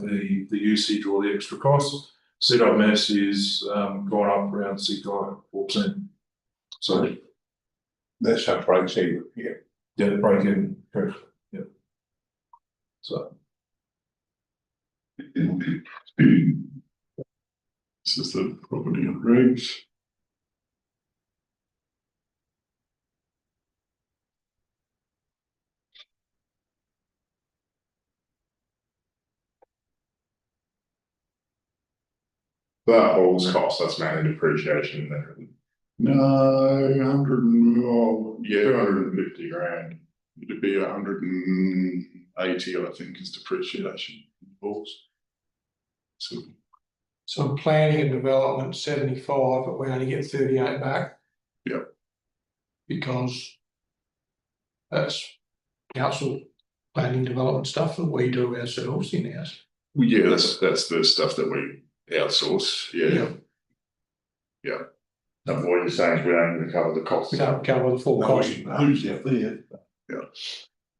the usage or the extra costs. CWMS is gone up around 6.4%. So That's how breaks even, yeah. yeah, break even, correct, yeah. So This is the property and regs. that holds cost, that's mainly depreciation there. No, 250 grand. It'd be 180, I think, is depreciation. So planning and development 75, but we only get 38 back. Yep. Because that's council planning development stuff that we do ourselves in-house. Well, yeah, that's the stuff that we outsource, yeah. And what you're saying is we don't even cover the cost. We don't cover the full cost. Who's out there?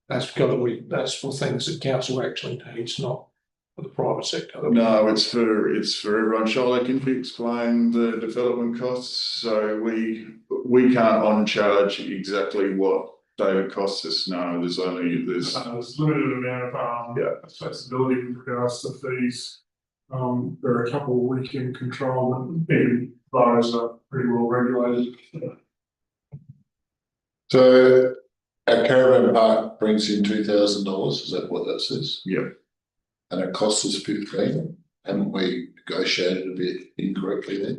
That's because that's for things that council actually needs, not for the private sector. No, it's for everyone. Charlotte can explain the development costs, so we can't on charge exactly what David costs us. No, there's There's limited amount of flexibility with regards to fees. There are a couple we can control, and even those are pretty well regulated. So our caravan park brings in $2,000, is that what that says? Yep. And it costs us 15, haven't we negotiated a bit incorrectly there?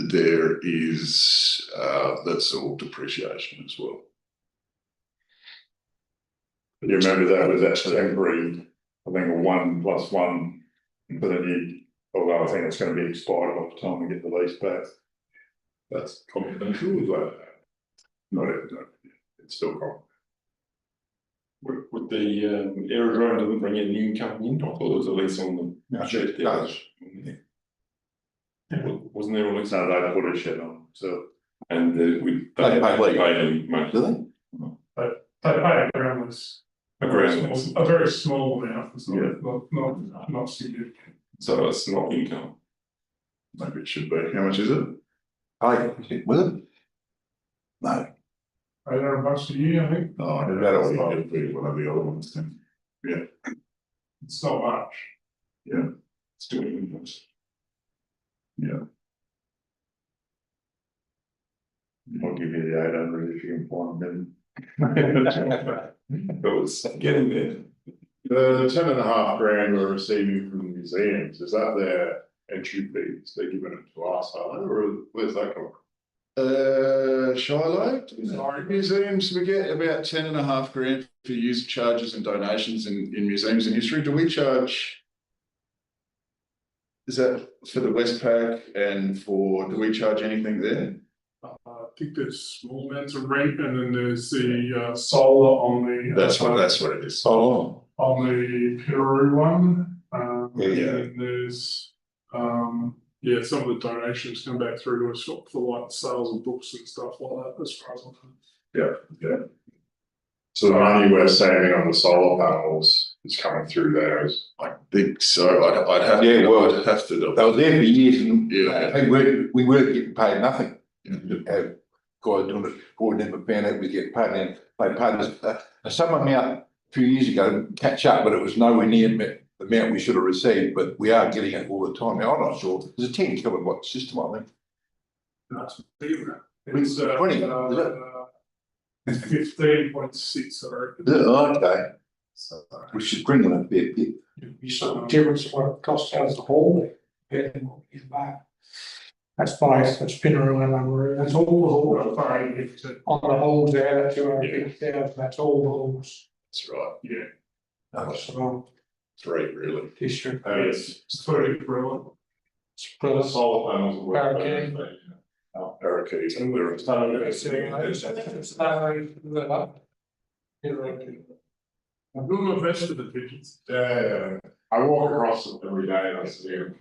There is, that's all depreciation as well. You remember that was that temporary, I think a 1+1, but then although I think it's going to be expired by the time we get the lease back. That's confidential as well. No, it's still wrong. With the aerodrome doesn't bring any income in, I thought there was a lease on the shed it there. does. Wasn't there a lease? So they put a shed on, so. And we They don't pay lease. pay any money. Do they? They pay a ground lease. A ground lease. A very small amount, it's not significant. So it's not income. Maybe it should be. How much is it? Hey, with it? No, $800 a year, I think, Oh, Is that that'll all? be one of the other ones then. it's not much. It's doing income. I'll give you the 800 if you can find them. But it's getting there. The 10.5 grand we're receiving from the museums, is that their entry fees? They're giving it to us, are they, or where's that coming from? Shiloh, museums, we get about 10.5 grand for user charges and donations in museums and history. Do we charge? Is that for the Westpac and do we charge anything there? I think there's small amounts of rent, and then there's the solar on the. That's what it is. oh, On the Piraroo one, Yeah. and there's, some of the donations come back through to us for like sales of books and stuff like that, as far as I'm concerned. So the money we're saving on the solar panels is coming through there as. I think so. I'd have Yeah, to. well, I'd have to. they were there for years and Yeah. we weren't getting paid nothing. Guy doing it, boy never found out we get paid, and they paid us some amount a few years ago to catch up, but it was nowhere near the amount we should have received, but we are getting it all the time. Now, I'm not sure, there's a 10 covered what system, I think. That's bigger. It's 20, is it? It's 15.6, I reckon. Is it? Okay, we should bring them a bit, yeah. It'd be some difference in what it costs us to hold it, compared to what we get back. That's nice, that's Pinaroo and Lamaroo, that's all the holes, on the holes there, that's 250,000, that's all the holes. That's right. Yeah, That's the 3 really. district. it's 30 brilliant. Plus, Solar panels. are worth Barricade. Parakeets. And we're sitting there. I'm doing my best with the pigeons. Yeah, I walk across them every day and I see them.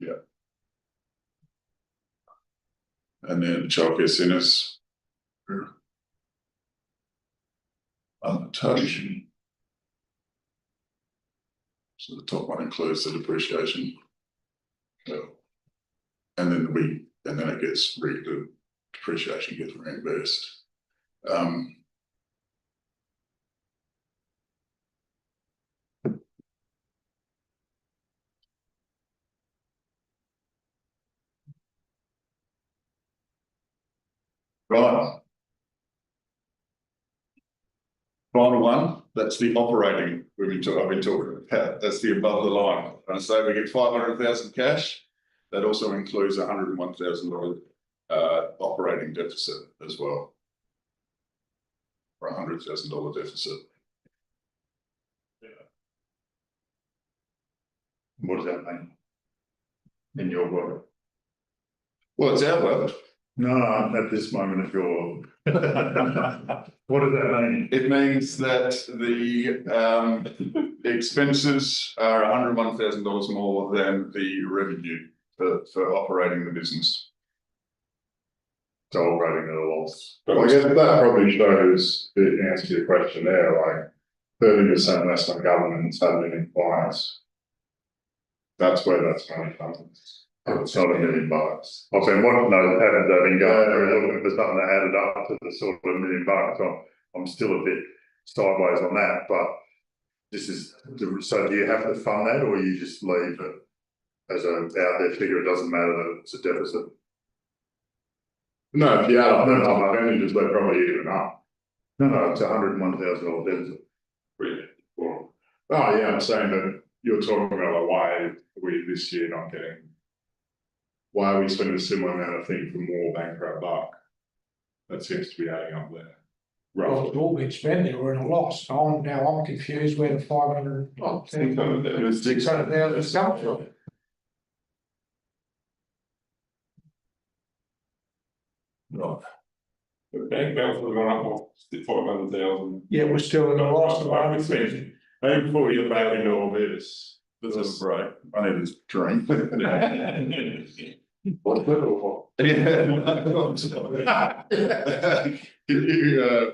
Yeah. And then childcare centres. Untouched. So the top one includes the depreciation. And then it gets the depreciation gets reimbursed. Right. Final one, that's the operating, I've been talking about, that's the above the line. And so we get 500,000 cash, that also includes $101,000 operating deficit as well. For $100,000 deficit. What does that mean? In your world? Well, it's our world. No, at this moment of your. What does that mean? It means that the expenses are $101,000 more than the revenue for operating the business. So operating at a loss. But I guess that probably shows, the answer to your question there, like 30% less on government admin and clients. That's where that's coming from. It's not $1 million. I've been wanting those patterns I've been going through, looking for something that added up to the sort of $1 million. I'm still a bit sideways on that, but this is, so do you have to fund that or you just leave it? as a out there figure, it doesn't matter that it's a deficit. No, if you add up the No, no. percentages, they're probably even up. No, it's $101,000 deficit. Really. Well, oh, yeah, I'm saying that you're talking about like, why are we this year not getting? Why are we spending a similar amount of thing for more bang for our buck? That seems to be adding up there. Well, Roughly. it's all been spent, we're in a loss, so I'm confused where the 500, oh, 600,000 is coming from. Right. The bank balance has gone up, what, 500,000. Yeah, we're still in a loss at the I moment. think before we get back into all this, This this is is right. I need this drink. what's that? Yeah. Can you,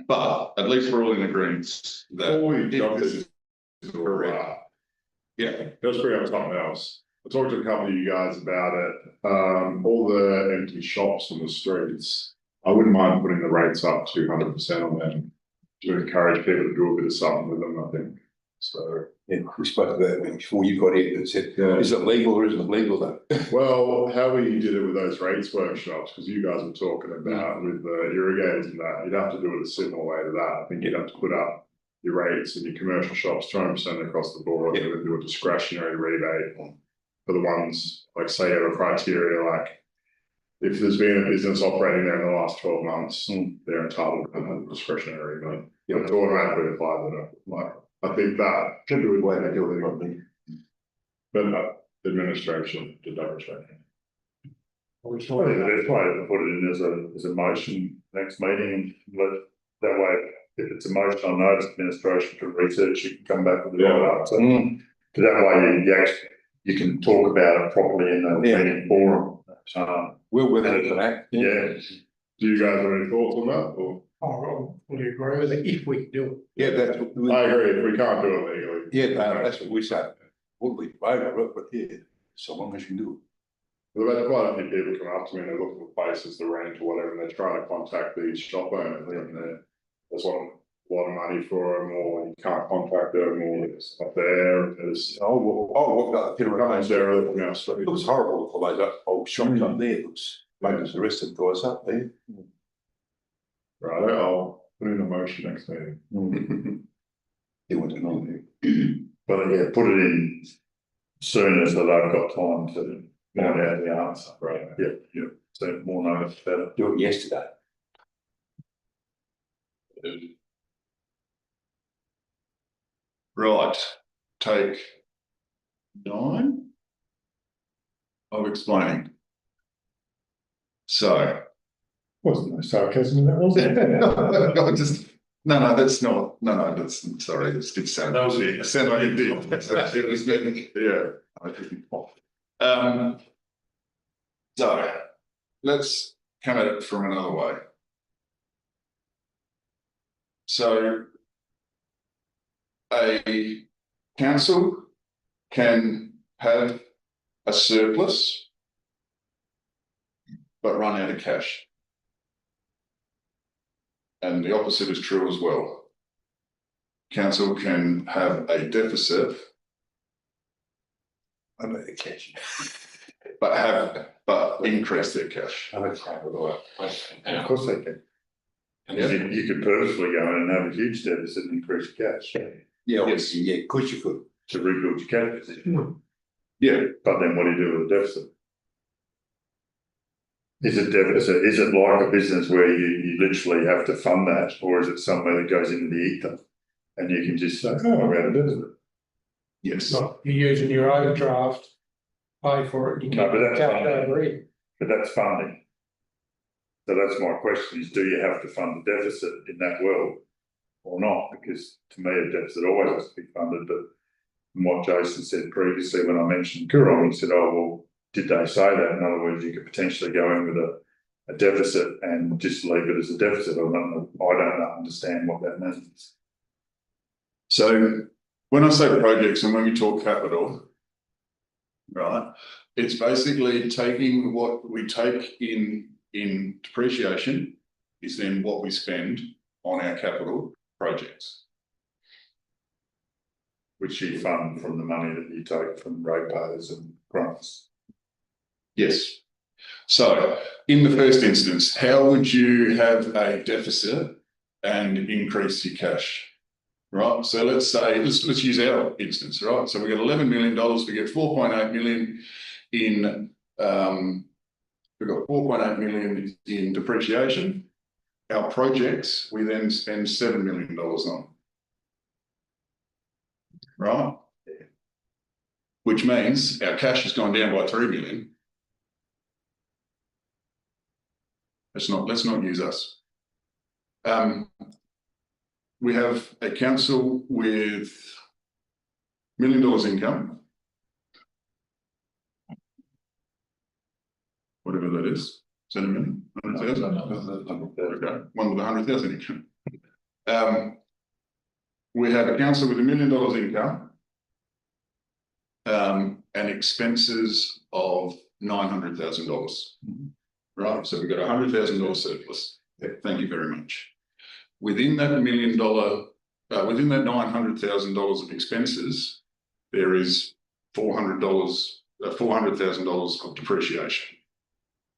But at least we're all in agreement that. Before we jump this into is this, correct. Yeah, let's bring up something else. I talked to a couple of you guys about it, all the empty shops on the streets. I wouldn't mind putting the rates up to 100% on them to encourage people to do a bit of something with them, I think. So, Yeah, we spoke about it before you got here and said, yeah. is it legal or isn't it legal though? Well, however you did it with those rates workshops, because you guys were talking about with the irrigators and that, you'd have to do it a similar way to that. I think you'd have to put up your rates in your commercial shops, 200% across the board, and then do a discretionary rebate for the ones, like say you have a criteria, like if there's been a business operating there in the last 12 months, they're entitled to a discretionary rebate. Yeah, it's automatically applied to them. Like, I think that Can do it the way they do it, I think. but administration to double check. I think the best way to put it in as a motion next meeting, and let, that way, if it's a motion, I know it's administration can research, you can come back with the right answer. Cause that way you actually, you can talk about it properly in the meeting forum. We're with it for that. Yeah. Do you guys have any thoughts on that, or? I fully agree with it, if we can do it. Yeah, that's what. I agree, if we can't do it legally. Yeah, that's what we said. We'll be over it, but yeah, so long as you do. We've had quite a few people come up to me and they're looking for places to rent or whatever, and they're trying to contact these shop owners, and there's a lot of money for them, or you can't contact them, or it's not there, there's. What about the Comments there, everything else. It looks horrible for those old shops up there, it looks, maybe the rest of the guys up there. Right, I'll put in a motion next meeting. They went on there. But yeah, put it in sooner so they've got time to find out the answer. Right. Yeah, so more notice better. Do it yesterday. right, take 9 of explaining. So. Wasn't no sarcasm in that, was it? I just, no, that's not, that's, sorry, it did sound. That was it. It sounded like it did. It was good, yeah. I didn't. So, let's come at it from another way. So, a council can have a surplus, but run out of cash. And the opposite is true as well. Council can have a deficit. I'm not the cash. But increase their cash. I'm okay with all that. Of course they can. Yeah. You could purposely go in and have a huge deficit and increase your cash Yeah, obviously, yeah, of course you could. to rebuild your cash position. Yeah, But then what do you do with the deficit? Is it deficit, is it like a business where you literally have to fund that, or is it somewhere that goes into the ether? And you can just say, oh, we had a deficit. yes. So you're using your overdraft, pay for it, you No, keep but that's cash fine. over it. But that's funding. So that's my question is, do you have to fund the deficit in that world or not? Because to me, a deficit always has to be funded, but from what Jason said previously, when I mentioned Coorong, he said, oh, well, did they say that? In other words, you could potentially go in with a deficit and just leave it as a deficit. I don't understand what that means. So when I say projects and when we talk capital, right, it's basically taking what we take in depreciation is then what we spend on our capital projects. Which you fund from the money that you take from ratepayers and grants. Yes. So in the first instance, how would you have a deficit and increase your cash? Right, so let's say, let's use our instance, right? So we get $11 million, we get 4.8 million in, we've got 4.8 million in depreciation. Our projects, we then spend $7 million on. Right? Which means our cash has gone down by 3 million. Let's not use us. We have a council with $1 million income. Whatever that is. Is that $1 million? 100,000? Okay, one with 100,000 income. We have a council with $1 million income. And expenses of $900,000. Right, so we've got $100,000 surplus. Thank you very much. Within that $1 million, within that $900,000 of expenses, there is $400,000 of depreciation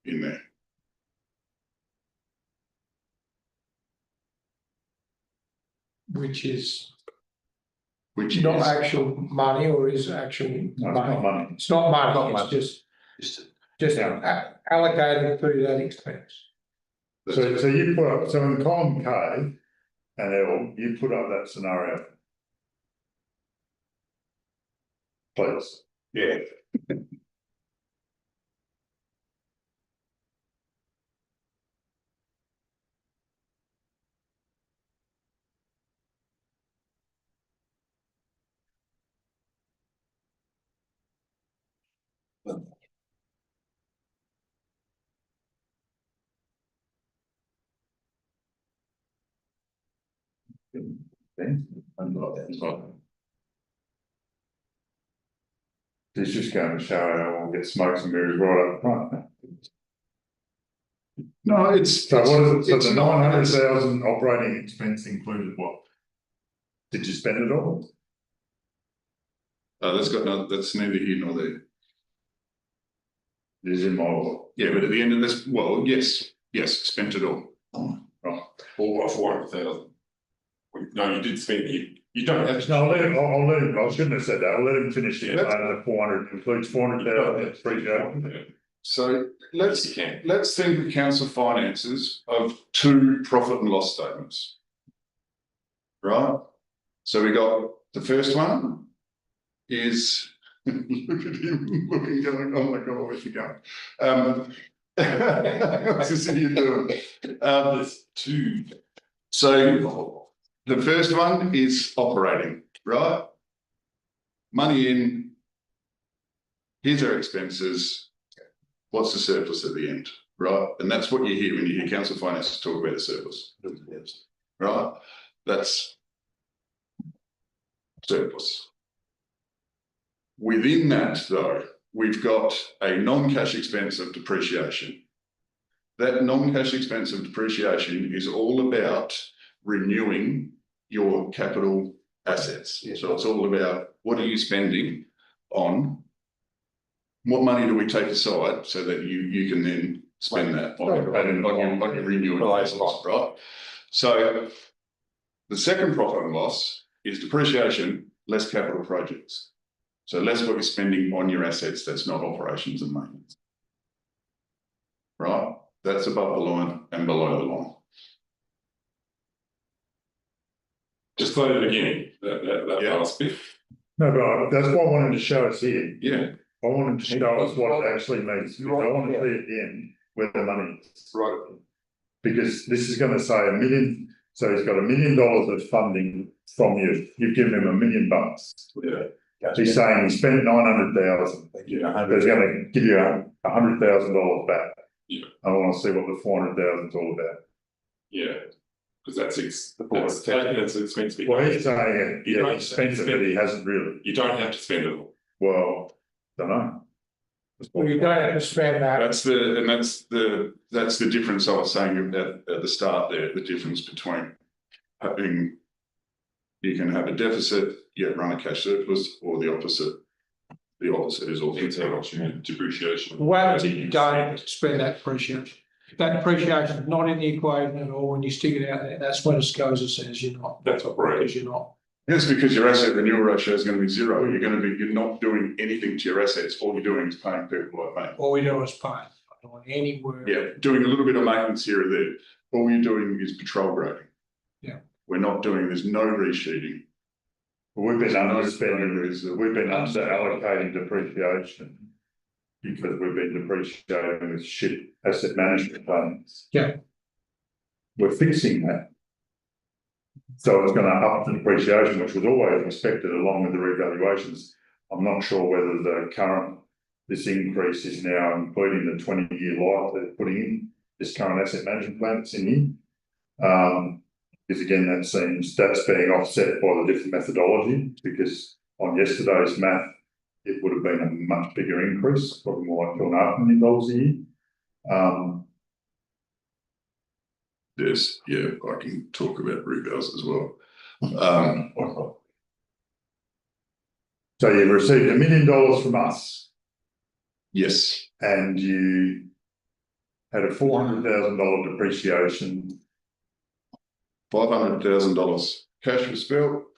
in there. Which is Which not is, actual money, or is actual No, it's money? not money. It's not money, Not it's money. just Yeah. allocated through that expense. So you put up, so in column K and L, you put up that scenario. Please. yeah. He's just going to show how we'll get smokes and mirrors right up front. No, it's. So what is it, so it's the not- 900,000 operating expense included what? Did you spend it all? That's neither here nor there. It is in my wallet. Yeah, but at the end of this, well, yes, spent it all. Right. Or 400,000. No, you did spend, you don't have to. No, I'll let him, I shouldn't have said that, I'll let him finish it, Yeah. the 400 includes 400,000, appreciate. So You can. let's think of council finances of 2 profit and loss statements. Right? So we got the first one is, look at him looking, going, oh my God, where's he going? What's this idiot doing? There's 2. So the first one is operating, right? Money in, here's our expenses. What's the surplus at the end, right? And that's what you hear when you hear council finances talk about the surplus, right? That's surplus. Within that, though, we've got a non-cash expense of depreciation. That non-cash expense of depreciation is all about renewing your capital assets. So it's all about what are you spending on, what money do we take aside so that you can then spend that on your renewing assets, right? So the second profit and loss is depreciation less capital projects. So less what you're spending on your assets that's not operations and maintenance. Right? That's above the line and below the line. Just say it again, that Yeah. last bit. No, but that's what I wanted to show us here. Yeah. I wanted to show us what it actually means, because I want to see at the end where the money is. Right. Because this is gonna say $1 million, so he's got $1 million of funding from you, you've given him $1 million. Yeah. He's saying he spent 900,000, but he's gonna give you $100,000 back. Yeah. I wanna see what the 400,000 is all about. Yeah, because that's expensive. Well, he's saying, You yeah, don't he spent it, spend but he it. hasn't really, You don't have to spend it all. well, don't know. Well, you don't have to spend that. That's the difference I was saying at the start there, the difference between having, you can have a deficit, yet run a cash surplus, or the opposite. The opposite is also Depreciation. Well, you don't spend that depreciation. If that depreciation is not in the equation at all, when you stick it out there, that's when SCOSA says you're not. That's operating. Because you're not. That's because your asset renewal ratio is going to be 0. You're not doing anything to your assets. All you're doing is paying people like me. All we do is pay. I don't want any work. Yeah, doing a little bit of maintenance here or there. All you're doing is patrol grading. Yeah. We're not doing, there's no resheeting. We've been No, underspending, we've been under allocating depreciation. Because we've been depreciating with shit asset management plans. Yeah. We're fixing that. So it's gonna up the depreciation, which was always expected along with the revaluations. I'm not sure whether the current, this increase is now including the 20-year life they're putting in, this current asset management plan that's in here. Because again, that's being offset by the different methodology, because on yesterday's math, it would have been a much bigger increase, probably more like $2.5 million a year. Yes, yeah, I can talk about revals as well. So you've received $1 million from us, Yes, and you had a $400,000 depreciation. $500,000 cash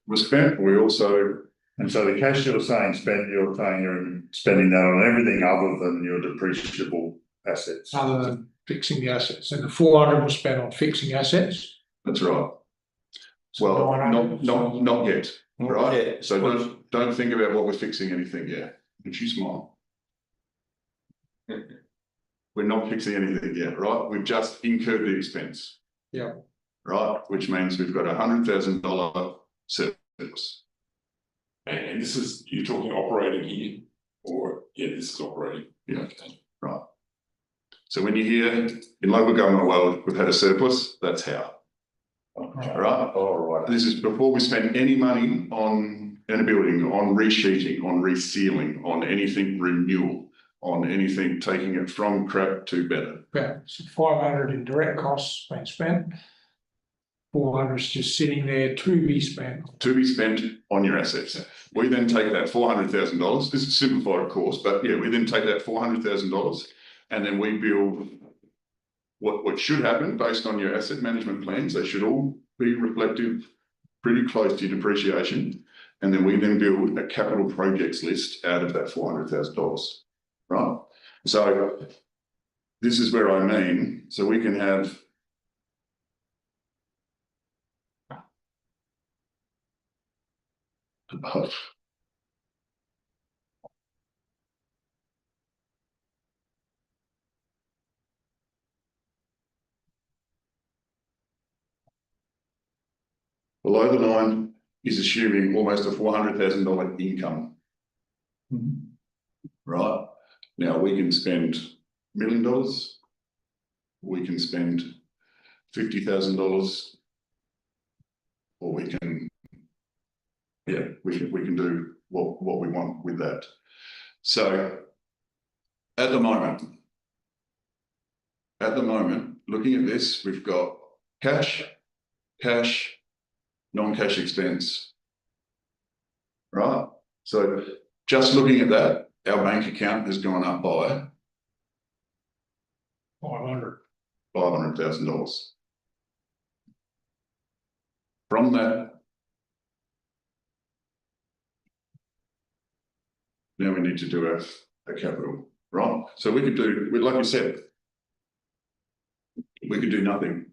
was spent. We also, And so the cash you're saying you're spending that on everything other than your depreciable assets. Other than fixing the assets, and the 400 was spent on fixing assets. that's right. Well, not yet, right? So don't think about what we're fixing anything yet. Would you smile? We're not fixing anything yet, right? We've just incurred the expense. Yeah. Right, which means we've got $100,000 surplus. And this is, you're talking operating here, or, yeah, this is operating. Yeah. Okay. Right. So when you hear in local government world, we've had a surplus, that's how. Right? All right. This is before we spend any money on a building, on resheeting, on resealing, on anything renewal, on anything taking it from crap to better. Yeah, so 500 in direct costs been spent. 400 is just sitting there to be spent. To be spent on your assets. We then take that $400,000, this is simplified of course, but yeah, we then take that $400,000 and then we build what should happen based on your asset management plans. They should all be reflective, pretty close to your depreciation. And then we then build a capital projects list out of that $400,000, right? So this is where I mean, so we can have below the line is assuming almost a $400,000 income. Right? Now we can spend $1 million. We can spend $50,000. Or we can, yeah, we can do what we want with that. So at the moment, looking at this, we've got cash, non-cash expense, right? So just looking at that, our bank account has gone up by $500,000. From that, now we need to do a capital, right? So we could do, like you said, we could do nothing.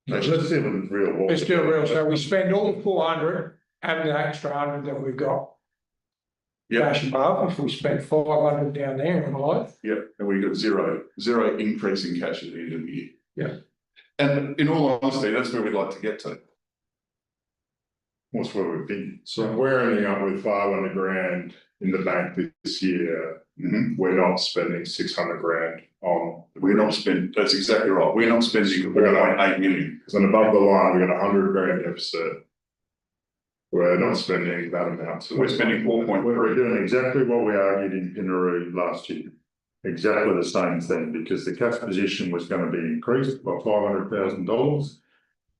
Let's see what it's real. Let's do it real. So we spend all the 400 and the extra 100 that we've got. Yeah. Cash above, if we spend 500 down there in life. Yeah, and we got zero increase in cash at the end of the year. Yeah. And in all honesty, that's where we'd like to get to. What's where we've been. So we're ending up with $500,000 in the bank this year. We're not spending $600,000 on. We're not spending, that's exactly right. We're not spending 4.8 million. Because then above the line, we've got $100,000 deficit. We're not spending that amount. So We're spending 4.3. We're doing exactly what we argued in Pinaroo last year. Exactly the same thing, because the cash position was going to be increased by $500,000.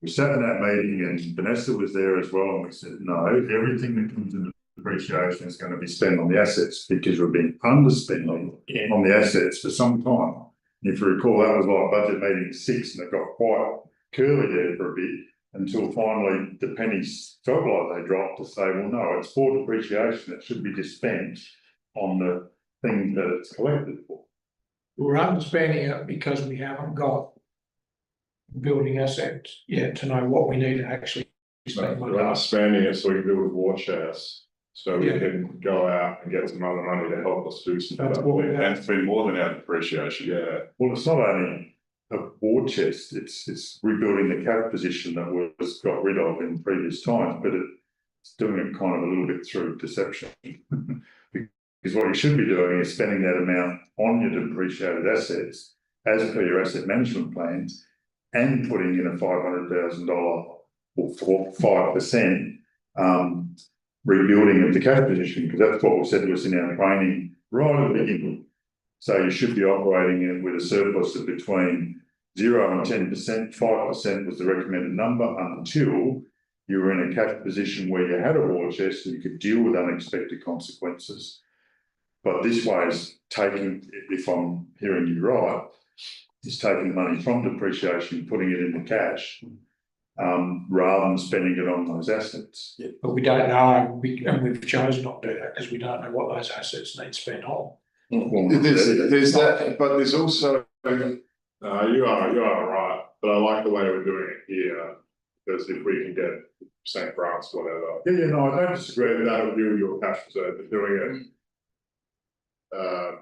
We sat in that meeting and Vanessa was there as well, and we said, no, everything that comes into depreciation is going to be spent on the assets, because we've been underspending on the assets for some time. And if you recall, that was like budget meeting 6, and it got quite curly there for a bit, until finally the pennies felt like they dropped to say, well, no, it's for depreciation. It should be just spent on the thing that it's collected for. We're underspending it because we haven't got building assets yet to know what we need to actually spend money We're on. not spending it so we can build a war chest. So we Yeah. can go out and get some other money to help us do some That's stuff. what we have. And spend more than our depreciation. Yeah, Well, it's not only a war chest, it's rebuilding the cash position that was got rid of in previous times, but it's doing it kind of a little bit through deception. Because what you should be doing is spending that amount on your depreciated assets as per your asset management plans, and putting in a $500,000 or for 5%, rebuilding of the cash position, because that's what was said to us in our training right at the beginning. So you should be operating it with a surplus of between 0 and 10%. 5% was the recommended number until you were in a cash position where you had a war chest and you could deal with unexpected consequences. But this way is taking, if I'm hearing you right, is taking money from depreciation, putting it into cash, rather than spending it on those assets. Yeah, but we don't know, and we've chosen not to do that because we don't know what those assets need spent on. Well, There's that, but there's also, you are right, but I like the way we're doing it here, because if we can get St. Grants, whatever. Yeah, no, I don't disagree with that. That'll do your cash reserve, but doing it.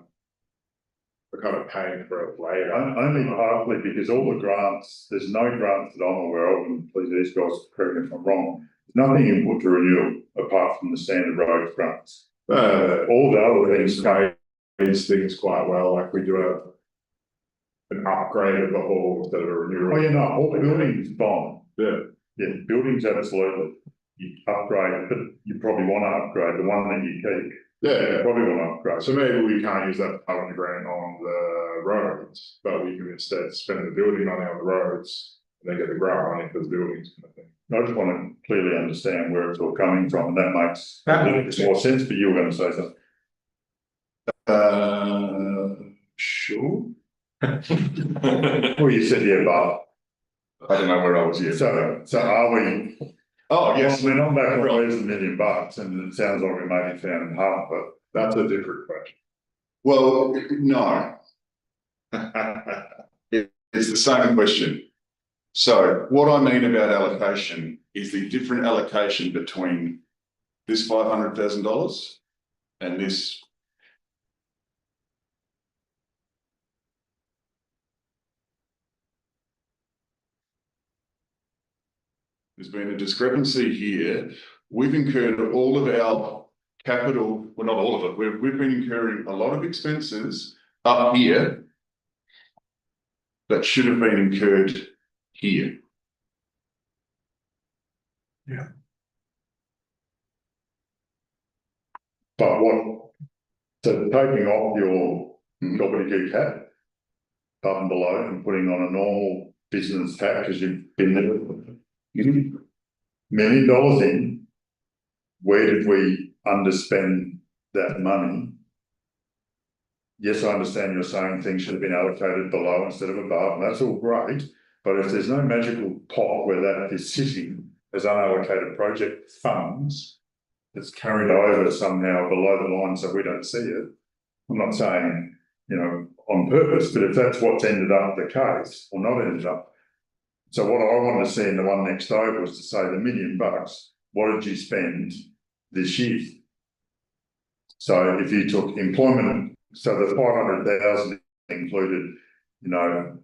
We're kind of paying for it later. Only partly because all the grants, there's no grants that I'm aware of, and please these guys correct me if I'm wrong, there's nothing input to renewal apart from the standard road grants. All the other things These things quite well, like we do an upgrade of the hall instead of a renewal. Oh, you know, all buildings fine. Yeah. Yeah, buildings absolutely. You upgrade, but you probably want to upgrade the one that you keep. You probably want to upgrade. So maybe we can't use that 500 grand on the roads, but we can instead spend the building money on the roads and then get the grant money for the buildings kind of thing. I just want to clearly understand where it's all coming from, and that makes a That little makes bit more sense, but you were going to say something. sure. Well, you said yeah, but I don't know where I was yet. so are we? Oh, yes. Well, we're not back on where's $1 million, and it sounds like we maybe found in half, but That's a different question. Well, no. It's the same question. So what I mean about allocation is the different allocation between this $500,000 and this. There's been a discrepancy here. We've incurred all of our capital, well, not all of it, we've been incurring a lot of expenses up here that should have been incurred here. but what, so taking off your gobbledygook hat up and below and putting on a normal business hat, because you've been there, $1 million in, where did we underspend that money? Yes, I understand you're saying things should have been allocated below instead of above, and that's all great, but if there's no magical pot where that is sitting as unallocated project funds, it's carried over somehow below the line so we don't see it. I'm not saying, you know, on purpose, but if that's what's ended up the case, or not ended up. So what I wanted to see in the one next over was to say the $1 million, what did you spend this year? So if you took employment, so the 500,000 included, you know,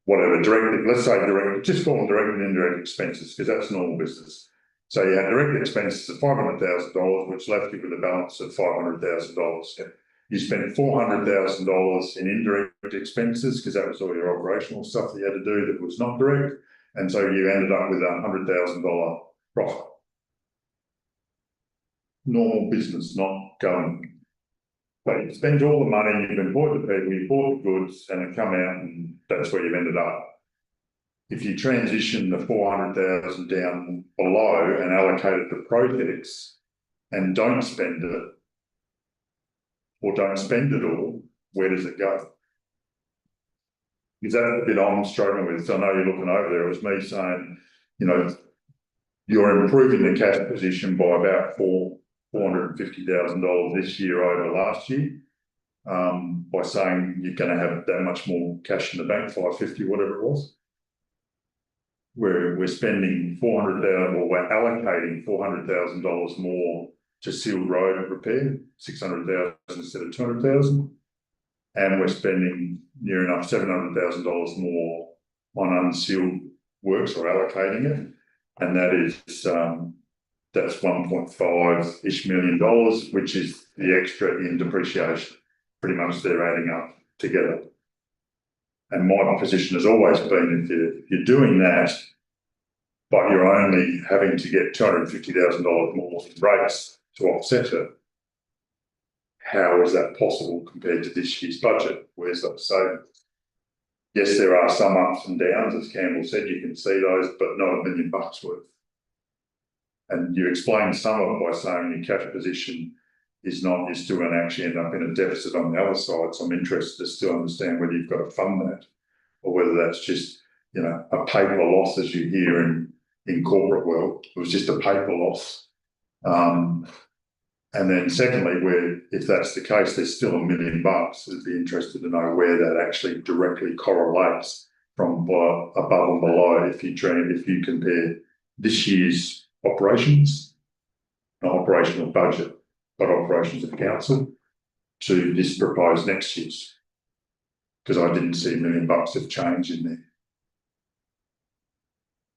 whatever direct, let's say direct, just call them direct and indirect expenses, because that's normal business. So you had direct expenses of $500,000, which left you with a balance of $500,000. You spent $400,000 in indirect expenses, because that was all your operational stuff that you had to do that was not direct. And so you ended up with $100,000 profit. Normal business, not going. But you spent all the money, you've employed the people, you bought the goods, and it come out, and that's where you've ended up. If you transition the 400,000 down below and allocate it to projects and don't spend it, or don't spend it all, where does it go? Is that the bit I'm struggling with? So I know you're looking over there. It was me saying, you know, you're improving the cash position by about $450,000 this year over last year, by saying you're going to have that much more cash in the bank, 550, whatever it was. Where we're spending 400,000, or we're allocating $400,000 more to sealed road repair, 600,000 instead of 200,000, and we're spending near enough $700,000 more on unsealed works, or allocating it, and that is that's $1.5-ish million, which is the extra in depreciation. Pretty much they're adding up together. And my position has always been, if you're doing that, but you're only having to get $250,000 more in rates to offset it, how is that possible compared to this year's budget? Where's that savings? Yes, there are some ups and downs, as Campbell said, you can see those, but not $1 million worth. And you explained some of it by saying your cash position is not, you're still going to actually end up in a deficit on the other side. So I'm interested to still understand whether you've got to fund that or whether that's just, you know, a paper loss, as you hear in corporate world. It was just a paper loss. And then secondly, where if that's the case, there's still $1 million. I'd be interested to know where that actually directly correlates from above and below if you compare this year's operations, not operational budget, but operations of council, to this proposed next year's. Because I didn't see $1 million of change in there.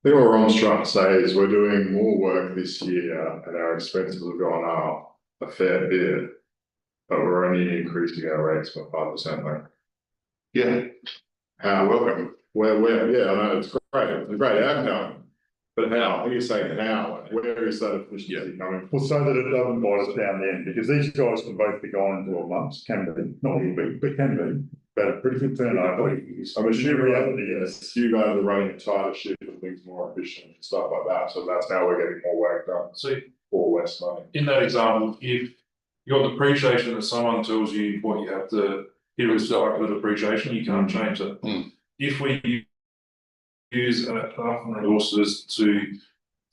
I think what Ron's trying to say is we're doing more work this year and our expenses have gone up a fair bit, but we're only increasing our rates by 5%. Like, Yeah. how welcome? Where? Yeah, I know it's great. It's a great outcome, but how? Are you saying how? Where is that efficiency coming from? Well, so that it doesn't bite us down the end, because these guys can both be gone in 12 months, can be, not will be, but can be. But a pretty good turnover. I'm assuming reality is you guys are running a tighter ship and things more efficient and stuff like that. So that's how we're getting more work done So for less money. in that example, if you got depreciation that someone tells you what you have to, here is like the depreciation, you can't change that. If we use Aftermarket resources to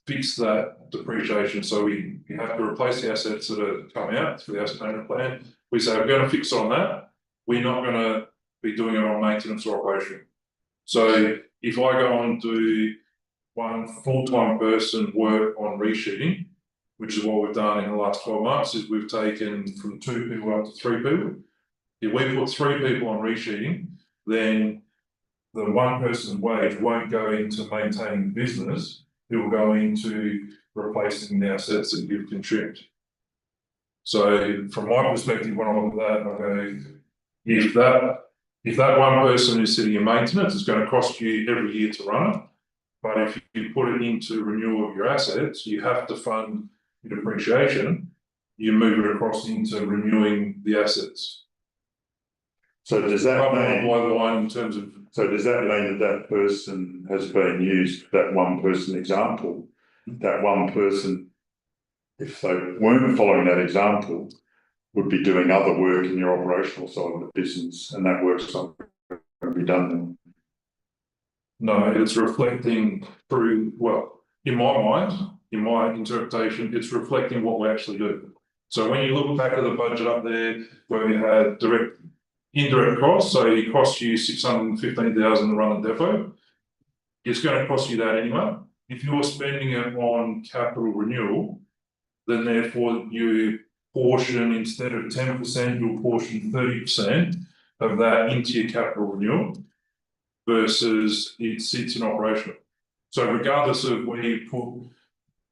fix that depreciation, so we have to replace the assets that are coming out through the asset management plan, we say we're going to fix on that, we're not going to be doing it on maintenance or operation. So if I go and do one full-time person work on resheeting, which is what we've done in the last 12 months, is we've taken from 2 people up to 3 people. If we put 3 people on resheeting, then the one person's wage won't go into maintaining the business, it will go into replacing the assets that you've consumed. So from my perspective, when I look at that, I go, if that one person is sitting in maintenance, it's going to cost you every year to run it. But if you put it into renewal of your assets, you have to fund your depreciation, you move it across into renewing the assets. So does that mean, line in terms of, so does that mean that person has been used, that one person example, that one person, if they weren't following that example, would be doing other work in your operational side of the business, and that work's not going to be done then? no, it's reflecting through, well, in my mind, in my interpretation, it's reflecting what we actually do. So when you look back at the budget up there, where we had indirect costs, so it costs you 615,000 to run a depot, it's going to cost you that anyway. If you're spending it on capital renewal, then therefore you portion, instead of 10%, you'll portion 30% of that into your capital renewal versus it sits in operational. So regardless of where you put,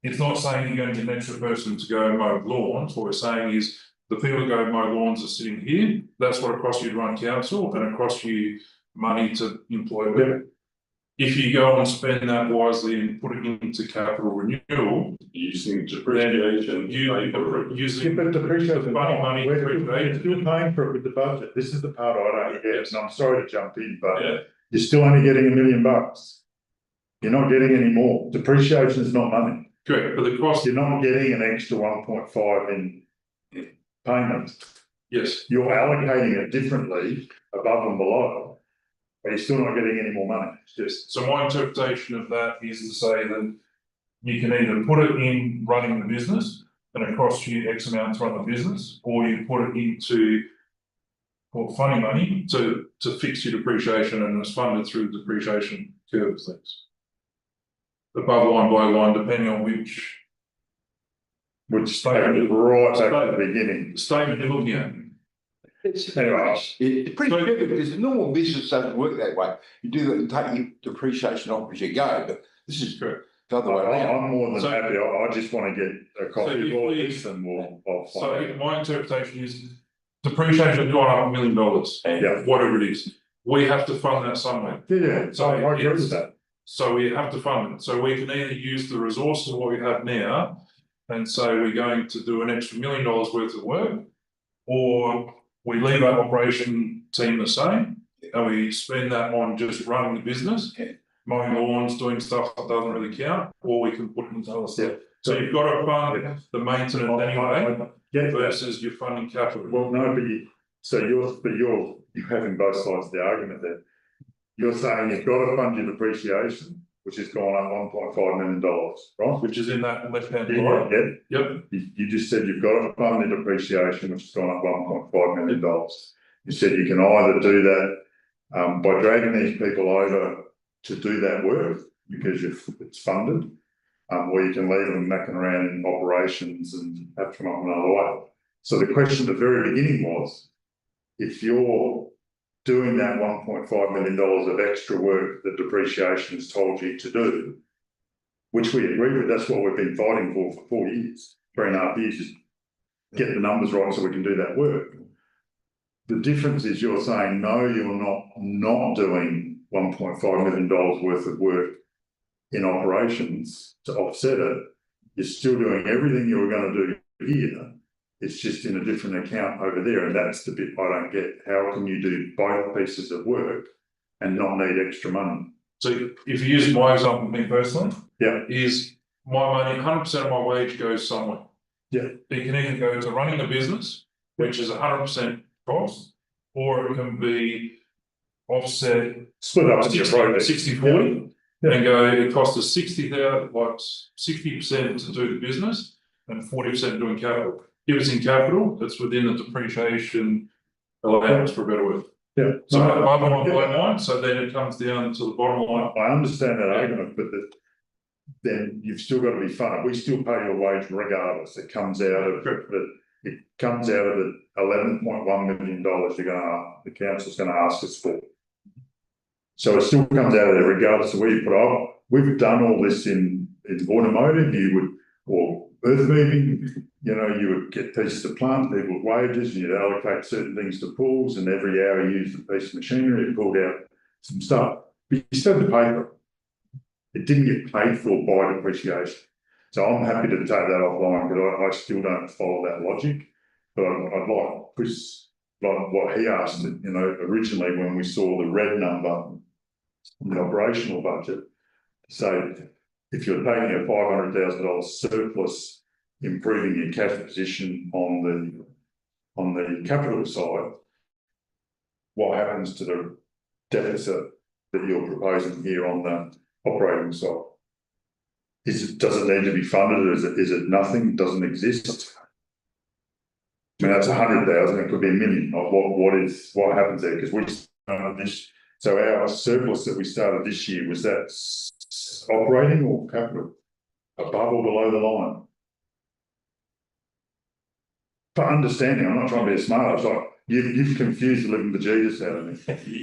it's not saying you're going to get an extra person to go mow lawns. What we're saying is the people that go mow lawns are sitting here. That's what it costs you to run council, and it costs you money to employ them. If you go and spend that wisely and put it into capital renewal, Using depreciation. using But depreciation, money, we're still paying for it with the budget. This is the part I don't get, and I'm sorry to jump in, but yeah. you're still only getting $1 million. You're not getting any more. Depreciation is not money. Correct, but the cost, You're not getting an extra 1.5 in payment. yes, You're allocating it differently above and below, but you're still not getting any more money. yes. So my interpretation of that is to say that you can either put it in running the business and it costs you X amount to run the business, or you put it into funding money to fix your depreciation, and it's funded through the depreciation curve of things. Above line, below line, depending on which Statement right back at the beginning. statement you're looking at. Anyway, It's pretty good because the normal business doesn't work that way. You do that and take your depreciation off as you go, but this is Correct. the other way around. I'm more than So- happy. I just want to get a copy if of all we- this and I'll So find out. my interpretation is depreciation has gone up $1 million, Yeah. whatever it is. we have to fund that somewhere. Yeah, so I agree with that. So we have to fund it, so we can either use the resources of what we have now. And say we're going to do an extra $1 million worth of work. Or we leave our operation team the same, and we spend that on just running the business. Mowing lawns, doing stuff that doesn't really count, or we can put it into other stuff. So you've got to fund the maintenance anyway, versus your funding capital. Well, no, but you're having both sides of the argument there. You're saying you've got to fund your depreciation, which has gone up $1.5 million, right? Which is in that left-hand Yeah, side. yeah. Yep. You just said you've got to fund the depreciation, which has gone up $1.5 million. You said you can either do that by dragging these people over to do that work because it's funded, or you can leave them knocking around in operations and have to come up another way. So the question at the very beginning was, if you're doing that $1.5 million of extra work that depreciation has told you to do, which we agree with, that's what we've been fighting for 4 years, 3.5 years, is get the numbers right so we can do that work. The difference is you're saying, no, you're not doing $1.5 million worth of work in operations to offset it. You're still doing everything you were going to do here. It's just in a different account over there, and that's the bit I don't get. How can you do both pieces of work and not need extra money? So if you use my example, me personally, Yeah. is my money, 100% of my wage goes somewhere. Yeah. It can either go to running a business, which is 100% cost, or it can be offset Split up into your project. 60-40, and go, it costs us 60,000, like 60% to do the business and 40% doing capital. If it's in capital, it's within the depreciation allowance, for a better word. Yeah. So I have one line, so then it comes down to the bottom line. I understand that argument, but then you've still got to be funded. We still pay your wage regardless. It comes out of the $11.1 million the council's going to ask us for. So it still comes out of there regardless of where you put it. We've done all this in automotive, or earth moving, you would get pieces of plant, people's wages, and you'd allocate certain things to pools, and every hour you used a piece of machinery, it pulled out some stuff. But you still had to pay for it. It didn't get paid for by depreciation. So I'm happy to take that offline, because I still don't follow that logic. But I'd like Chris, like what he asked, originally when we saw the red number in the operational budget, to say, if you're taking a $500,000 surplus, improving your cash position on the capital side, what happens to the deficit that you're proposing here on the operating side? Does it need to be funded? Is it nothing? Doesn't exist? I mean, that's 100,000. It could be $1 million. What happens there? Because we started this. So our surplus that we started this year, was that operating or capital? Above or below the line? For understanding, I'm not trying to be a smart. It's like you've confused the living bejesus out of me.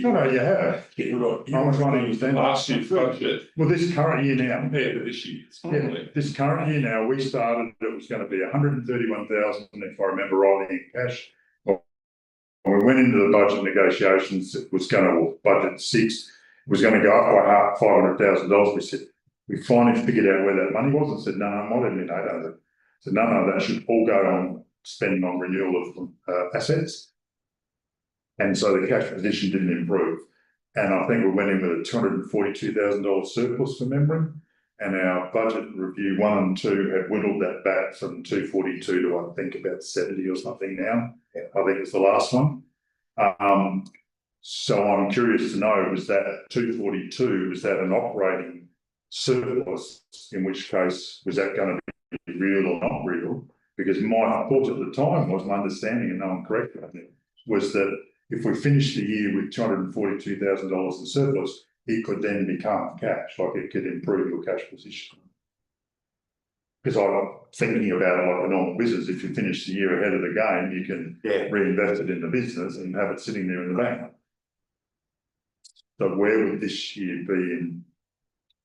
No, you have. I'm trying to understand. Last year's budget Well, this current year now. compared to this year's. Yeah, this current year now, we started, it was going to be 131,000, if I remember rightly, in cash. When we went into the budget negotiations, it was going to, budget 6, it was going to go up by $500,000. We said, we finally figured out where that money was and said, no, it might have been 800. So no, that should all go on spending on renewal of assets. And so the cash position didn't improve. And I think we went in with a $242,000 surplus from memory. And our budget review 1 and 2 had whittled that back from 242 to I think about 70 or something now. I think it's the last one. So I'm curious to know, was that 242, was that an operating surplus? In which case, was that going to be real or not real? Because my thought at the time was, my understanding, and no one corrected me, was that if we finished the year with $242,000 in surplus, it could then become cash, like it could improve your cash position. Because I'm thinking about it like a normal business. If you finish the year ahead of the game, you can reinvest it in the business and have it sitting there in the bank. So where would this year be in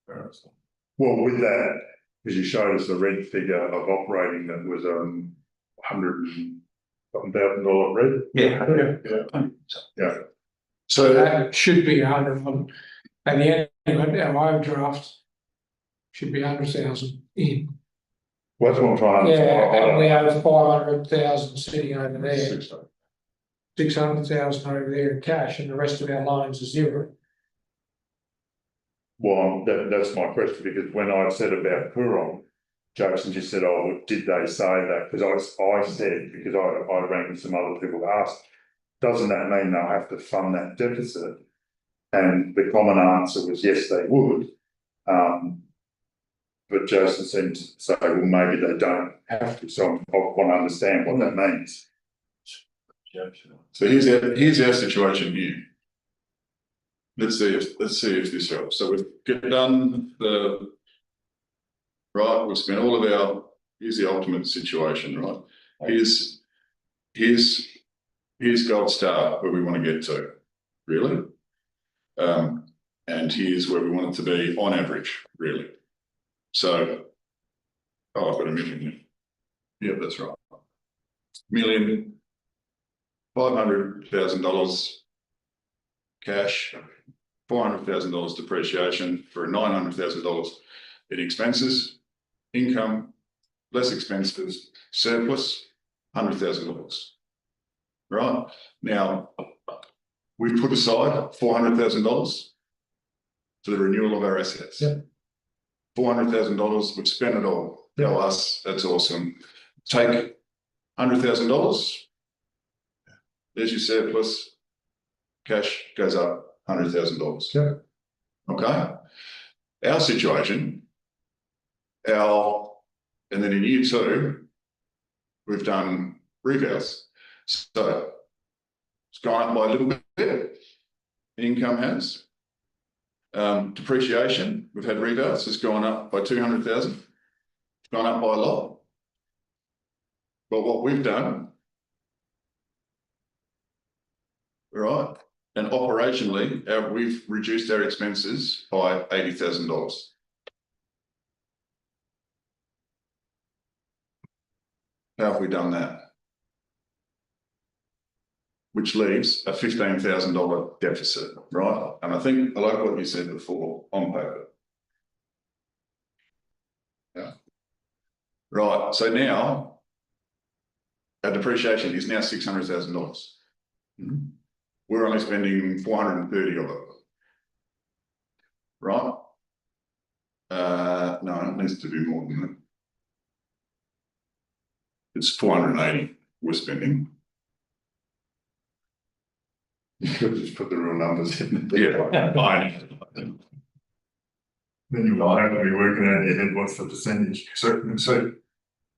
comparison? Well, with that, because you showed us the red figure of operating that was $100,000 red. Yeah. Yeah. So That should be 100 on, at the end, our overdraft should be 100,000 in. What's what I'm trying to. Yeah, and we have 500,000 sitting over there, 600,000 over there in cash, and the rest of our loans are zero. Well, that's my question, because when I said about Coorong, Jason just said, oh, did they say that? Because I said, because I rang some other people to ask, doesn't that mean they'll have to fund that deficit? And the common answer was yes, they would. But Jason seemed to say, well, maybe they don't have to, so I want to understand what that means. So here's our situation here. Let's see if this helps. So we've done the right. We've spent all of our. Here's the ultimate situation, right? Here's Gold Star where we want to get to, really. And here's where we want it to be on average, really. So, oh, I've got $1 million. Yeah, that's right. $1,500,000 cash, $400,000 depreciation for $900,000 in expenses, income, less expenses, surplus, $100,000. Right now, we've put aside $400,000 for the renewal of our assets. Yep. $400,000, we've spent it all. Tell us, that's awesome. Take $100,000. There's your surplus. Cash goes up $100,000. Yeah. Okay. Our situation, and then in year 2, we've done revals. So it's gone up by a little bit. Income has. Depreciation, we've had revals, has gone up by 200,000. It's gone up by a lot. But what we've done, right, and operationally, we've reduced our expenses by $80,000. How have we done that? Which leaves a $15,000 deficit, right? And I think I like what you said before on paper. Yeah. Right. So now our depreciation is now $600,000. We're only spending 430 of it. Right? No, it needs to be more than that. It's 480 we're spending. You could just put the real numbers in. Yeah, fine. Then you might have to be working out in your head what's the percentage. So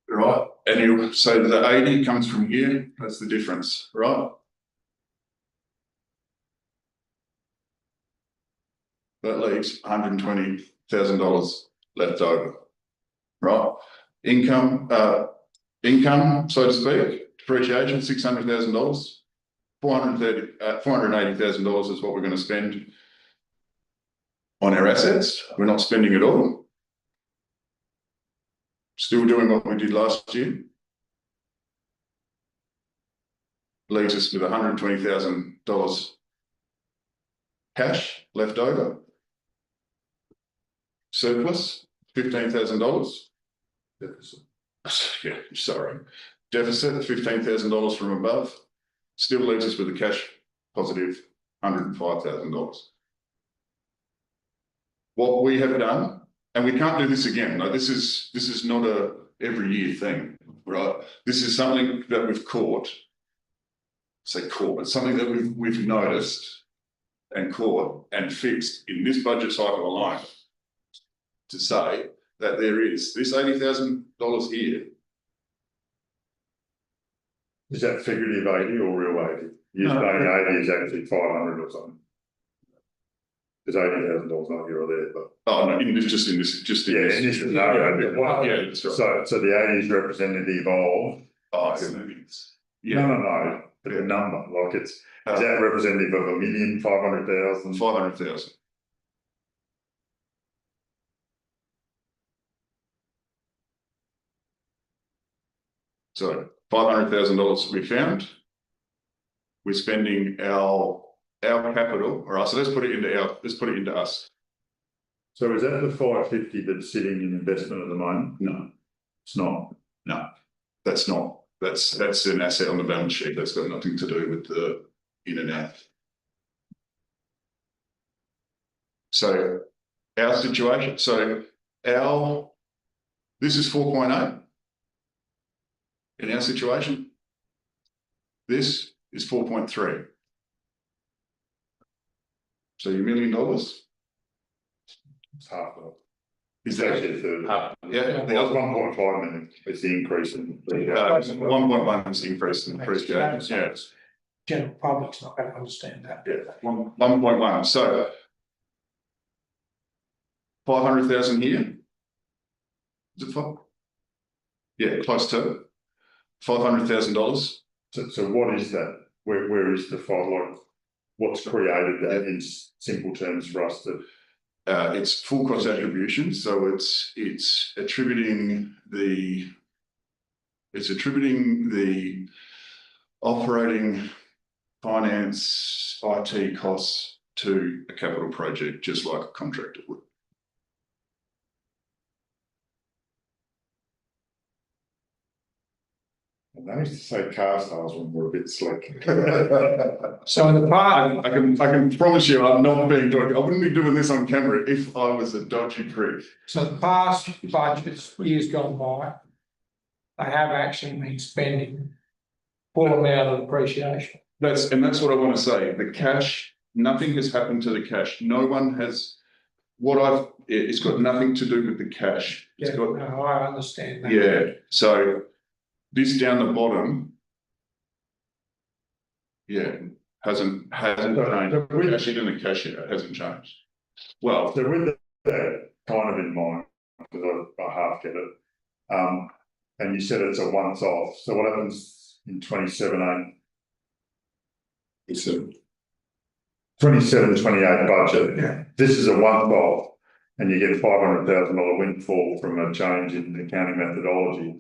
right, and you say that the 80 comes from here, that's the difference, right? That leaves $120,000 left over, right? Income, so to speak, depreciation, $600,000. $480,000 is what we're going to spend on our assets. We're not spending it all. Still doing what we did last year. Leaves us with $120,000 cash left over. Surplus, $15,000. Deficit. Yeah, sorry. Deficit, $15,000 from above. Still leaves us with a cash positive $105,000. What we have done, and we can't do this again. No, this is not a every year thing, right? This is something that we've caught. Say caught, but something that we've noticed and caught and fixed in this budget cycle alone. To say that there is this $80,000 here. Is that figurative 80 or real 80? You're saying 80 is actually 500 or something. There's $80,000 not here or there, but. Oh no, in this. In this scenario. Yeah, that's right. So the 80 is representative of. Oh, yeah. No. But the number, like is that representative of 1,500,000? 500,000. So $500,000 we found. We're spending our our capital, all right, so let's put it into us. So is that the 550 that's sitting in investment at the moment? No, It's not. no, that's not, that's an asset on the balance sheet. That's got nothing to do with the in and out. So our situation, this is 4.8 in our situation. This is 4.3. So your $1 million It's half of it. is It's actually that? a third. Yeah, the Well, other 1.5 million is the increase in. 1.1 is the increase in depreciation. Yeah, General public's not going to understand that. yeah, 1.1. So 500,000 here. Is it 5? Yeah, close to $500,000. So what is that? Where is the five, like, what's created that in simple terms for us to? It's full cost attribution, so it's attributing the operating, finance, IT costs to a capital project, just like a contractor would. I used to say car sales when we're a bit slick. So in the past, I can promise you, I'm not being dodgy. I wouldn't be doing this on camera if I was a dodgy prick. so the past budgets, years gone by, they have actually been spending full amount of depreciation. That's what I want to say. The cash, nothing has happened to the cash. No one has. It's got nothing to do with the cash. It's Yeah, got, no, I understand that. yeah. So this down the bottom, yeah, hasn't changed. Cash in and the cash out hasn't changed. Well, So with that kind of in mind, because I half get it, and you said it's a once off, so what happens in 2027, 28 budget? Yeah. This is a once off, and you get a $500,000 windfall from a change in accounting methodology.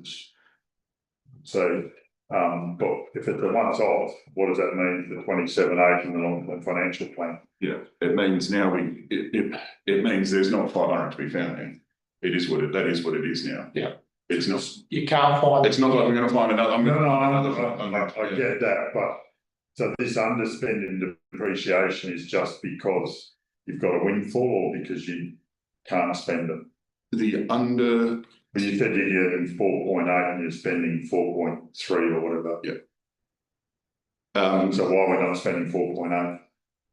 So, but if it's a once off, what does that mean for 27-8 in the long-term financial plan? yeah, it means now it means there's not 500 to be found here. That is what it is now. Yeah. It's not. You can't find. It's not like we're going to find another. I get that, but so this underspending depreciation is just because you've got a windfall or because you can't spend it? But you said you're getting 4.8 and you're spending 4.3 or whatever. Yeah. So why are we not spending 4.8?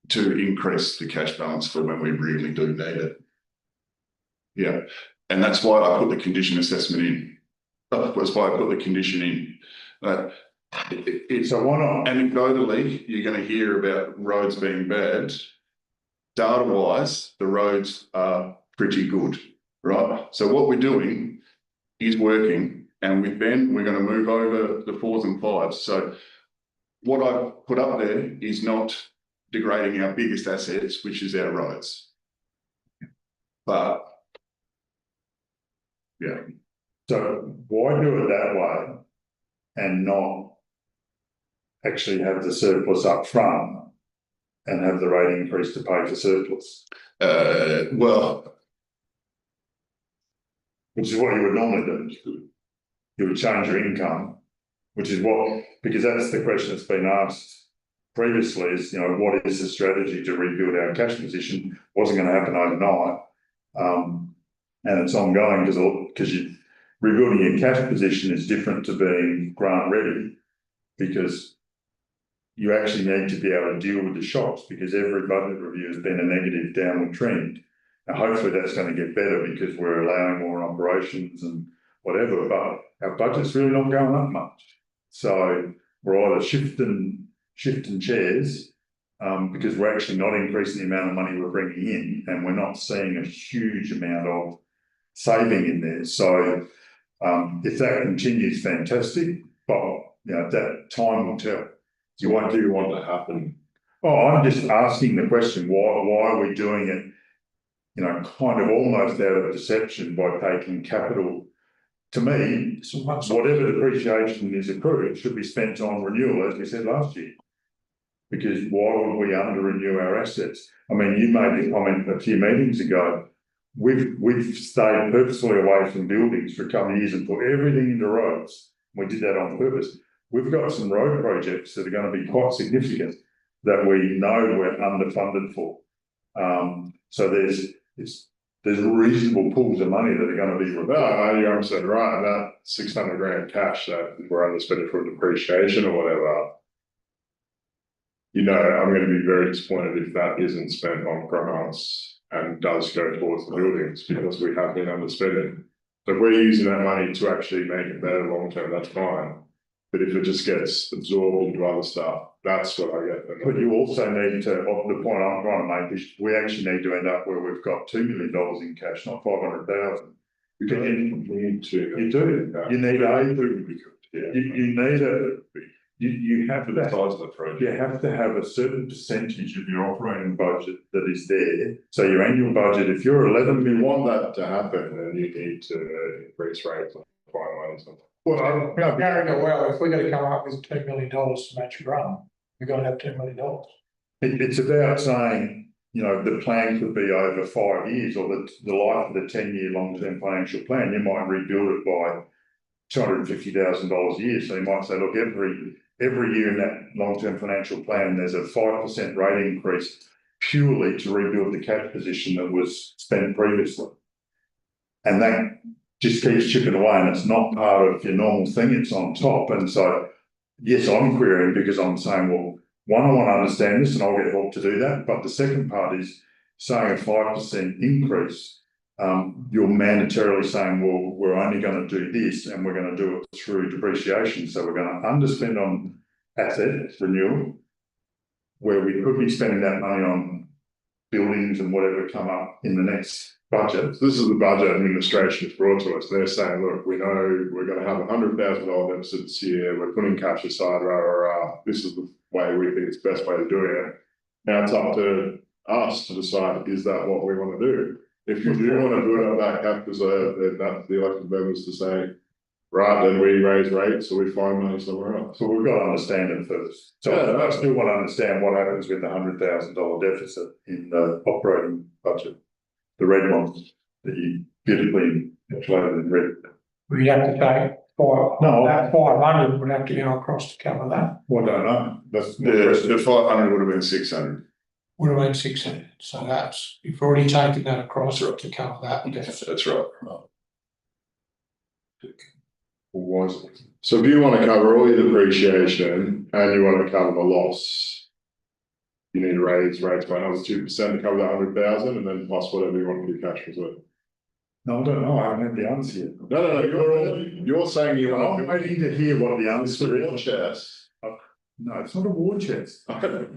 To increase the cash balance for when we really do need it. Yeah, and that's why I put the condition assessment in. That's why I put the condition in. So why not? Anecdotally, you're going to hear about roads being bad. Data-wise, the roads are pretty good, right? So what we're doing is working, and with Ben, we're going to move over the 4s and 5s. So what I've put up there is not degrading our biggest assets, which is our roads. But yeah. So why do it that way and not actually have the surplus up front and have the rate increase to pay for surplus? Well, which is what you would normally do. You would change your income, which is what, because that's the question that's been asked previously is, what is the strategy to rebuild our cash position? Wasn't going to happen overnight. And it's ongoing because rebuilding your cash position is different to being grant ready, because you actually need to be able to deal with the shocks, because every budget review has been a negative downward trend. Now, hopefully that's going to get better because we're allowing more operations and whatever, but our budget's really not going up much. So we're either shifting chairs because we're actually not increasing the amount of money we're bringing in, and we're not seeing a huge amount of saving in there. So if that continues, fantastic, but that time will tell. So what do you want to happen? Oh, I'm just asking the question, why are we doing it, kind of almost out of deception by taking capital? To me, whatever depreciation is accrued should be spent on renewal, as we said last year. Because why would we under renew our assets? I mean, you made the comment a few meetings ago. We've stayed purposefully away from buildings for a couple of years and put everything into roads. We did that on purpose. We've got some road projects that are going to be quite significant that we know we're underfunded for. So there's reasonable pools of money that are going to be No, you're absolutely right, and that 600 grand cash that we're underspending for depreciation or whatever. You know, I'm going to be very disappointed if that isn't spent on grants and does go towards the buildings, because we have been underspending. So if we're using that money to actually make it better long term, that's fine. But if it just gets absorbed into other stuff, that's what I get. But you also need to, the point I'm trying to make is we actually need to end up where we've got $2 million in cash, not 500,000. We don't need to. You do. You need you have For the to, size of the project. you have to have a certain percentage of your operating budget that is there. So your annual budget, if you're 11 If you million. want that to happen, then you need to increase rates on finance. Well, if we're gonna come up with $2 million to match a grant, we're gonna have $2 million. It's about saying, you know, the plan could be over 5 years, or the life of the 10-year long-term financial plan. You might rebuild it by $250,000 a year. So you might say, look, every year in that long-term financial plan, there's a 5% rate increase purely to rebuild the cash position that was spent previously. And that just keeps chipping away, and it's not part of your normal thing, it's on top. And so, yes, I'm querying because I'm saying, well, one, I want to understand this and I'll get help to do that. But the second part is saying a 5% increase. You're mandatorily saying, well, we're only going to do this and we're going to do it through depreciation. So we're going to underspend on asset renewal, where we could be spending that money on buildings and whatever come up in the next budget. This is the budget administration has brought to us. They're saying, look, we know we're going to have $100,000 deficit this year. We're putting cash aside, this is the way we think it's the best way to do it. Now it's up to us to decide, is that what we want to do? If you do want to do it at that cap reserve, then that's the elected members to say, right, then we raise rates or we find money somewhere else. So we've got to understand it first. So I still want to understand what happens with the $100,000 deficit in the operating budget. The red ones that you beautifully included in red. We'd have to take that 500 would have to go across to cover that. Well, I don't know. That's The 500 would have been 600. Would have been 600. So that's, you've already taken that across to cover that deficit. That's right. So if you want to cover all your depreciation and you want to cover the loss, you need to raise rates by another 2% to cover that 100,000, and then plus whatever you want to do cash reserve. No, I don't know. I haven't had the answer yet. No. You're saying you want I'm waiting to hear what the answer is. chest. No, it's not a war chest.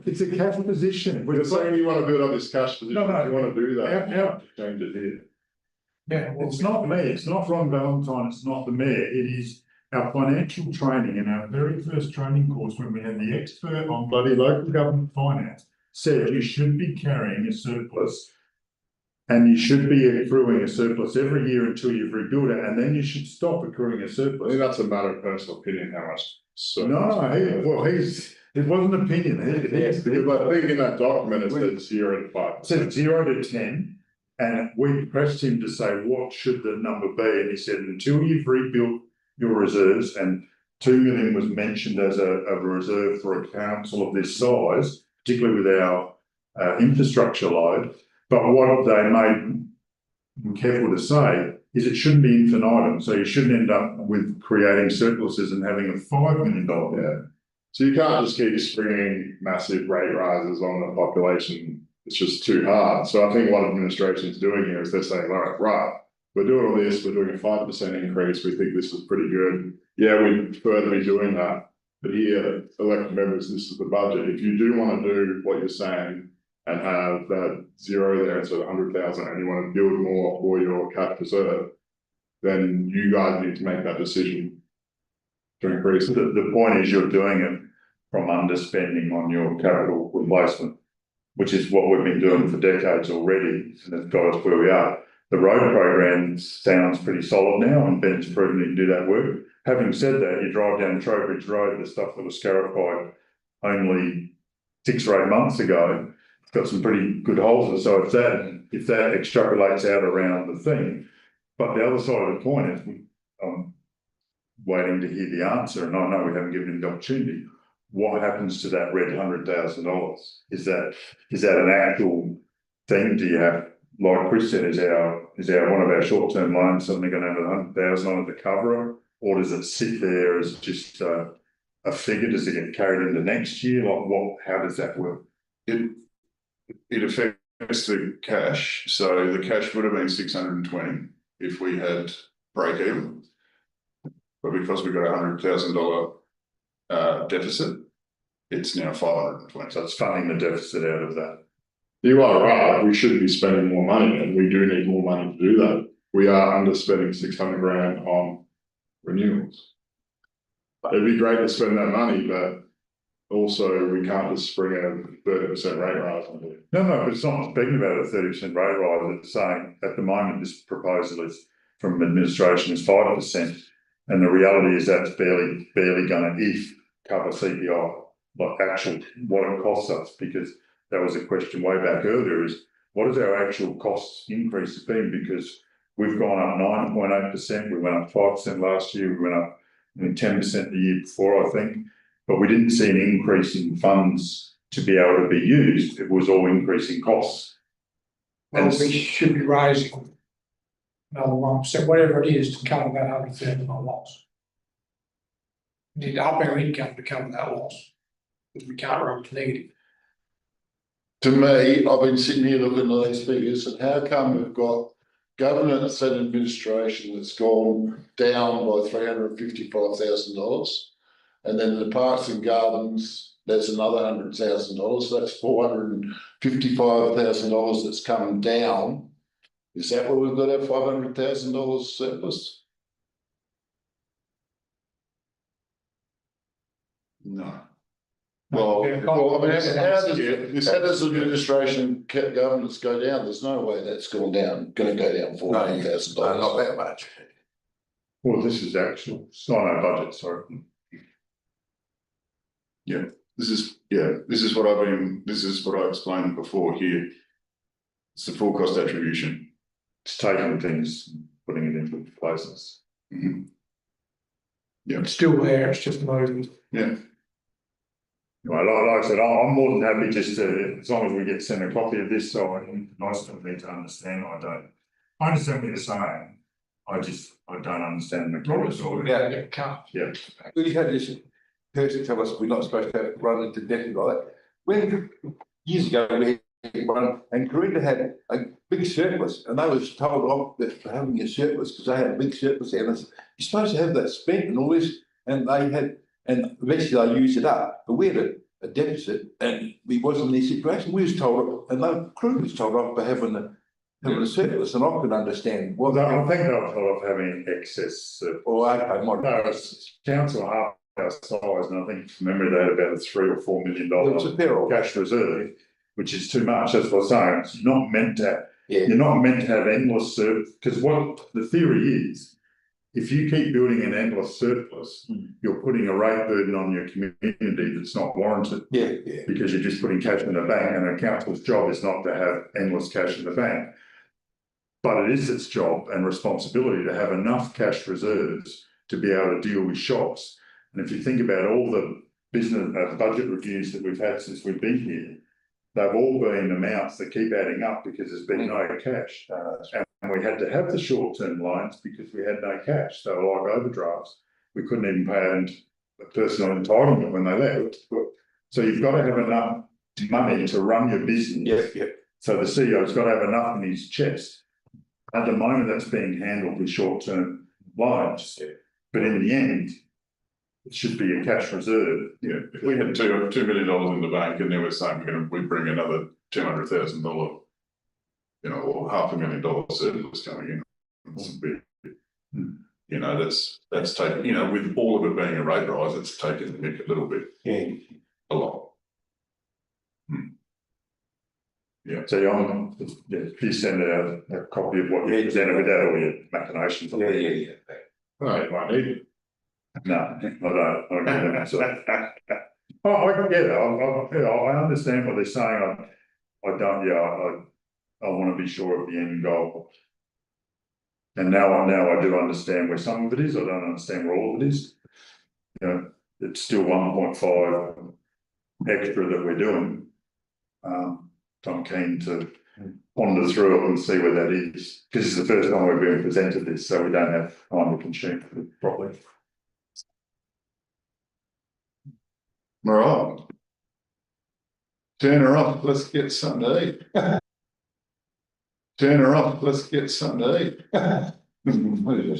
It's a cash position. You're saying you want to build up this cash position. No. You want to do that. Yeah. Change it here. Yeah, well, It's not me, it's not Ron Valentine, it's not the mayor, it is our financial training in our very first training course, when we had the expert on bloody local government finance, said you should be carrying a surplus. And you should be accruing a surplus every year until you've rebuilt it, and then you should stop accruing a I surplus. think that's a matter of personal opinion, how much. So. No, it wasn't opinion, Because I think in that document, it said 0 to 5. It said 0 to 10, and we pressed him to say, what should the number be? And he said, until you've rebuilt your reserves, and 2 million was mentioned as a reserve for a council of this size, particularly with our infrastructure load. But what they made careful to say is it shouldn't be infinitum. So you shouldn't end up with creating surpluses and having a $5 million. Yeah. So you can't just keep springing massive rate rises on the population. It's just too hard. So I think what administration is doing here is they're saying, all right, we're doing all this, we're doing a 5% increase. We think this is pretty good. Yeah, we'd further be doing that. But here, elected members, this is the budget. If you do want to do what you're saying and have that 0 there instead of 100,000, and you want to build more for your cash reserve, then you guys need to make that decision to increase it. The point is you're doing it from underspending on your capital replacement, which is what we've been doing for decades already, and it's got us where we are. The road program sounds pretty solid now, and Ben's proven he can do that work. Having said that, you drive down Trowbridge Road, the stuff that was scarified only 6 or 8 months ago, it's got some pretty good holes. So if that extrapolates out around the thing, but the other side of the coin is, I'm waiting to hear the answer, and I know we haven't given him the opportunity. What happens to that red $100,000? Is that an actual thing? Do you have, like Chris said, is our one of our short-term loans suddenly going to have 100,000 on it to cover it, or does it sit there as just a figure? Does it get carried into next year? Like what? How does that work? It affects the cash, so the cash would have been 620 if we had break even. But because we got $100,000 deficit, it's now 520. So it's funding the deficit out of that. You are right, we should be spending more money, and we do need more money to do that. We are underspending 600 grand on renewals. It'd be great to spend that money, but also we can't just spring a 30% rate rise on it. No, but it's not speaking about a 30% rate rise. It's saying at the moment this proposal is from administration is 5%, and the reality is that's barely going to cover CPI, like actual what it costs us, because that was a question way back earlier, is what has our actual costs increases been? Because we've gone up 9.8%, we went up 5% last year, we went up 10% the year before, I think, but we didn't see an increase in funds to be able to be used. It was all increasing costs. Well, we should be raising another 1%, whatever it is, to cover that $100,000 loss. We need to up our income to cover that loss, because we can't run to negative. To me, I've been sitting here looking at these figures, and how come we've got governance and administration that's gone down by $355,000, and then the parks and gardens, that's another $100,000, so that's $455,000 that's come down. Is that where we've got our $500,000 surplus? No. Well, I mean, how does administration governance go down? There's no way that's gone down, going to go down $400,000. Not that much. Well, this is actual, it's not our budget, sorry. This is what I explained before here. It's the full cost attribution. It's taking things, putting it into places. Mm-hmm. It's still there, it's just moving. Yeah. Well, like I said, I'm more than happy just to, as long as we get sent a copy of this, so nice for me to understand. I understand what you're saying. I don't understand the mechanics of it. Yeah, can't. Yeah. We had this person tell us we're not supposed to have run into debt like that. When years ago we had one, and Corinda had a big surplus, and they was told off that for having a surplus because they had a big surplus, and you're supposed to have that spent and all this, and they had. And eventually they used it up, but we had a deficit, and we wasn't in this situation. We was told, and the crew was told off for having a surplus, and I could understand. Well, I think they were told off having excess. Or okay, No, it's council half our size, and I think from memory they had about a $3 or $4 million cash reserve, which is too much. That's what I'm saying. It's not meant to. Yeah. You're not meant to have endless surplus, because what the theory is. If you keep building an endless surplus, you're putting a rate burden on your community that's not warranted. Yeah. Because you're just putting cash in the bank, and a council's job is not to have endless cash in the bank. But it is its job and responsibility to have enough cash reserves to be able to deal with shocks. And if you think about all the business budget reviews that we've had since we've been here, they've all been amounts that keep adding up because there's been no cash. And we had to have the short-term loans because we had no cash. So like overdrafts, we couldn't even pay out a personal entitlement when they left. So you've got to have enough money to run your business. Yeah. So the CEO's got to have enough in his chest. At the moment, that's being handled with short-term loans. But in the end, it should be a cash reserve. Yeah, if we had $2 million in the bank, and they were saying we bring another $200,000, or $500,000 surplus coming in, it's a bit, that's taken, with all of it being a rate rise, it's taken the mick a little bit. Yeah. A lot. Yeah. So you send out a copy of what you presented without all your machinations. Yeah. No, it might need. No, I don't. I get it, I understand what they're saying, I don't, I wanna be sure of the end goal. And now I do understand where some of it is, I don't understand where all of it is. You know, it's still 1.5 extra that we're doing. So I'm keen to wander through it and see where that is, because it's the first time we've been presented this, so we don't have time to consume it properly. All right. Turn her off, let's get something to eat. Turn her off, let's get something to eat.